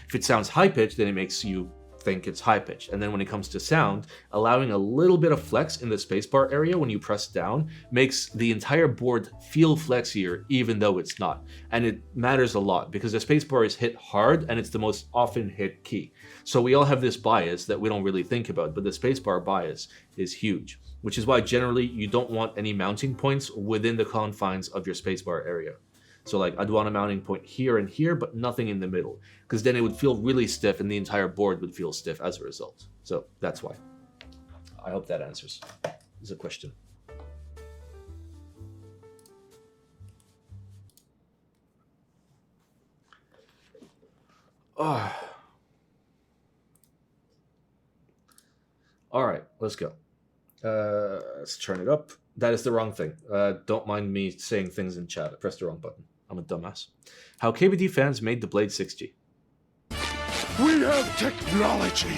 If it sounds high-pitched, then it makes you think it's high-pitched. And then when it comes to sound, allowing a little bit of flex in the spacebar area when you press down makes the entire board feel flexier even though it's not. And it matters a lot because the spacebar is hit hard and it's the most often hit key. So we all have this bias that we don't really think about, but the spacebar bias is huge, which is why generally you don't want any mounting points within the confines of your spacebar area. So like I'd want a mounting point here and here, but nothing in the middle, because then it would feel really stiff and the entire board would feel stiff as a result. So that's why. I hope that answers the question. Oh. All right, let's go. Let's turn it up. That is the wrong thing. Don't mind me saying things in chat. I pressed the wrong button. I'm a dumbass. How KBD fans made the Blade 6G. We have technology.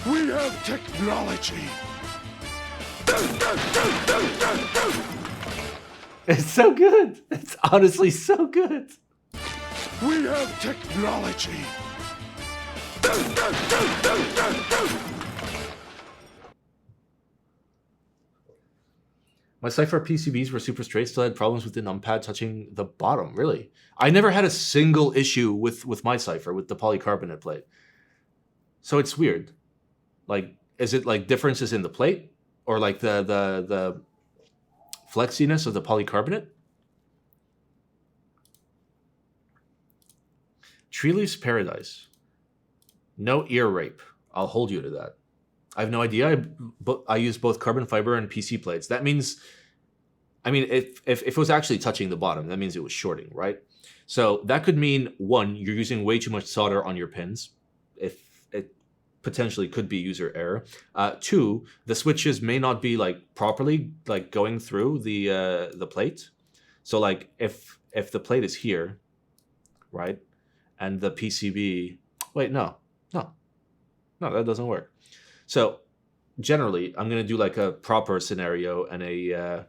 We have technology. It's so good. It's honestly so good. We have technology. My Cypher PCBs were super straight, still had problems with the numpad touching the bottom. Really? I never had a single issue with my Cypher, with the polycarbonate plate. So it's weird. Like, is it like differences in the plate? Or like the flexiness of the polycarbonate? Tree Leaf's Paradise. No ear rape. I'll hold you to that. I have no idea. I use both carbon fiber and PC plates. That means, I mean, if it was actually touching the bottom, that means it was shorting, right? So that could mean, one, you're using way too much solder on your pins. If it potentially could be user error. Two, the switches may not be like properly like going through the plate. So like if the plate is here, right, and the PCB, wait, no, that doesn't work. So generally, I'm going to do like a proper scenario and a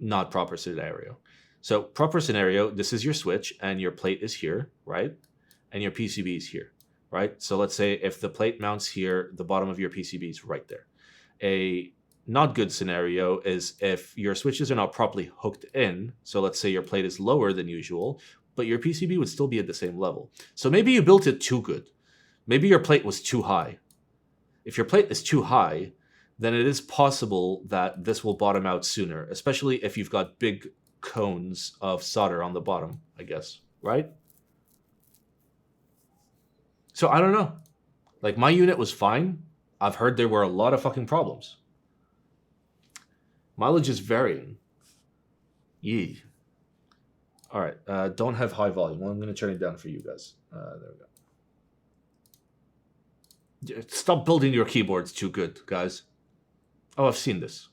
not proper scenario. So proper scenario, this is your switch and your plate is here, right? And your PCB is here, right? So let's say if the plate mounts here, the bottom of your PCB is right there. A not good scenario is if your switches are not properly hooked in. So let's say your plate is lower than usual, but your PCB would still be at the same level. So maybe you built it too good. Maybe your plate was too high. If your plate is too high, then it is possible that this will bottom out sooner, especially if you've got big cones of solder on the bottom, I guess, right? So I don't know. Like, my unit was fine. I've heard there were a lot of fucking problems. Mileage is varying. Yee. All right, don't have high volume. Well, I'm going to turn it down for you guys. There we go. Stop building your keyboards too good, guys. Oh, I've seen this.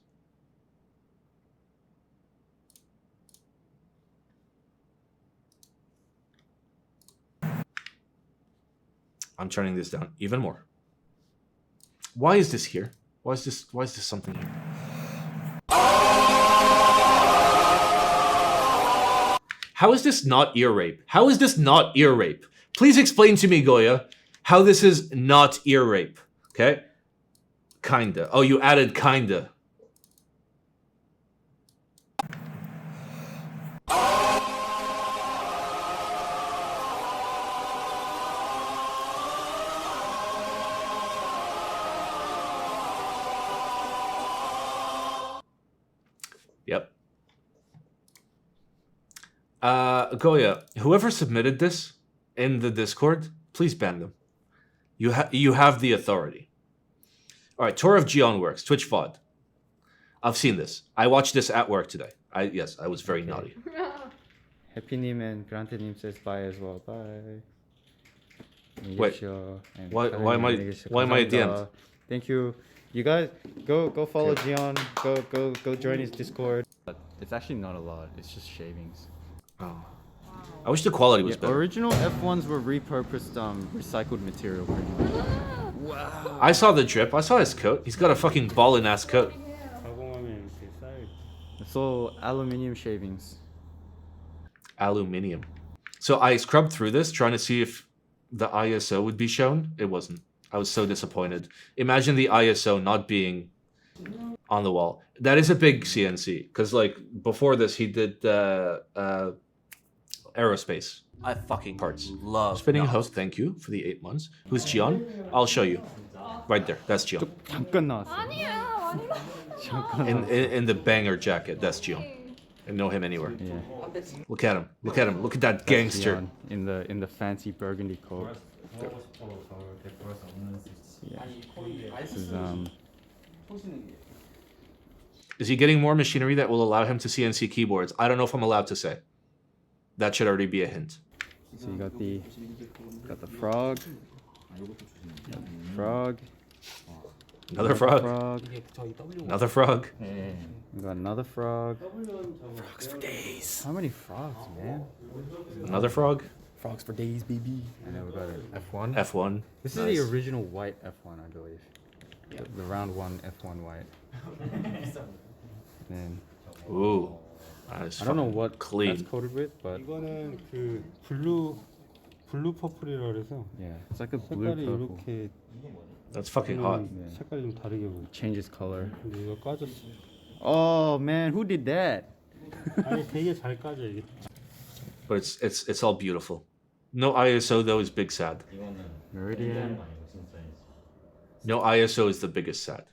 I'm turning this down even more. Why is this here? Why is this something here? How is this not ear rape? How is this not ear rape? Please explain to me, Goya. how this is not ear rape. Okay? Kinda. Oh, you added kinda. Yep. Goya, whoever submitted this in the Discord, please ban them. You have the authority. All right, Tour of Gion works. Twitch VOD. I've seen this. I watched this at work today. I was very naughty. 해피님 and 그란테님 says bye as well. Bye. Wait, why am I at the end? Thank you. You guys go follow Gion. Go join his Discord. It's actually not a lot. It's just shavings. Oh. I wish the quality was better. Original F1s were repurposed recycled material pretty much. Wow. I saw the drip. I saw his coat. He's got a fucking ballin' ass coat. It's all aluminium shavings. Aluminium. So I scrubbed through this trying to see if the ISO would be shown. It wasn't. I was so disappointed. Imagine the ISO not being on the wall. That is a big CNC because like before this he did aerospace. I fucking parts. love Spinning knobs. host, thank you for the 8 months. Who's Gion? I'll show you. Right there. That's Gion. 잠깐 나왔어. In the banger jacket. That's Gion. I know him anywhere. Yeah. Look at him. Look at him. Look at that gangster. Gion in the fancy burgundy coat. Yeah. This is Is he getting more machinery that will allow him to CNC keyboards? I don't know if I'm allowed to say. That should already be a hint. So you got the frog. Frog. Another frog. Frog. Another frog. We got another frog. Frogs for days. How many frogs, man? Another frog. Frogs for days, baby. And then we got an F1. F1. This Nice. is the original white F1, I believe. The round one F1 white. And Ooh. Nice. I don't know what clean. that's coated with, but 이거는 그 블루 퍼플이라 그래서 yeah, it's like a blue 색깔이 purple. 이렇게 That's fucking hot. 색깔이 좀 다르게 보여. Changes color. 근데 이거 까졌어. Oh man, who did that? 아니 되게 잘 까져 이게. But it's all beautiful. No ISO though is big sad. Meridian. No ISO is the biggest sad.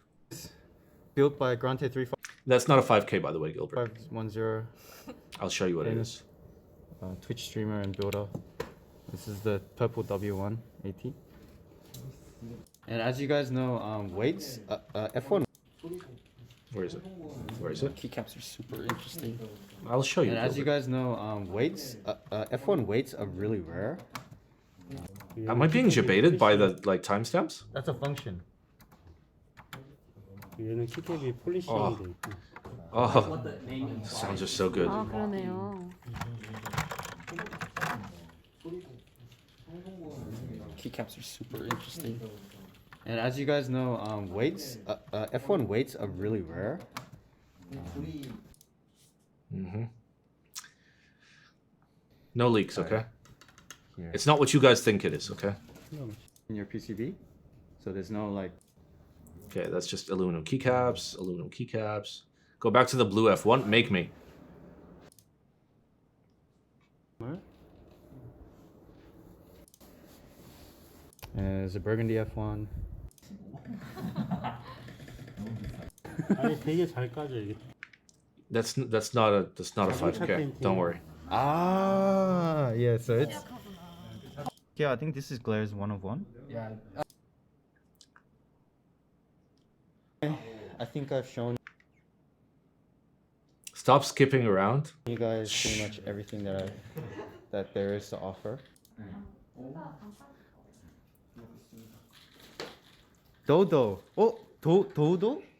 Built by Grante 3510. That's not a 5K by the way, Gilbert. I'll show you what it is. Twitch streamer and builder. This is the purple W1 AT. And as you guys know, weights, F1 Where is it? Where is it? keycaps are super interesting. I'll show you. And as you Gilbert. guys know, weights, F1 weights are really rare. Am I being debated by the like timestamps? That's a function. 얘는 키캡이 폴리싱이 돼 있고. Oh, sounds are so good. 아 그러네요. Keycaps are super interesting. And as you guys know, weights, F1 weights are really rare. No leaks, okay? Here. It's not what you guys think it is, okay? In your PCB, so there's no like. Okay, that's just aluminum keycaps, aluminum keycaps. Go back to the blue F1, make me. There's a burgundy F1. 아니 되게 잘 까져 이게. That's not a 5K. Don't worry. Ah, yeah. So it's. Yeah, I think this is Glaire's 1 of 1. 야, I think I've shown Stop skipping around. you guys pretty much everything that there is to offer. 도도.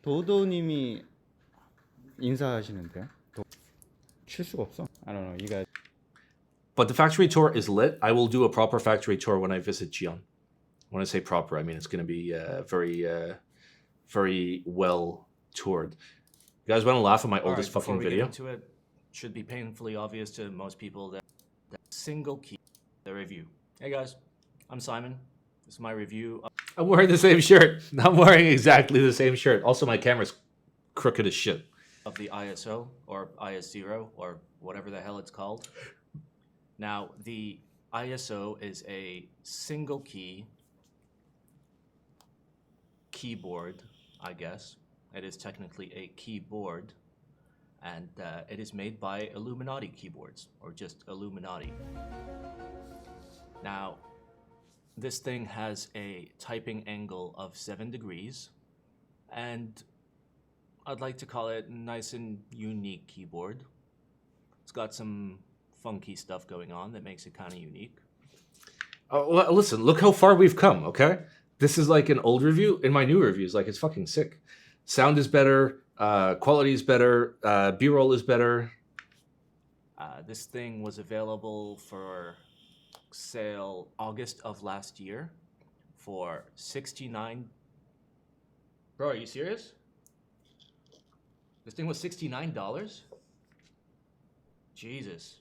도도님이 인사하시는데요? 칠 수가 없어. I don't know. You guys. But the factory tour is lit. I will do a proper factory tour when I visit Gion. When I say proper, I mean it's going to be very well toured. You guys want to laugh at my oldest Alright, before fucking we get video? into it, should be painfully obvious to most people that single key the review. Hey guys, I'm Simon. This is my review I'm wearing the same shirt. I'm wearing exactly the same shirt. Also, my camera's crooked as shit. of the ISO, or IS0, or whatever the hell it's called. Now, the ISO is a single key keyboard, I guess. It is technically a keyboard, and it is made by Illuminati keyboards, or just Illuminati. Now, this thing has a typing angle of 7 degrees, and I'd like to call it a nice and unique keyboard. It's got some funky stuff going on that makes it kind of unique. Oh, well, listen, look how far we've come, okay? This is like an old review. In my new reviews, like, it's fucking sick. Sound is better, quality is better, B-roll is better. This thing was available for sale August of last year for $69. Bro, are you serious? This thing was $69? Jesus.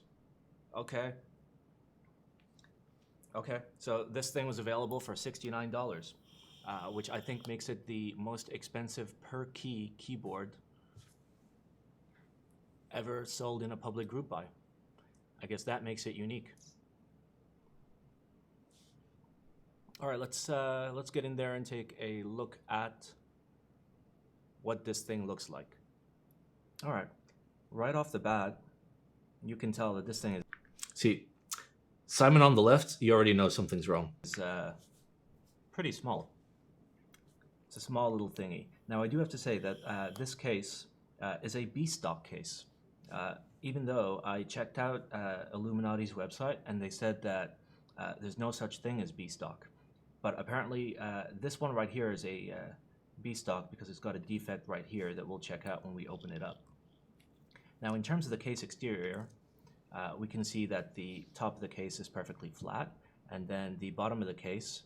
Okay. Okay, so this thing was available for $69, which I think makes it the most expensive per key keyboard ever sold in a public group buy. I guess that makes it unique. All right, let's get in there and take a look at what this thing looks like. All right, right off the bat, you can tell that this thing is See, Simon on the left, you already know something's wrong. pretty small. It's a small little thingy. Now, I do have to say that this case is a B-stock case. Even though I checked out Illuminati's website and they said that there's no such thing as B-stock. But apparently this one right here is a B-stock because it's got a defect right here that we'll check out when we open it up. Now, in terms of the case exterior, we can see that the top of the case is perfectly flat, and then the bottom of the case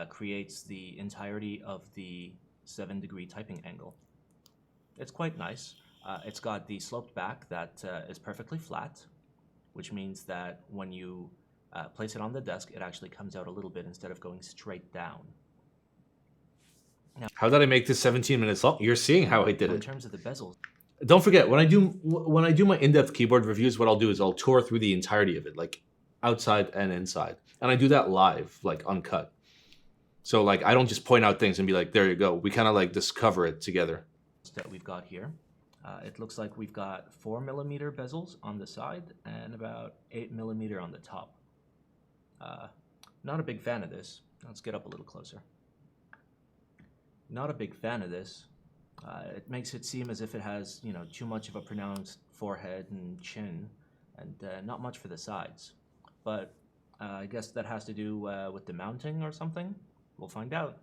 creates the entirety of the 7-degree typing angle. It's quite nice. It's got the sloped back that is perfectly flat, which means that when you place it on the desk, it actually comes out a little bit instead of going straight down. Now, How did I make this 17 minutes long? You're seeing how I did in it. terms of the bezels, Don't forget, when I do my in-depth keyboard reviews, what I'll do is I'll tour through the entirety of it, like outside and inside. And I do that live, like uncut. So like I don't just point out things and be like, there you go. We kind of like discover it together. that we've got here. It looks like we've got 4mm bezels on the side and about 8mm on the top. Not a big fan of this. Let's get up a little closer. Not a big fan of this. It makes it seem as if it has, you know, too much of a pronounced forehead and chin, and not much for the sides. But I guess that has to do with the mounting or something. We'll find out.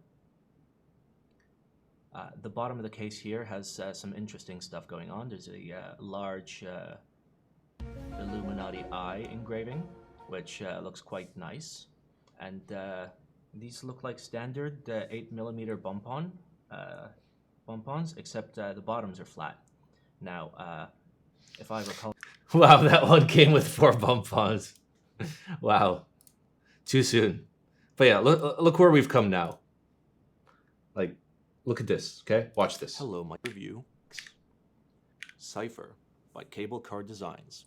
The bottom of the case here has some interesting stuff going on. There's a large Illuminati eye engraving, which looks quite nice. And these look like standard 8mm bump-ons, except the bottoms are flat. Now, if I recall... Wow, that one came with 4 bump-ons. Wow. Too soon. But yeah, look where we've come now. Like, look at this, okay? Watch this. Hello, my review. Cypher by Cable Car Designs,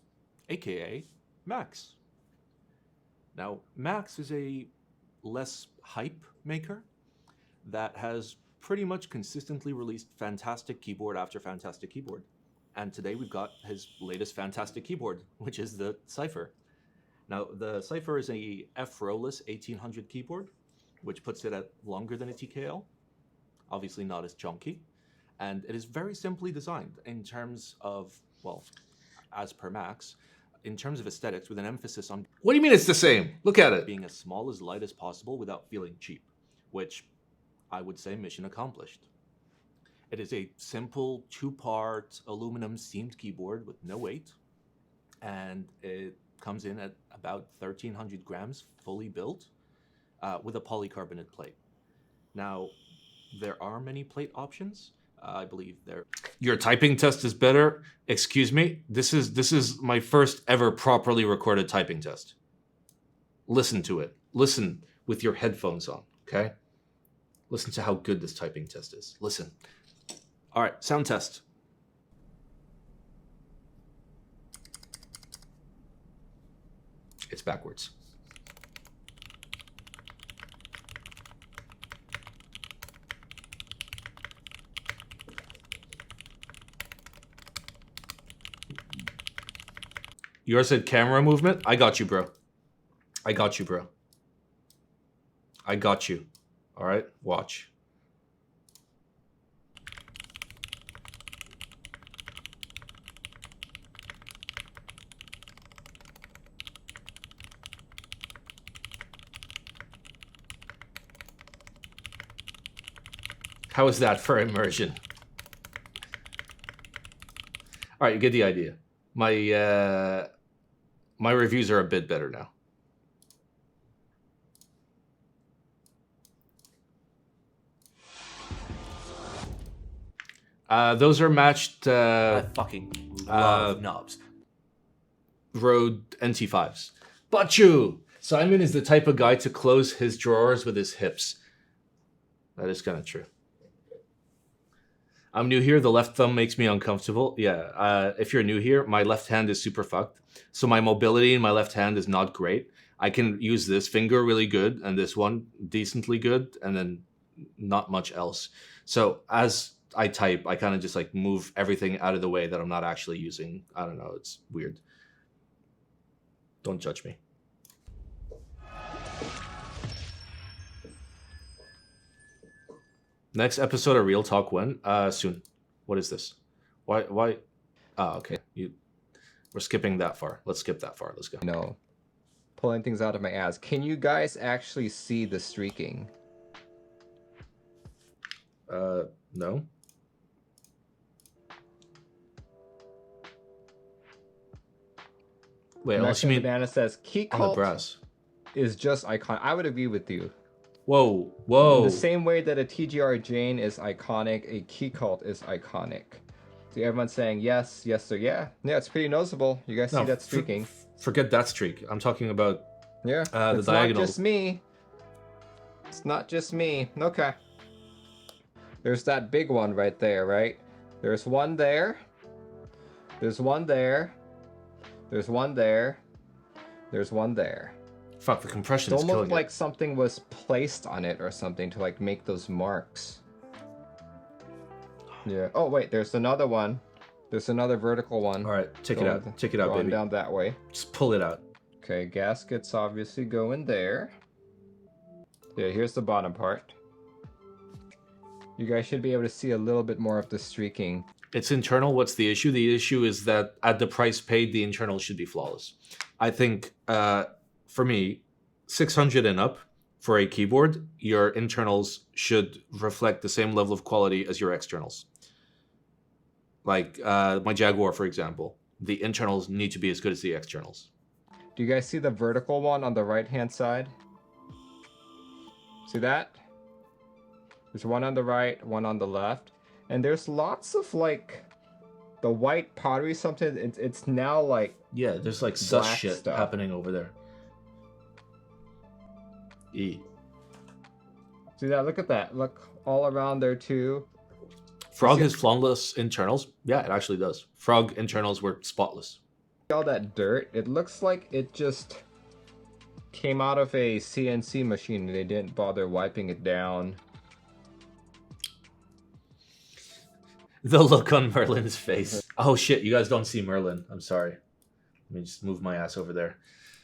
aka Max. Now, Max is a less hype maker that has pretty much consistently released fantastic keyboard after fantastic keyboard. And today we've got his latest fantastic keyboard, which is the Cypher. Now, the Cypher is a F-rowless 1800 keyboard, which puts it at longer than a TKL. Obviously not as chunky. And it is very simply designed in terms of, well, as per Max, in terms of aesthetics, with an emphasis on What do you mean it's the same? Look at it. being as small as light as possible without feeling cheap, which I would say mission accomplished. It is a simple 2-part aluminum seamed keyboard with no weight, and it comes in at about 1,300 grams fully built with a polycarbonate plate. Now, there are many plate options. I believe there. Your typing test is better. Excuse me. This is my first ever properly recorded typing test. Listen to it. Listen with your headphones on. Okay? Listen to how good this typing test is. Listen. All right, sound test. It's backwards. Yours said camera movement? I got you, bro. I got you, bro. I got you. All right, watch. How is that for immersion? All right, you get the idea. My reviews are a bit better now. Those are matched I fucking love knobs. Rode NT5s. But you! Simon is the type of guy to close his drawers with his hips. That is kind of true. I'm new here. The left thumb makes me uncomfortable. Yeah, if you're new here, my left hand is super fucked. So my mobility in my left hand is not great. I can use this finger really good and this one decently good and then not much else. So as I type, I kind of just like move everything out of the way that I'm not actually using. I don't know. It's weird. Don't judge me. Next episode of Real Talk when? Soon. What is this? Why? Ah, okay. We're skipping that far. Let's skip that far. Let's go. No. Pulling things out of my ass. Can you guys actually see the streaking? No. Wait, unless you mean Banana says key on the cult brass. is just iconic. I would agree with you. Whoa. In the same way that a TGR Jane is iconic, a key cult is iconic. So everyone's saying yes, yes, or yeah. Yeah, it's pretty noticeable. You guys see that streaking? Forget that streak. I'm talking about Yeah, the it's diagonals. not just me. It's not just me. Okay. There's that big one right there, right? There's one there. There's one there. There's one there. There's one there. Fuck, the compression It is almost killing like it. something was placed on it or something to like make those marks. Yeah. Oh wait, there's another one. There's another vertical one. All right, check it out. Check it out, going baby. down that way. Just pull it out. Okay, gaskets obviously going there. Yeah, here's the bottom part. You guys should be able to see a little bit more of the streaking. It's internal. What's the issue? The issue is that at the price paid, the internal should be flawless. I think, for me, 600 and up for a keyboard, your internals should reflect the same level of quality as your externals. Like my Jaguar, for example, the internals need to be as good as the externals. Do you guys see the vertical one on the right-hand side? See that? There's one on the right, one on the left. And there's lots of like the white pottery something. It's now like Yeah, there's like sus black shit stuff. happening over there. E. See that? Look at that. Look all around there too. Frog has flawless internals. Yeah, it actually does. Frog internals were spotless. All that dirt. It looks like it just came out of a CNC machine and they didn't bother wiping it down. The look on Merlin's face. Oh shit, you guys don't see Merlin. I'm sorry. Let me just move my ass over there.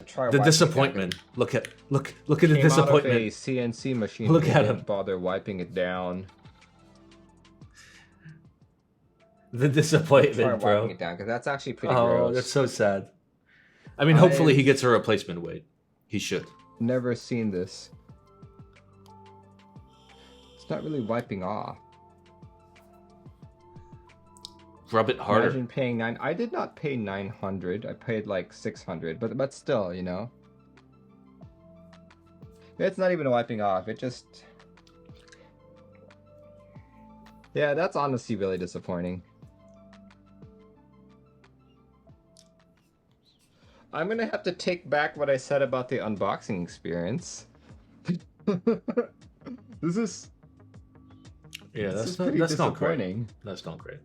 Try The wiping it disappointment. Look at the Came out of a disappointment. CNC machine. Look and at didn't him. bother wiping it down. The Try disappointment, bro. wiping it down because that's actually pretty Oh, gross. that's so sad. I mean, hopefully he gets a replacement weight. He should. Never seen this. It's not really wiping off. Rub it harder. Imagine paying nine. I did not pay 900. I paid like 600. But still, you know. It's not even wiping off. It just. Yeah, that's honestly really disappointing. I'm gonna have to take back what I said about the unboxing experience. This is Yeah, this is that's pretty not great. disappointing. That's not great.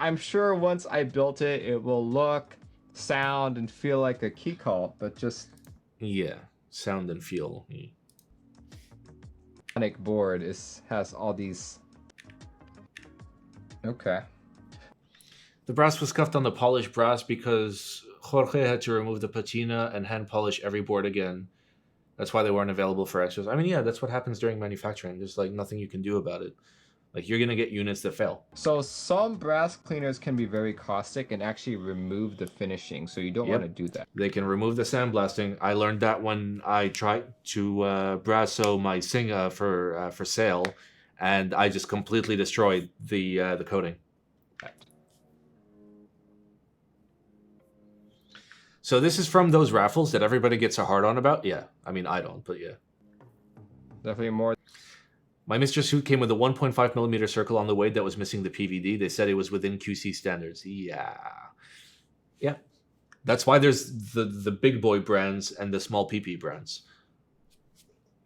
I'm sure once I built it, it will look, sound, and feel like a key cult, but just Yeah, sound and feel. Yeah. Sonic board has all these. Okay. The brass was scuffed on the polished brass because Jorge had to remove the patina and hand polish every board again. That's why they weren't available for extras. I mean, yeah, that's what happens during manufacturing. There's like nothing you can do about it. Like you're gonna get units that fail. So some brass cleaners can be very caustic and actually remove the finishing, so you don't Yep. want to do that. They can remove the sandblasting. I learned that when I tried to brasso my Singa for sale, and I just completely destroyed the coating. So this is from those raffles that everybody gets a hard on about. Yeah, I mean I don't, but yeah. Definitely more. My Mr. Suit came with a 1.5 millimeter circle on the weight that was missing the PVD. They said it was within QC standards. Yeah. That's why there's the big boy brands and the small PP brands.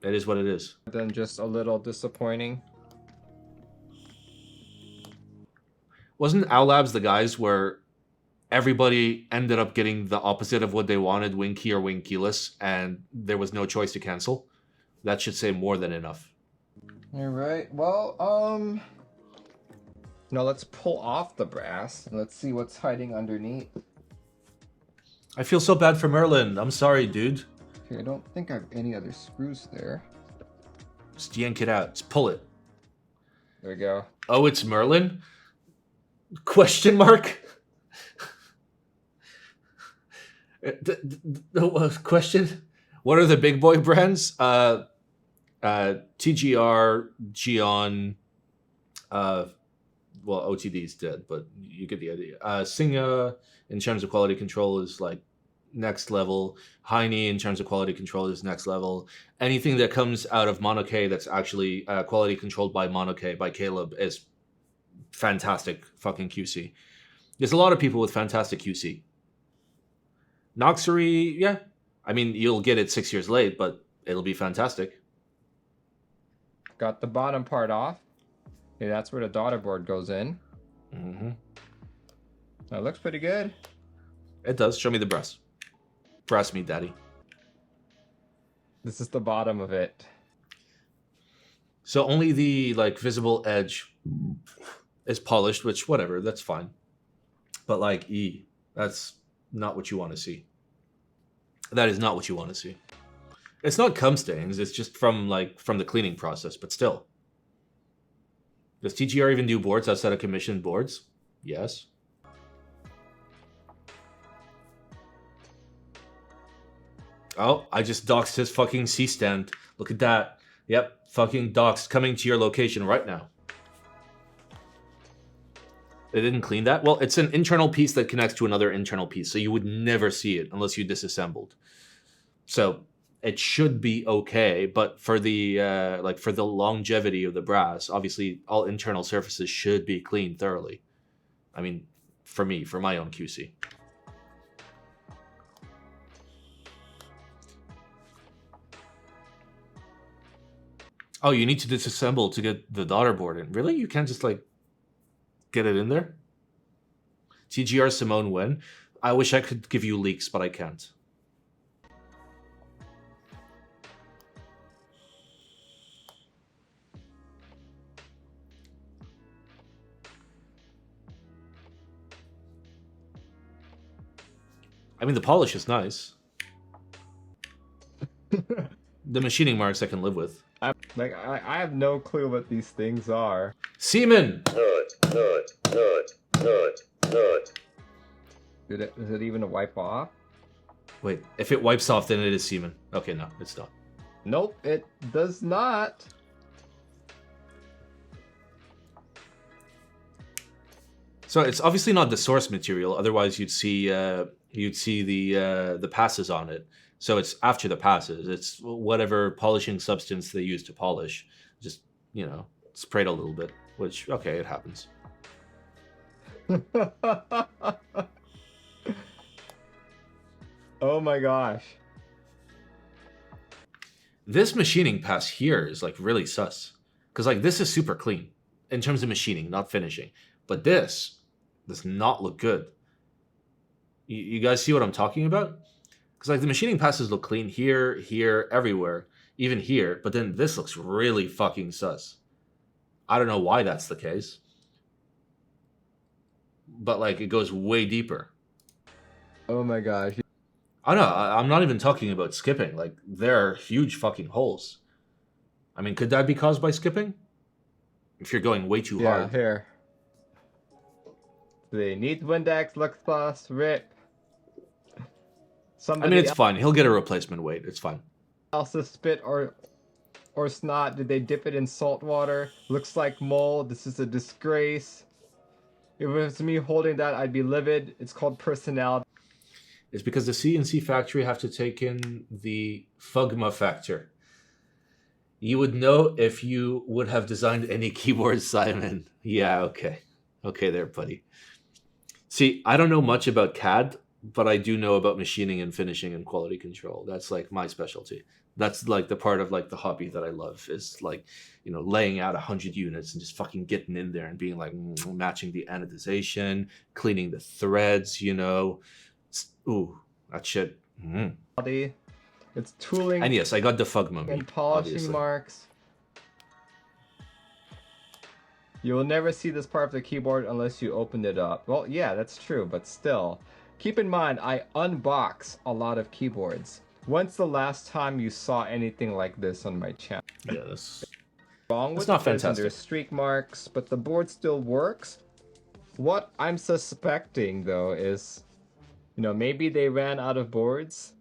It is what it is. Than just a little disappointing. Wasn't Owl Labs the guys where everybody ended up getting the opposite of what they wanted, winky or winkyless, and there was no choice to cancel? That should say more than enough. All right. Well, now let's pull off the brass and let's see what's hiding underneath. I feel so bad for Merlin. I'm sorry, dude. Okay, I don't think I have any other screws there. Just yank it out. Just pull it. There we go. Oh, it's Merlin? Question mark? Question? What are the big boy brands? TGR, Gion, well, OTD's dead, but you get the idea. Singa, in terms of quality control, is like next level. Heine, in terms of quality control, is next level. Anything that comes out of Monoke that's actually quality controlled by Monoke, by Caleb, is fantastic fucking QC. There's a lot of people with fantastic QC. Noxery, yeah. I mean, you'll get it 6 years late, but it'll be fantastic. Got the bottom part off. Okay, that's where the daughter board goes in. Mm-hmm. That looks pretty good. It does. Show me the brass. Brass me, daddy. This is the bottom of it. So only the like visible edge is polished, which whatever, that's fine. But like that's not what you want to see. That is not what you want to see. It's not cum stains, it's just from the cleaning process, but still. Does TGR even do boards outside of commissioned boards? Yes. Oh, I just doxed his fucking C-stand. Look at that. Yep, fucking doxed, coming to your location right now. They didn't clean that? Well, it's an internal piece that connects to another internal piece, so you would never see it unless you disassembled. So it should be okay, but for the for the longevity of the brass, obviously all internal surfaces should be cleaned thoroughly. I mean, for me, for my own QC. Oh, you need to disassemble to get the daughter board in. Really? You can't just like get it in there? TGR Simone Wen. I wish I could give you leaks, but I can't. I mean, the polish is nice. The machining marks I can live with. I have no clue what these things are. Semen! Does it even wipe off? Wait, if it wipes off, then it is semen. Okay, no, it's not. Nope, it does not. So it's obviously not the source material. Otherwise, you'd see the passes on it. So it's after the passes. It's whatever polishing substance they use to polish. Just, you know, sprayed a little bit. Which, okay, it happens. Oh my gosh. This machining pass here is like really sus. Because like this is super clean in terms of machining, not finishing. But this does not look good. You guys see what I'm talking about? Because like the machining passes look clean here, here, everywhere, even here. But then this looks really fucking sus. I don't know why that's the case. But like it goes way deeper. Oh my gosh. Oh no, I'm not even talking about skipping. Like there are huge fucking holes. I mean, could that be caused by skipping? If you're going way too Yeah, hard. here. The neat Windex looks plus rip. I Somebody mean, it's fine. He'll get a replacement weight. It's fine. else's spit or snot. Did they dip it in salt water? Looks like mold. This is a disgrace. If it was me holding that, I'd be livid. It's called personality. It's because the CNC factory have to take in the Fugma factor. You would know if you would have designed any keyboards, Simon. Yeah, okay. Okay there, buddy. See, I don't know much about CAD, but I do know about machining and finishing and quality control. That's like my specialty. That's like the part of like the hobby that I love is like, you know, laying out 100 units and just fucking getting in there and being like matching the anodization, cleaning the threads, you know. Ooh, that shit. Mm. It's tooling And yes, I got the Fugma and meat, polishing obviously. marks. You will never see this part of the keyboard unless you opened it up. Well, yeah, that's true, but still. Keep in mind, I unbox a lot of keyboards. When's the last time you saw anything like this on my channel? Yeah, that's Wrong with not this, and fantastic. there's streak marks, but the board still works. What I'm suspecting, though, is, you know, maybe they ran out of boards.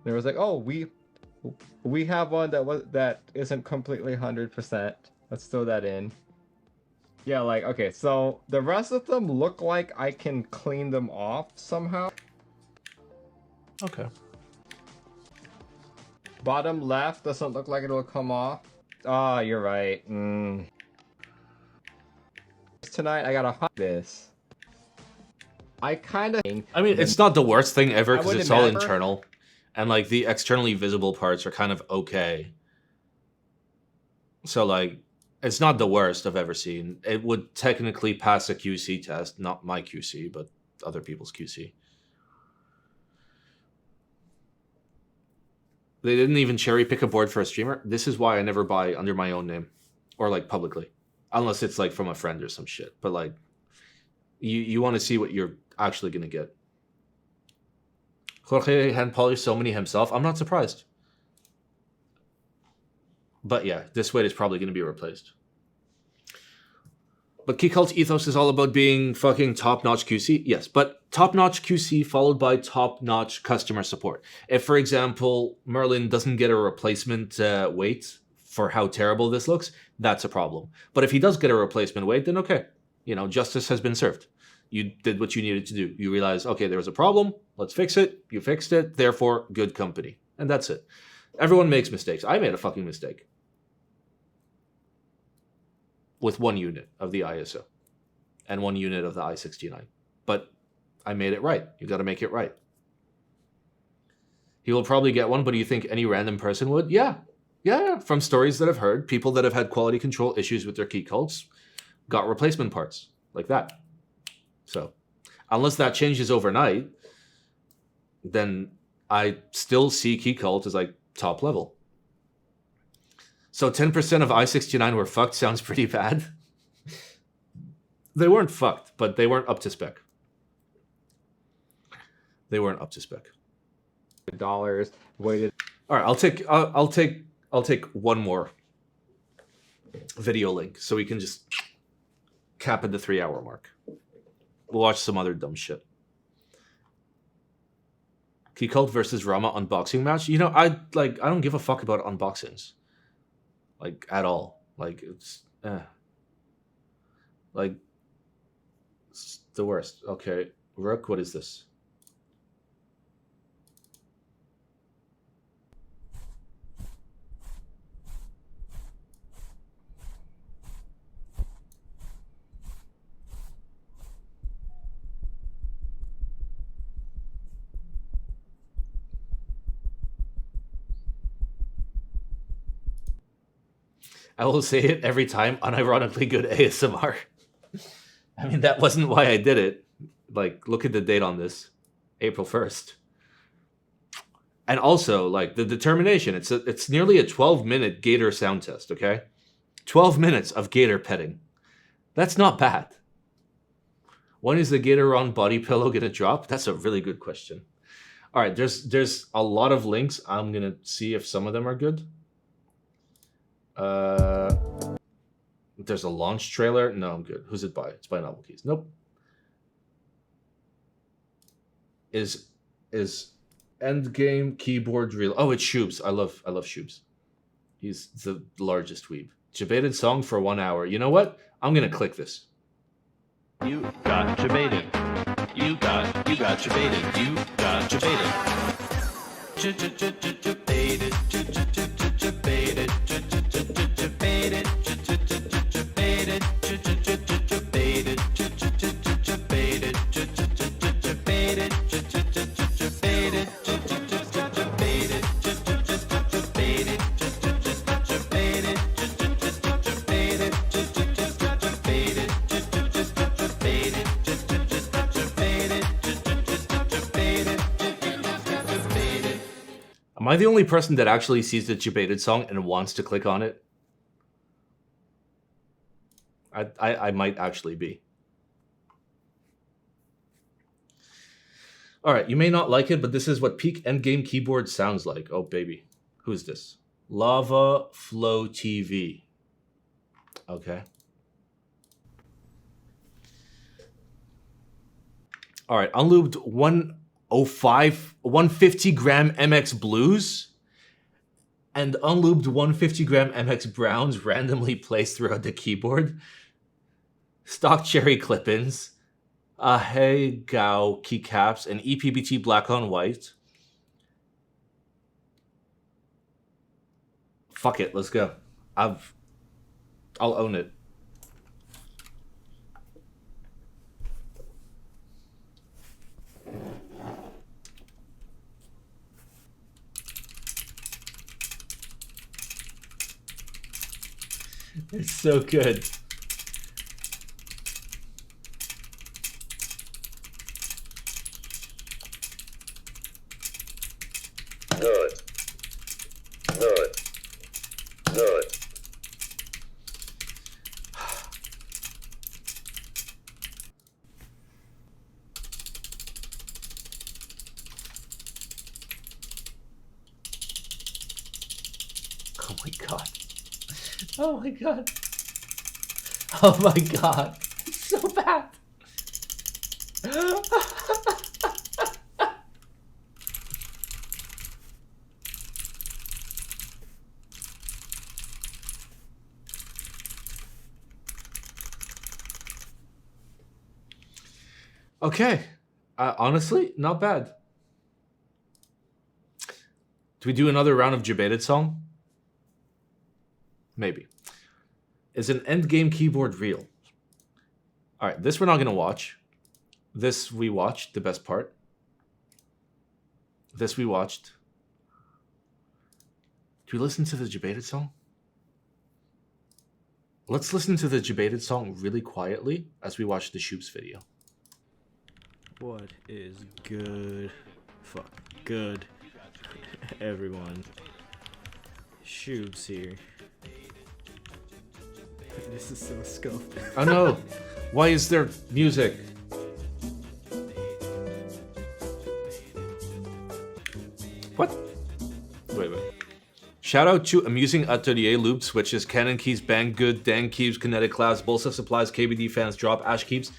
There was like, oh, we have one that isn't completely 100%. Let's throw that in. Yeah, like, okay, so the rest of them look like I can clean them off somehow. okay. Bottom left doesn't look like it'll come off. Ah, you're right. Tonight I gotta hunt this. I kind of. I mean, it's not the worst thing ever because wouldn't it's all matter. internal. And like the externally visible parts are kind of okay. So like, it's not the worst I've ever seen. It would technically pass a QC test, not my QC, but other people's QC. They didn't even cherry pick a board for a streamer. This is why I never buy under my own name or like publicly, unless it's like from a friend or some shit. But like, you want to see what you're actually gonna get. Jorge hand polished so many himself. I'm not surprised. But yeah, this weight is probably going to be replaced. But Key Cult's ethos is all about being fucking top-notch QC. Yes, but top-notch QC followed by top-notch customer support. If, for example, Merlin doesn't get a replacement weight for how terrible this looks, that's a problem. But if he does get a replacement weight, then okay. You know, justice has been served. You did what you needed to do. You realized, okay, there was a problem. Let's fix it. You fixed it. Therefore, good company. And that's it. Everyone makes mistakes. I made a fucking mistake. With one unit of the ISO. And one unit of the I-69. But I made it right. You got to make it right. He will probably get one, but do you think any random person would? Yeah. Yeah, from stories that I've heard, people that have had quality control issues with their key cults got replacement parts like that. So, unless that changes overnight, then I still see key cult as like top level. So 10% of I-69 were fucked sounds pretty bad. They weren't fucked, but they weren't up to spec. They weren't up to spec. $. Waited. All right, I'll take one more video link so we can just cap at the 3-hour mark. We'll watch some other dumb shit. Key Cult versus Rama unboxing match. You know, I don't give a fuck about unboxings. Like at all. Like it's like it's the worst. Okay. Rook, what is this? I will say it every time, unironically good ASMR. I mean, that wasn't why I did it. Like, look at the date on this. April 1st. And also, like, the determination. It's nearly a 12-minute gator sound test, okay? 12 minutes of gator petting. That's not bad. When is the Gateron body pillow gonna drop? That's a really good question. All right, there's a lot of links. I'm gonna see if some of them are good. There's a launch trailer. No, I'm good. Who's it by? It's by Novel Keys. Nope. Is Endgame keyboard real? Oh, it's Shoobs. I love Shoobs. He's the largest weeb. Debated song for 1 hour. You know what? I'm gonna click this. You got debated. You got debated. You got debated. Debated. Debated. Debated. Am I the only person that actually sees the debated song and wants to click on it? I might actually be. All right, you may not like it, but this is what peak endgame keyboard sounds like. Oh, baby. Who's this? Lava Flow TV. Okay. All right, unlubed 150 gram MX Blues and unlubed 150 gram MX Browns randomly placed throughout the keyboard. Stock cherry clip-ins, Hey Gao keycaps, and EPBT black on white. Fuck it, let's go. I'll own it. It's so good. Good. Good. Good. Oh my god. Oh my god. Oh my god. It's so bad. Okay. Honestly, not bad. Do we do another round of debated song? Maybe. Is an endgame keyboard real? All right, this we're not going to watch. This we watched, the best part. This we watched. Do we listen to the debated song? Let's listen to the debated song really quietly as we watch the Shoobs video. What is good? Fuck, good. Everyone. Shoobs here. This is so scuffed. Oh no! Why is there music? What? Wait. Shout out to Amusing Atelier, Loop Switches, Canon Keys, Bang Good, Dan Keeps, Kinetic Class, Bolsa Supplies, KBD Fans, Drop, Ash Keeps.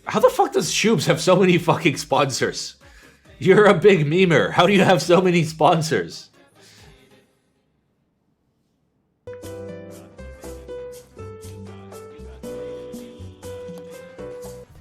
How the fuck does Shoobs have so many fucking sponsors? You're a big memer. How do you have so many sponsors?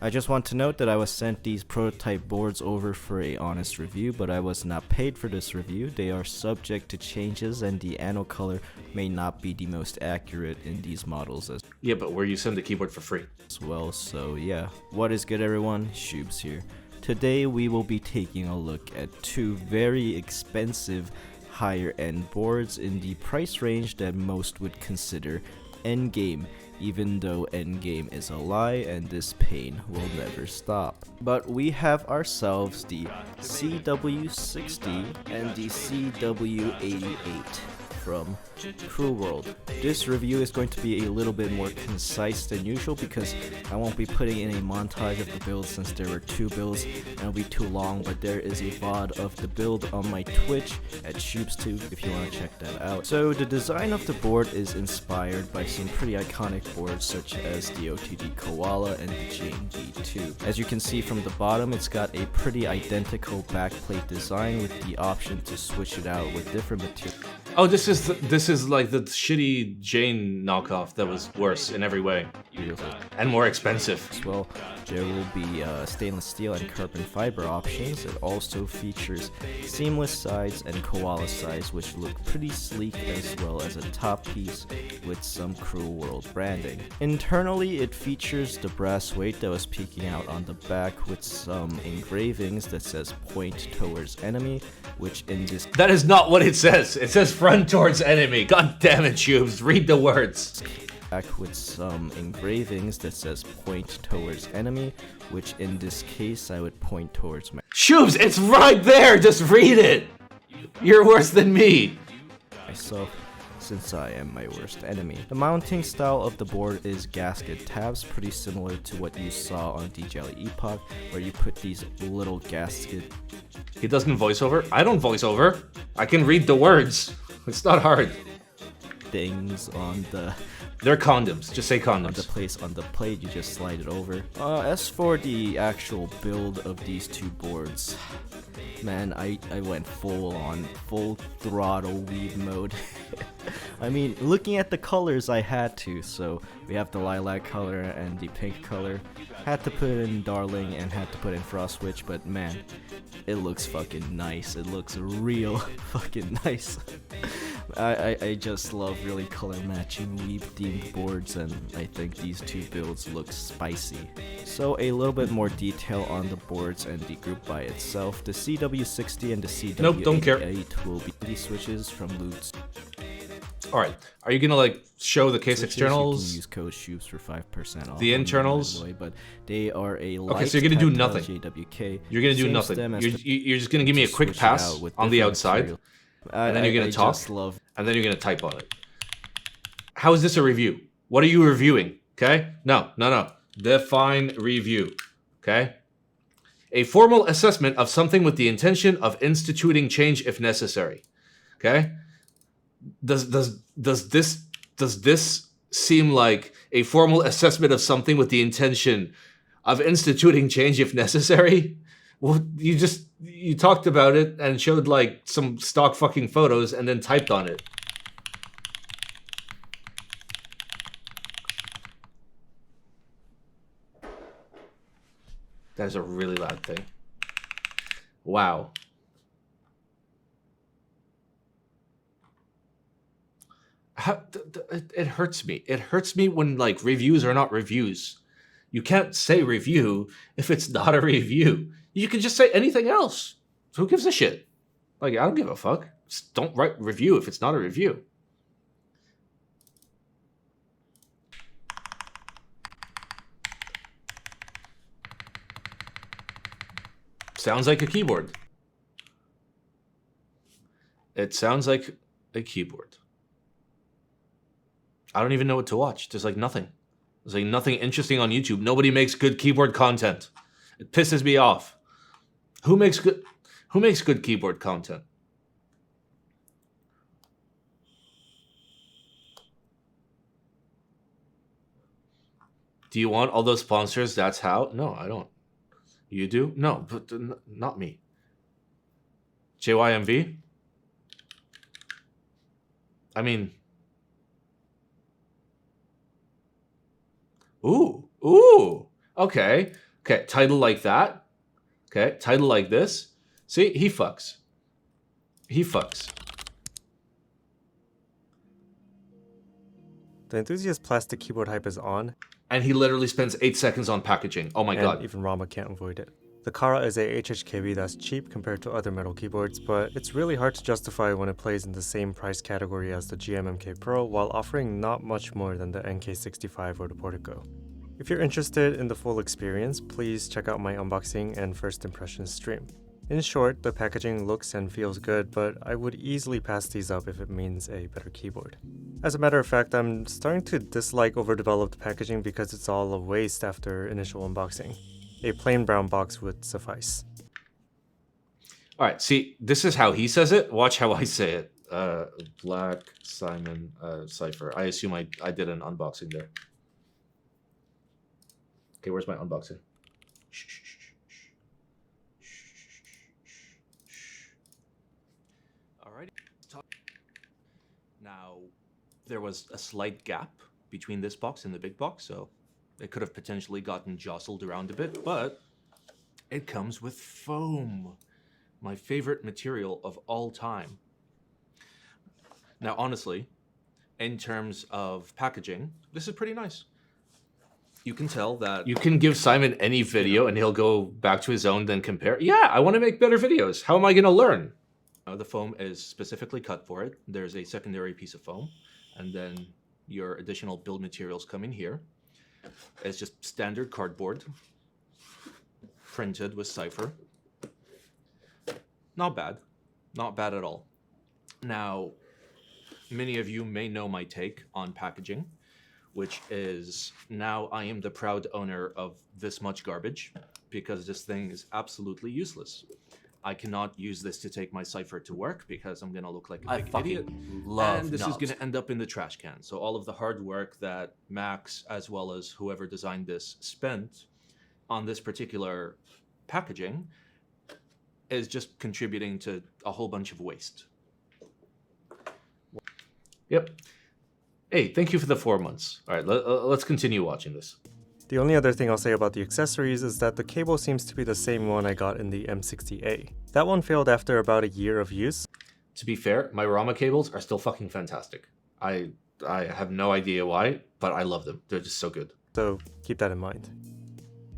I just want to note that I was sent these prototype boards over for a honest review, but I was not paid for this review. They are subject to changes and the anode color may not be the most accurate in these models as Yeah, but where you send the keyboard for free. well, so yeah. What is good, everyone? Shoobs here. Today we will be taking a look at two very expensive higher end boards in the price range that most would consider endgame, even though endgame is a lie and this pain will never stop. But we have ourselves the CW60 and the CW88 from Cruel World. This review is going to be a little bit more concise than usual because I won't be putting in a montage of the builds since there were 2 builds and it'll be too long, but there is a VOD of the build on my Twitch at ShoopsTube if you want to check that out. So the design of the board is inspired by some pretty iconic boards such as the OTG Koala and the Jane D2. As you can see from the bottom, it's got a pretty identical backplate design with the option to switch it out with different materials. Oh, this is like the shitty Jane knockoff that was worse in every way and more expensive. As well, there will be stainless steel and carbon fiber options. It also features seamless sides and koala sides, which look pretty sleek, as well as a top piece with some Cruel World branding. Internally, it features the brass weight that was peeking out on the back with some engravings that says "point towards enemy," which in this— That is not what it says. It says front towards enemy. God damn it, Shubes. Read the words. Back with some engravings that says "point towards enemy," which in this case I would point towards my— Shubes, it's right there. Just read it. You're worse than me. myself, since I am my worst enemy. The mounting style of the board is gasket tabs, pretty similar to what you saw on the Jelly Epoch, where you put these little gasket— He doesn't voice over? I don't voice over. I can read the words. It's not hard. things on the— They're condoms. Just say condoms. On the place on the plate, you just slide it over. As for the actual build of these 2 boards, man, I went full throttle weeb mode. I mean, looking at the colors, I had to. So we have the lilac color and the pink color. Had to put in Darling and had to put in Frost Witch, but man, it looks fucking nice. It looks real fucking nice. I just love really color matching weeb themed boards, and I think these 2 builds look spicy. So a little bit more detail on the boards and the group by itself. The CW60 and the CW88 Nope, don't care. will be the switches from Loots. Alright, are you gonna like show the case Switches, externals? You can use code SHOOPS for 5% off. The internals? By the way, but they are a Okay, so you're gonna do light nothing. JWK. You're gonna do Same nothing. stem as You're just gonna give me a quick switch it pass out with on the different outside, material. and then you're gonna I talk, just love— and then you're gonna type on it. How is this a review? What are you reviewing? Okay? No. Define review. Okay? A formal assessment of something with the intention of instituting change if necessary. Okay? Does this seem like a formal assessment of something with the intention of instituting change if necessary? Well, you talked about it and showed like some stock fucking photos and then typed on it. That is a really loud thing. Wow. It hurts me. It hurts me when like reviews are not reviews. You can't say review if it's not a review. You can just say anything else. Who gives a shit? Like, I don't give a fuck. Just don't write review if it's not a review. Sounds like a keyboard. It sounds like a keyboard. I don't even know what to watch. There's like nothing. There's like nothing interesting on YouTube. Nobody makes good keyboard content. It pisses me off. Who makes good keyboard content? Do you want all those sponsors? That's how? No, I don't. You do? No, but not me. JYMV? I mean... Ooh. Okay. Title like that. Okay. Title like this. See, he fucks. The Enthusiast plastic keyboard hype is on. And he literally spends 8 seconds on packaging. Oh my god. Even Rama can't avoid it. The Kara is a HHKB that's cheap compared to other metal keyboards, but it's really hard to justify when it plays in the same price category as the GMMK Pro while offering not much more than the NK65 or the Portico. If you're interested in the full experience, please check out my unboxing and first impressions stream. In short, the packaging looks and feels good, but I would easily pass these up if it means a better keyboard. As a matter of fact, I'm starting to dislike overdeveloped packaging because it's all a waste after initial unboxing. A plain brown box would suffice. All right, see, this is how he says it. Watch how I say it. Black Simon Cipher. I assume I did an unboxing there. Okay, where's my unboxing? Alrighty. Now, there was a slight gap between this box and the big box, so it could have potentially gotten jostled around a bit, but it comes with foam. My favorite material of all time. Now, honestly, in terms of packaging, this is pretty nice. You can tell that you can give Simon any video and he'll go back to his own, then compare. Yeah, I want to make better videos. How am I going to learn? The foam is specifically cut for it. There's a secondary piece of foam, and then your additional build materials come in here. It's just standard cardboard, printed with cipher. Not bad. Not bad at all. Now, many of you may know my take on packaging, which is now I am the proud owner of this much garbage because this thing is absolutely useless. I cannot use this to take my cipher to work because I'm going to look like a big idiot. And this is going to end up in the trash can. So all of the hard work that Max, as well as whoever designed this, spent on this particular packaging is just contributing to a whole bunch of waste. Yep. Hey, thank you for the 4 months. All right, let's continue watching this. The only other thing I'll say about the accessories is that the cable seems to be the same one I got in the M60A. That one failed after about a year of use. To be fair, my Rama cables are still fucking fantastic. I have no idea why, but I love them. They're just so good. So keep that in mind.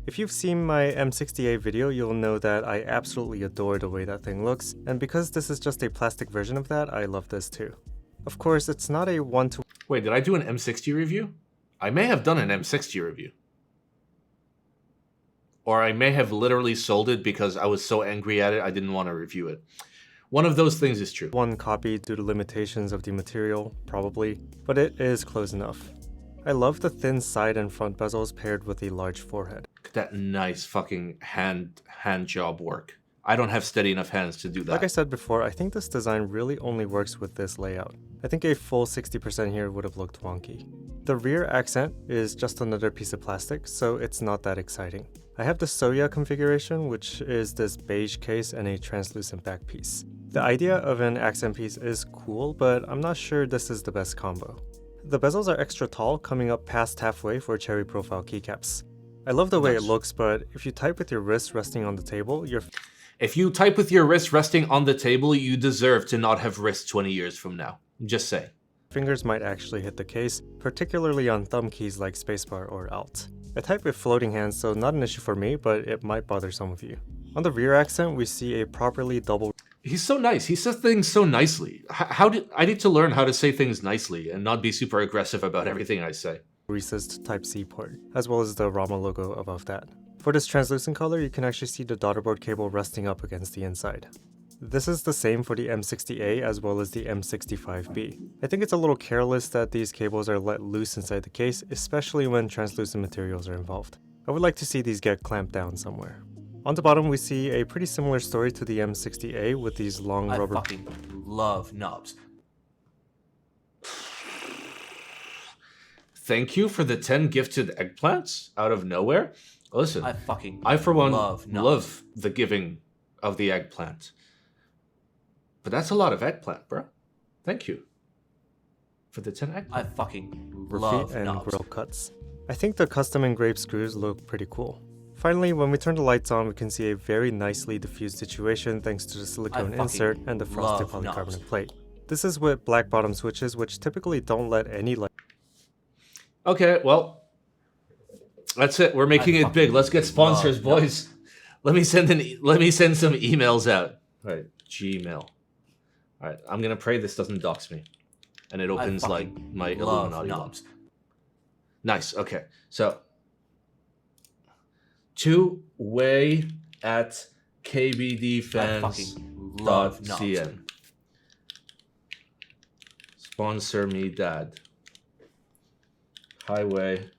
If you've seen my M60A video, you'll know that I absolutely adore the way that thing looks, and because this is just a plastic version of that, I love this too. Of course, it's not a one-to- Wait, did I do an M60 review? I may have done an M60 review. Or I may have literally sold it because I was so angry at it, I didn't want to review it. One of those things is true. One copy due to limitations of the material, probably, but it is close enough. I love the thin side and front bezels paired with a large forehead. That nice fucking hand job work. I don't have steady enough hands to do that. Like I said before, I think this design really only works with this layout. I think a full 60% here would have looked wonky. The rear accent is just another piece of plastic, so it's not that exciting. I have the Soya configuration, which is this beige case and a translucent back piece. The idea of an accent piece is cool, but I'm not sure this is the best combo. The bezels are extra tall, coming up past halfway for cherry profile keycaps. I love the way it looks, but if you type with your wrist resting on the table, If you type with your wrist resting on the table, you deserve to not have wrists 20 years from now. Just say. Fingers might actually hit the case, particularly on thumb keys like spacebar or Alt. I type with floating hands, so not an issue for me, but it might bother some of you. On the rear accent, we see a properly double... He's so nice. He says things so nicely. I need to learn how to say things nicely and not be super aggressive about everything I say. Recessed Type-C port, as well as the Rama logo above that. For this translucent color, you can actually see the daughterboard cable resting up against the inside. This is the same for the M60A as well as the M65B. I think it's a little careless that these cables are let loose inside the case, especially when translucent materials are involved. I would like to see these get clamped down somewhere. On the bottom, we see a pretty similar story to the M60A with these long rubber... I fucking love knobs. Thank you for the 10 gifted eggplants out of nowhere. Listen, I for one love the giving of the eggplant. But that's a lot of eggplant, bro. Thank you for the 10 eggplant. Love and knobs. Grill cuts. I think the custom engraved screws look pretty cool. Finally, when we turn the lights on, we can see a very nicely diffused situation thanks to the silicone insert and the frosted polycarbonate plate. This is with black bottom switches, which typically don't let any light. Okay, well, that's it. We're making it big. Let's get sponsors, boys. Let me send some emails out. All right, Gmail. All right, I'm gonna pray this doesn't dox me, and it opens like my Illuminati one. Nice. Okay, so to way at kbdfans.cn. Sponsor me, Dad. Highway.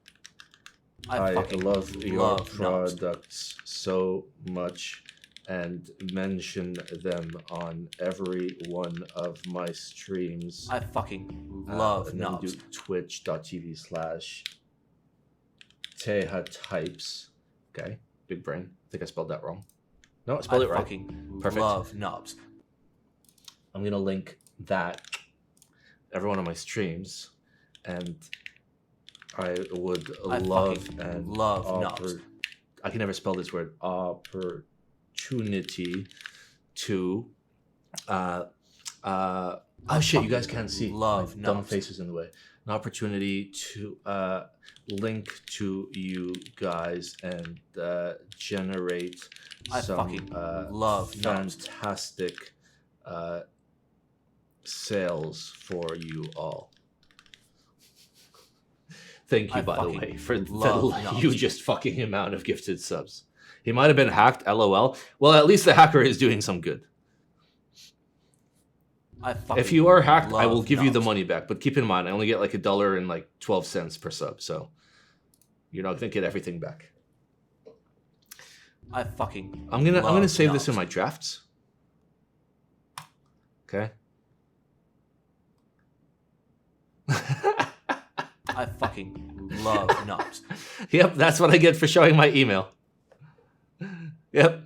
I love your products so much and mention them on every one of my streams. I fucking love and then knobs. do twitch.tv/TehaTypes. Okay, big brain. I think I spelled that wrong. No, I spelled it right. Fucking Perfect. love knobs. I'm gonna link that every one of my streams, and I would love knobs. I can never spell this word. Opportunity to oh shit, you guys can't see. Love my dumb knobs. face is in the way. An opportunity to link to you guys and generate some love knobs. fantastic sales for you all. Thank you, by the way, for the hugest fucking amount of gifted subs. He might have been hacked, lol. Well, at least the hacker is doing some good. If you are hacked, I will give you the money back. But keep in mind, I only get like $1 and like 12 cents per sub, so you're not gonna get everything back. I'm gonna save this in my drafts. Okay. I fucking love knobs. Yep, that's what I get for showing my email. Yep,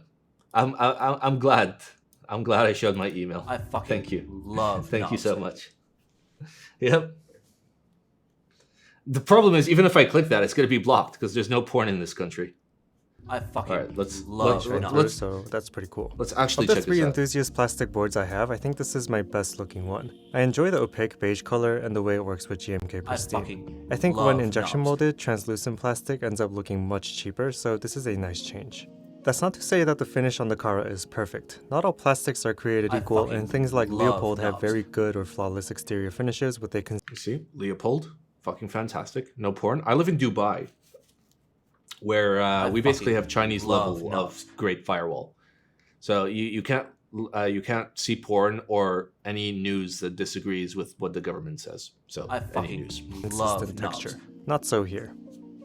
I'm glad. I'm glad I showed my email. Thank you. Thank you so much. Yep. The problem is, even if I click that, it's going to be blocked because there's no porn in this country. I fucking All right, let's so that's pretty cool. Let's actually of the check three this out. enthusiast plastic boards I have, I think this is my best looking one. I enjoy the opaque beige color and the way it works with GMK Pristine. I think when injection molded, translucent plastic ends up looking much cheaper, so this is a nice change. That's not to say that the finish on the Kara is perfect. Not all plastics are created equal, and things like Leopold have very good or flawless exterior finishes with a You see, Leopold, fucking fantastic. No porn. I live in Dubai, where we basically have Chinese level of Great Firewall. So you can't see porn or any news that disagrees with what the government says. So any news. consistent texture. Not so here.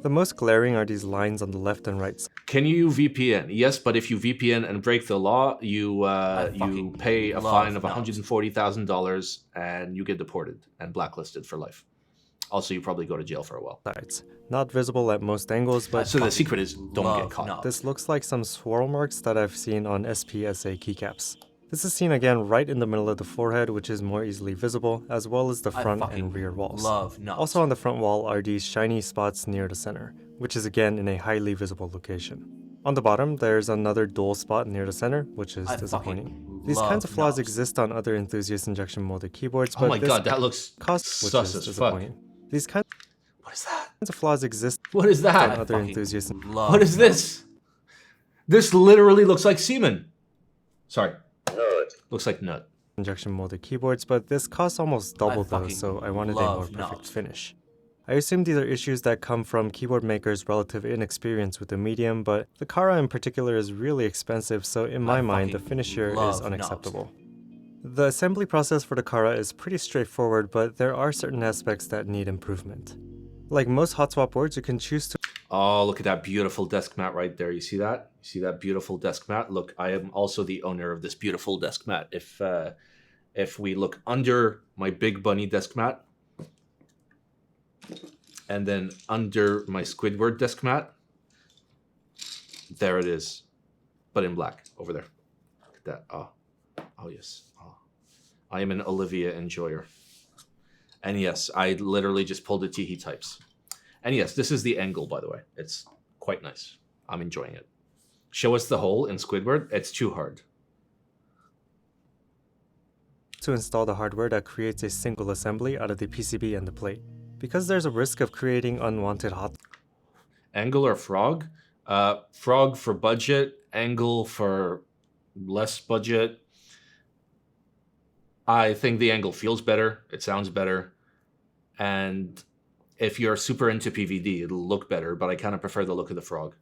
The most glaring are these lines on the left and right. Can you VPN? Yes, but if you VPN and break the law, you pay a fine of $140,000 and you get deported and blacklisted for life. Also, you probably go to jail for a while. Not visible at most angles, but so the secret is don't get caught. This looks like some swirl marks that I've seen on SPSA keycaps. This is seen again right in the middle of the forehead, which is more easily visible, as well as the front and rear walls. Also on the front wall are these shiny spots near the center, which is again in a highly visible location. On the bottom, there's another dull spot near the center, which is disappointing. These kinds of flaws exist on other enthusiast injection molded keyboards, but oh my god, that looks sus as fuck. These kinds of flaws exist What is that? on other enthusiasts. What is this? This literally looks like semen. Sorry. Looks like nut. Injection molded keyboards, but this costs almost double those, so I wanted a more perfect finish. I assume these are issues that come from keyboard makers' relative inexperience with the medium, but the Kara in particular is really expensive, so in my mind, the finish here is unacceptable. The assembly process for the Kara is pretty straightforward, but there are certain aspects that need improvement. Like most hot swap boards, you can choose to... Oh, look at that beautiful desk mat right there. You see that? You see that beautiful desk mat? Look, I am also the owner of this beautiful desk mat. If we look under my Big Bunny desk mat, and then under my Squidward desk mat, there it is, but in black over there. Look at that. Oh yes. Oh. I am an Olivia enjoyer. And yes, I literally just pulled the Teehee types. And yes, this is the angle, by the way. It's quite nice. I'm enjoying it. Show us the hole in Squidward. It's too hard. To install the hardware that creates a single assembly out of the PCB and the plate. Because there's a risk of creating unwanted hot... Angle or frog? Frog for budget, angle for less budget. I think the angle feels better. It sounds better. And if you're super into PVD, it'll look better, but I kind of prefer the look of the frog.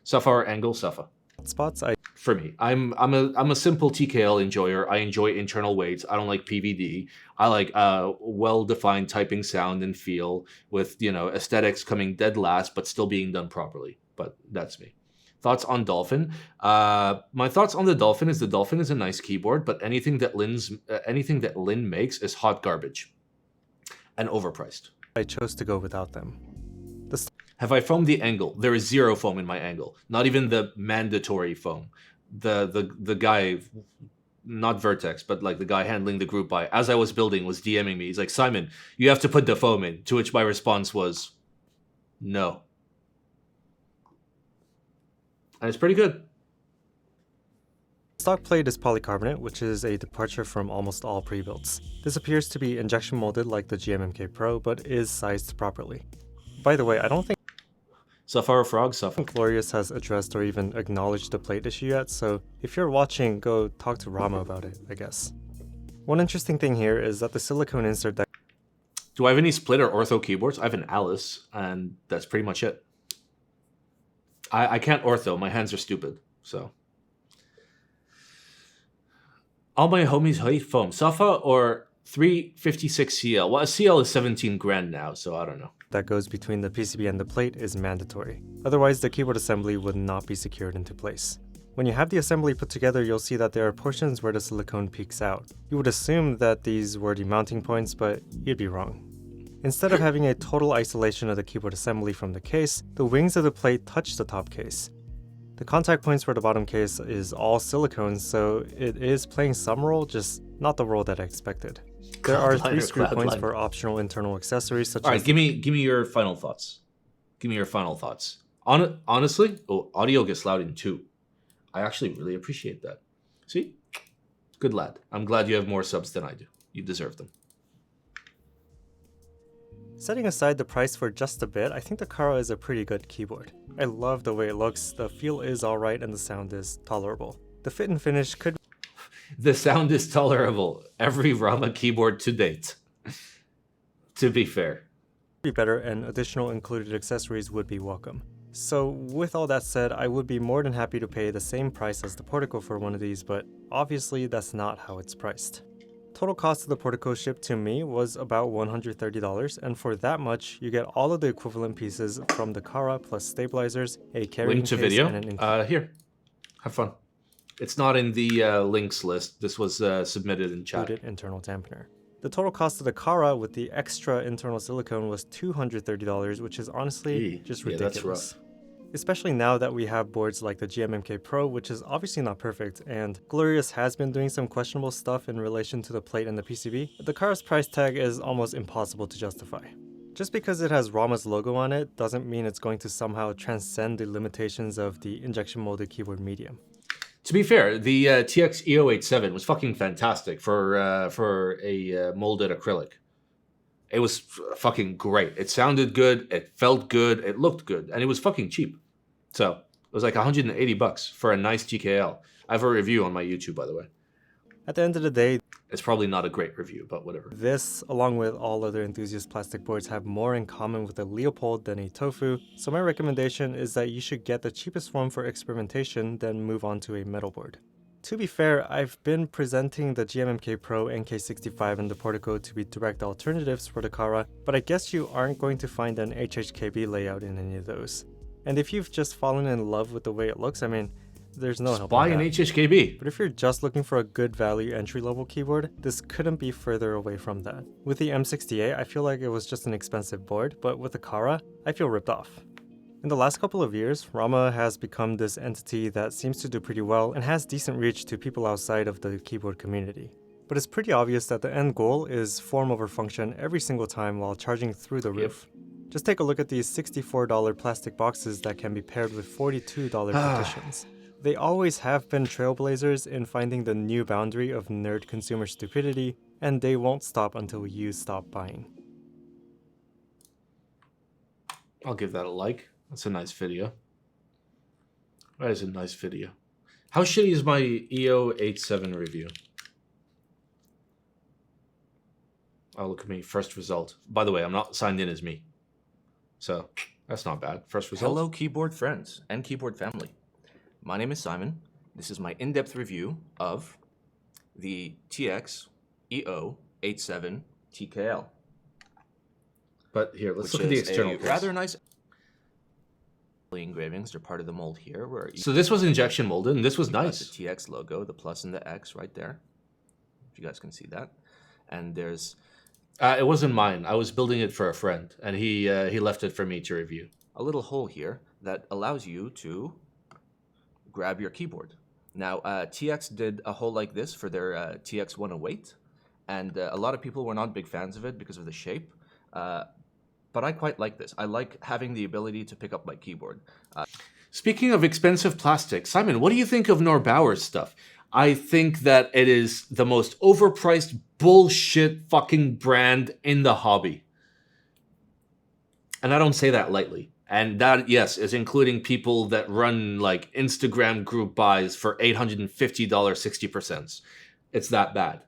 Safa or angle? Safa. Spots, For me, I'm a simple TKL enjoyer. I enjoy internal weights. I don't like PVD. I like well-defined typing sound and feel with, you know, aesthetics coming dead last, but still being done properly. But that's me. Thoughts on Dolphin? My thoughts on the Dolphin is a nice keyboard, but anything that Lin makes is hot garbage and overpriced. I chose to go without them. Have I foamed the angle? There is zero foam in my angle. Not even the mandatory foam. The guy, not Vertex, but like the guy handling the group buy, as I was building, was DMing me. He's like, Simon, you have to put the foam in. To which my response was, no. And it's pretty good. Stock plate is polycarbonate, which is a departure from almost all pre-builds. This appears to be injection molded like the GMMK Pro, but is sized properly. By the way, I don't think Safari Frog, Safari. Glorious has addressed or even acknowledged the plate issue yet, so if you're watching, go talk to Rama about it, I guess. One interesting thing here is that the silicone insert that... Do I have any split or ortho keyboards? I have an Alice, and that's pretty much it. I can't ortho, my hands are stupid, so... All my homies hate foam. Safa or 356 CL? Well, a CL is 17 grand now, so I don't know. That goes between the PCB and the plate is mandatory. Otherwise, the keyboard assembly would not be secured into place. When you have the assembly put together, you'll see that there are portions where the silicone peeks out. You would assume that these were the mounting points, but you'd be wrong. Instead of having a total isolation of the keyboard assembly from the case, the wings of the plate touch the top case. The contact points for the bottom case is all silicone, so it is playing some role, just not the role that I expected. There are 3 screw points for optional internal accessories such as... Alright, give me your final thoughts. Give me your final thoughts. Honestly, audio gets loud in 2. I actually really appreciate that. See? Good lad. I'm glad you have more subs than I do. You deserve them. Setting aside the price for just a bit, I think the Kara is a pretty good keyboard. I love the way it looks, the feel is alright, and the sound is tolerable. The fit and finish could... The sound is tolerable. Every Rama keyboard to date. To be fair. Be better, and additional included accessories would be welcome. So with all that said, I would be more than happy to pay the same price as the Portico for one of these, but obviously that's not how it's priced. Total cost of the Portico shipped to me was about $130, and for that much, you get all of the equivalent pieces from the Kara plus stabilizers, a carrying Link to case, video. and an Here, have fun. It's not in the links list. This was submitted in chat. included internal dampener. The total cost of the Kara with the extra internal silicone was $230, which is honestly just ridiculous. That's rough. Especially now that we have boards like the GMMK Pro, which is obviously not perfect, and Glorious has been doing some questionable stuff in relation to the plate and the PCB, the Kara's price tag is almost impossible to justify. Just because it has Rama's logo on it doesn't mean it's going to somehow transcend the limitations of the injection molded keyboard medium. To be fair, the TX E087 was fucking fantastic for a molded acrylic. It was fucking great. It sounded good, it felt good, it looked good, and it was fucking cheap. So, it was like $180 for a nice TKL. I have a review on my YouTube, by the way. At the end of the day, it's probably not a great review, but whatever. This, along with all other enthusiast plastic boards, have more in common with a Leopold than a Tofu, so my recommendation is that you should get the cheapest form for experimentation, then move on to a metal board. To be fair, I've been presenting the GMMK Pro, NK65, and the Portico to be direct alternatives for the Kara, but I guess you aren't going to find an HHKB layout in any of those. And if you've just fallen in love with the way it looks, I mean, there's no help. Buy an HHKB. But if you're just looking for a good value entry-level keyboard, this couldn't be further away from that. With the M68, I feel like it was just an expensive board, but with the Kara, I feel ripped off. In the last couple of years, Rama has become this entity that seems to do pretty well and has decent reach to people outside of the keyboard community. But it's pretty obvious that the end goal is form over function every single time while charging through the roof. Just take a look at these $64 plastic boxes that can be paired with $42 partitions. They always have been trailblazers in finding the new boundary of nerd consumer stupidity, and they won't stop until you stop buying. I'll give that a like. That's a nice video. That is a nice video. How shitty is my EO87 review? Oh, look at me. First result. By the way, I'm not signed in as me. So, that's not bad. First result. Hello, keyboard friends and keyboard family. My name is Simon. This is my in-depth review of the TX EO87 TKL. But here, let's which look at the is external a case. rather nice engravings. They're part of the mold here. Where So this was injection molded, and this was nice. The TX logo, the plus and the X right there. If you guys can see that. And there's... it wasn't mine. I was building it for a friend, and he left it for me to review. A little hole here that allows you to grab your keyboard. Now, TX did a hole like this for their TX 108, and a lot of people were not big fans of it because of the shape. But I quite like this. I like having the ability to pick up my keyboard. Speaking of expensive plastic, Simon, what do you think of Norbauer's stuff? I think that it is the most overpriced bullshit fucking brand in the hobby. And I don't say that lightly. And that, yes, is including people that run like Instagram group buys for $850 60%. It's that bad.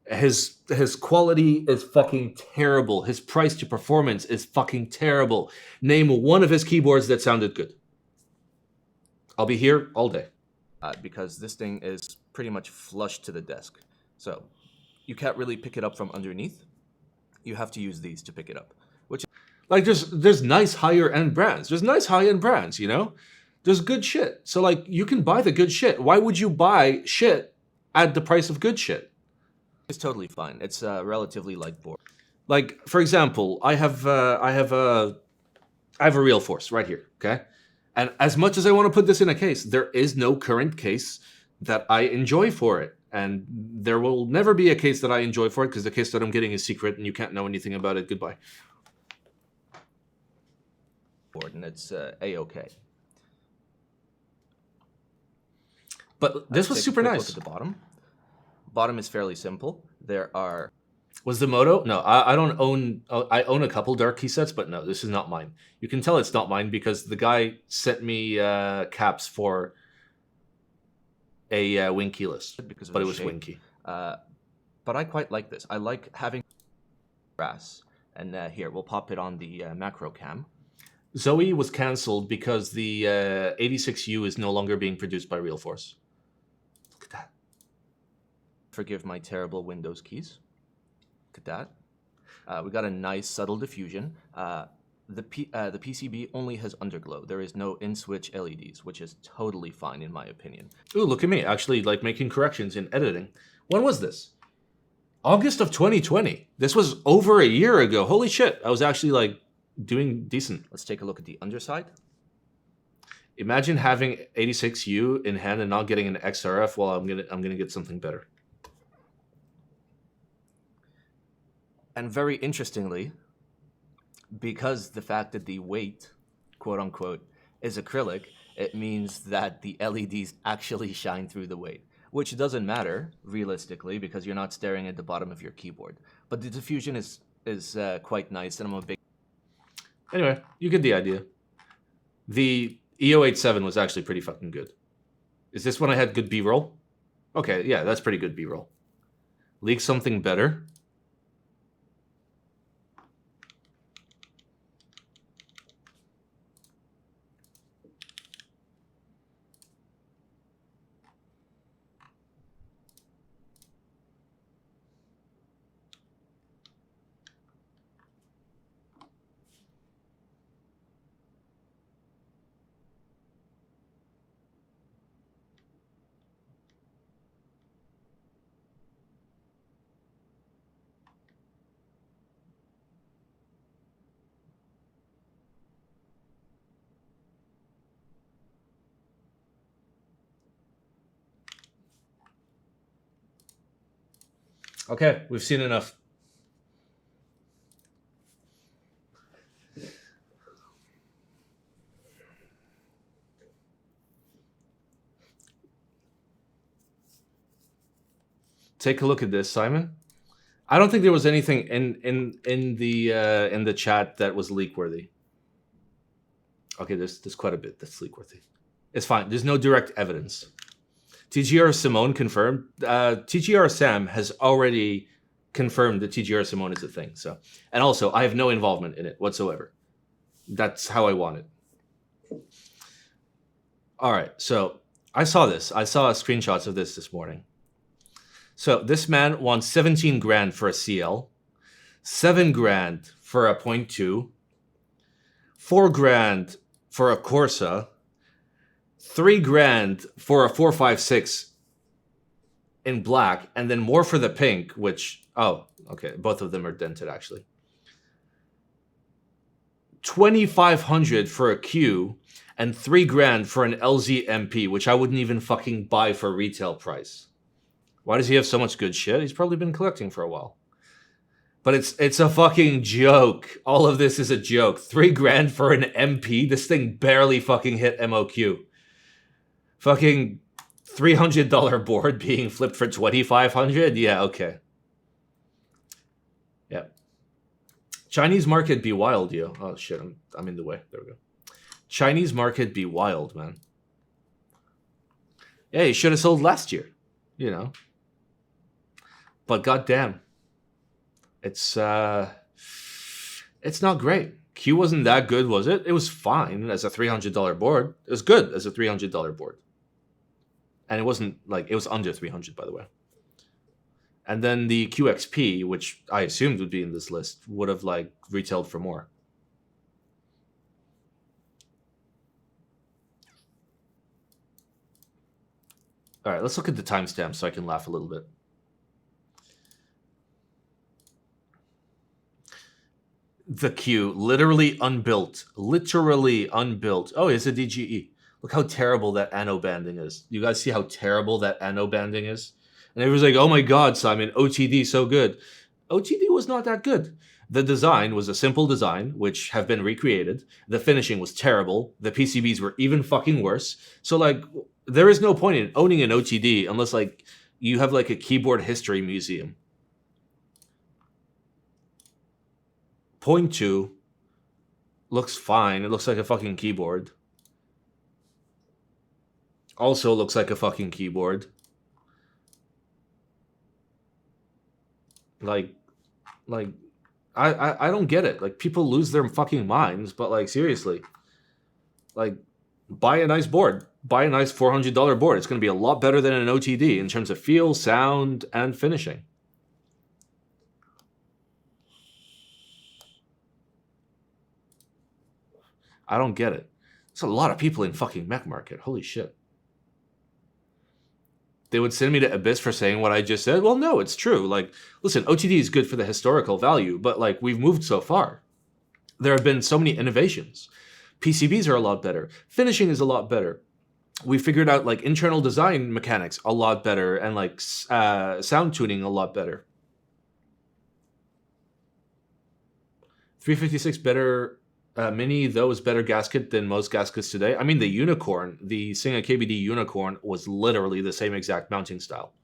His quality is fucking terrible. His price to performance is fucking terrible. Name one of his keyboards that sounded good. I'll be here all day. Because this thing is pretty much flush to the desk. So you can't really pick it up from underneath. You have to use these to pick it up. Which, like, there's nice higher end brands. There's nice high end brands, you know? There's good shit. So like, you can buy the good shit. Why would you buy shit at the price of good shit? it's totally fine. It's relatively light board. Like, for example, I have a real force right here, okay? And as much as I want to put this in a case, there is no current case that I enjoy for it. And there will never be a case that I enjoy for it because the case that I'm getting is secret and you can't know anything about it. Goodbye. And it's A-OK. But this was super nice. Look at the bottom. Bottom is fairly simple. There are... Was the Moto? No, I don't own... I own a couple dark key sets, but no, this is not mine. You can tell it's not mine because the guy sent me caps for a wing keyless, but it was wing key. But I quite like this. I like having brass. And here, we'll pop it on the macro cam. Zoe was cancelled because the 86U is no longer being produced by Real Force. Look at that. Forgive my terrible Windows keys. Look at that. We got a nice subtle diffusion. The PCB only has underglow. There is no in-switch LEDs, which is totally fine in my opinion. Ooh, look at me, actually like making corrections in editing. When was this? August of 2020. This was over a year ago. Holy shit, I was actually like doing decent. Let's take a look at the underside. Imagine having 86U in hand and not getting an XRF. Well, I'm gonna get something better. And very interestingly, because the fact that the weight, quote unquote, is acrylic, it means that the LEDs actually shine through the weight, which doesn't matter realistically because you're not staring at the bottom of your keyboard. But the diffusion is quite nice, and I'm a big... Anyway, you get the idea. The EO87 was actually pretty fucking good. Is this when I had good B-roll? Okay, yeah, that's pretty good B-roll. Leak something better? Okay, we've seen enough. Take a look at this, Simon. I don't think there was anything in the chat that was leak worthy. Okay, there's quite a bit that's leak worthy. It's fine. There's no direct evidence. TGR Simone confirmed. TGR Sam has already confirmed that TGR Simone is a thing. So, and also, I have no involvement in it whatsoever. That's how I want it. All right, so I saw this. I saw screenshots of this morning. So this man wants 17 grand for a CL, 7 grand for a 0.2, 4 grand for a Corsa, 3 grand for a 456 in black, and then more for the pink, which, oh, okay, both of them are dented actually. 2,500 for a Q, and 3 grand for an LZ MP, which I wouldn't even fucking buy for retail price. Why does he have so much good shit? He's probably been collecting for a while. But it's a fucking joke. All of this is a joke. 3 grand for an MP? This thing barely fucking hit MOQ. Fucking $300 board being flipped for 2,500? Yeah, okay. Yeah. Chinese market be wild, yo. Oh shit, I'm in the way. There we go. Chinese market be wild, man. Yeah, he should have sold last year, you know. But goddamn, it's not great. Q wasn't that good, was it? It was fine as a $300 board. It was good as a $300 board, and it wasn't like it was under 300, by the way. And then the QXP, which I assumed would be in this list, would have like retailed for more. All right, let's look at the timestamp so I can laugh a little bit. The Q, literally unbuilt. Literally unbuilt. Oh, it's a DGE. Look how terrible that anno banding is. You guys see how terrible that anno banding is? And everyone's like, oh my god, Simon, OTD so good. OTD was not that good. The design was a simple design, which have been recreated. The finishing was terrible. The PCBs were even fucking worse. So, like, there is no point in owning an OTD unless, like, you have, like, a keyboard history museum. 0.2 looks fine. It looks like a fucking keyboard. Also looks like a fucking keyboard. Like, I don't get it. Like, people lose their fucking minds, but, like, seriously. Like, buy a nice board. Buy a nice $400 board. It's going to be a lot better than an OTD in terms of feel, sound, and finishing. I don't get it. There's a lot of people in fucking mech market. Holy shit. They would send me to Abyss for saying what I just said. Well, no, it's true. Like, listen, OTD is good for the historical value, but, like, we've moved so far. There have been so many innovations. PCBs are a lot better. Finishing is a lot better. We figured out, like, internal design mechanics a lot better, and, like, sound tuning a lot better. 356 better mini, though, is better gasket than most gaskets today. I mean, the Unicorn, the Singa KBD Unicorn, was literally the same exact mounting style.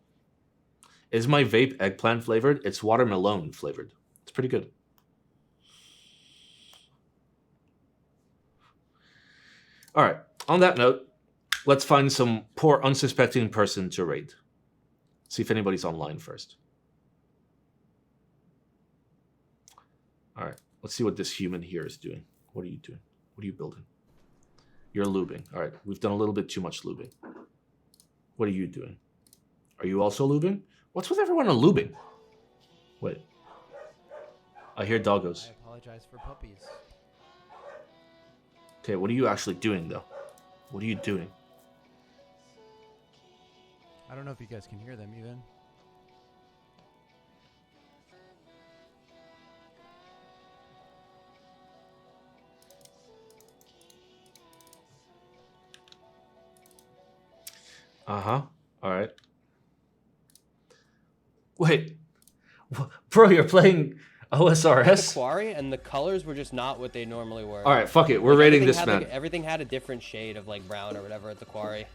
Is my vape eggplant flavored? It's watermelon flavored. It's pretty good. All right, on that note, let's find some poor unsuspecting person to raid. See if anybody's online first. All right, let's see what this human here is doing. What are you doing? What are you building? You're lubing. All right, we've done a little bit too much lubing. What are you doing? Are you also lubing? What's with everyone on lubing? Wait. I hear doggos. I apologize for puppies. Okay, what are you actually doing, though? What are you doing? I don't know if you guys can hear them even. Uh-huh. All right. Wait. Bro, you're playing OSRS? The quarry, and the colors were just not what they normally were. All right, fuck it. We're rating this man. Everything had a different shade of, like, brown or whatever at the quarry.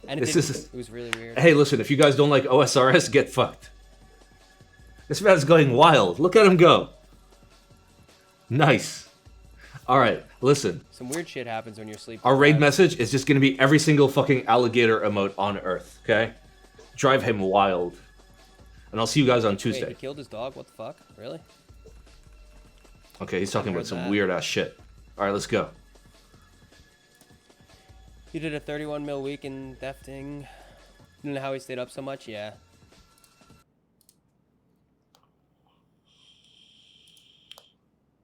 And it was really weird. Hey, listen, if you guys don't like OSRS, get fucked. This man's going wild. Look at him go. Nice. All right, listen. Some weird shit happens when you're sleeping. Our raid message is just gonna be every single fucking alligator emote on Earth. Okay, drive him wild. And I'll see you guys on Tuesday. Wait, he killed his dog? What the fuck? Really? Okay, he's talking about heard some that. weird ass shit. All right, let's go. You did a 31 mil week in Defting. You know how he stayed up so much? Yeah.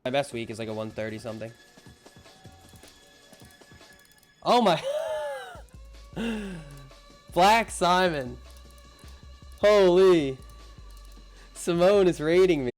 My best week is like a 130 something. Oh my. Black Simon. Holy. Simone is raiding me.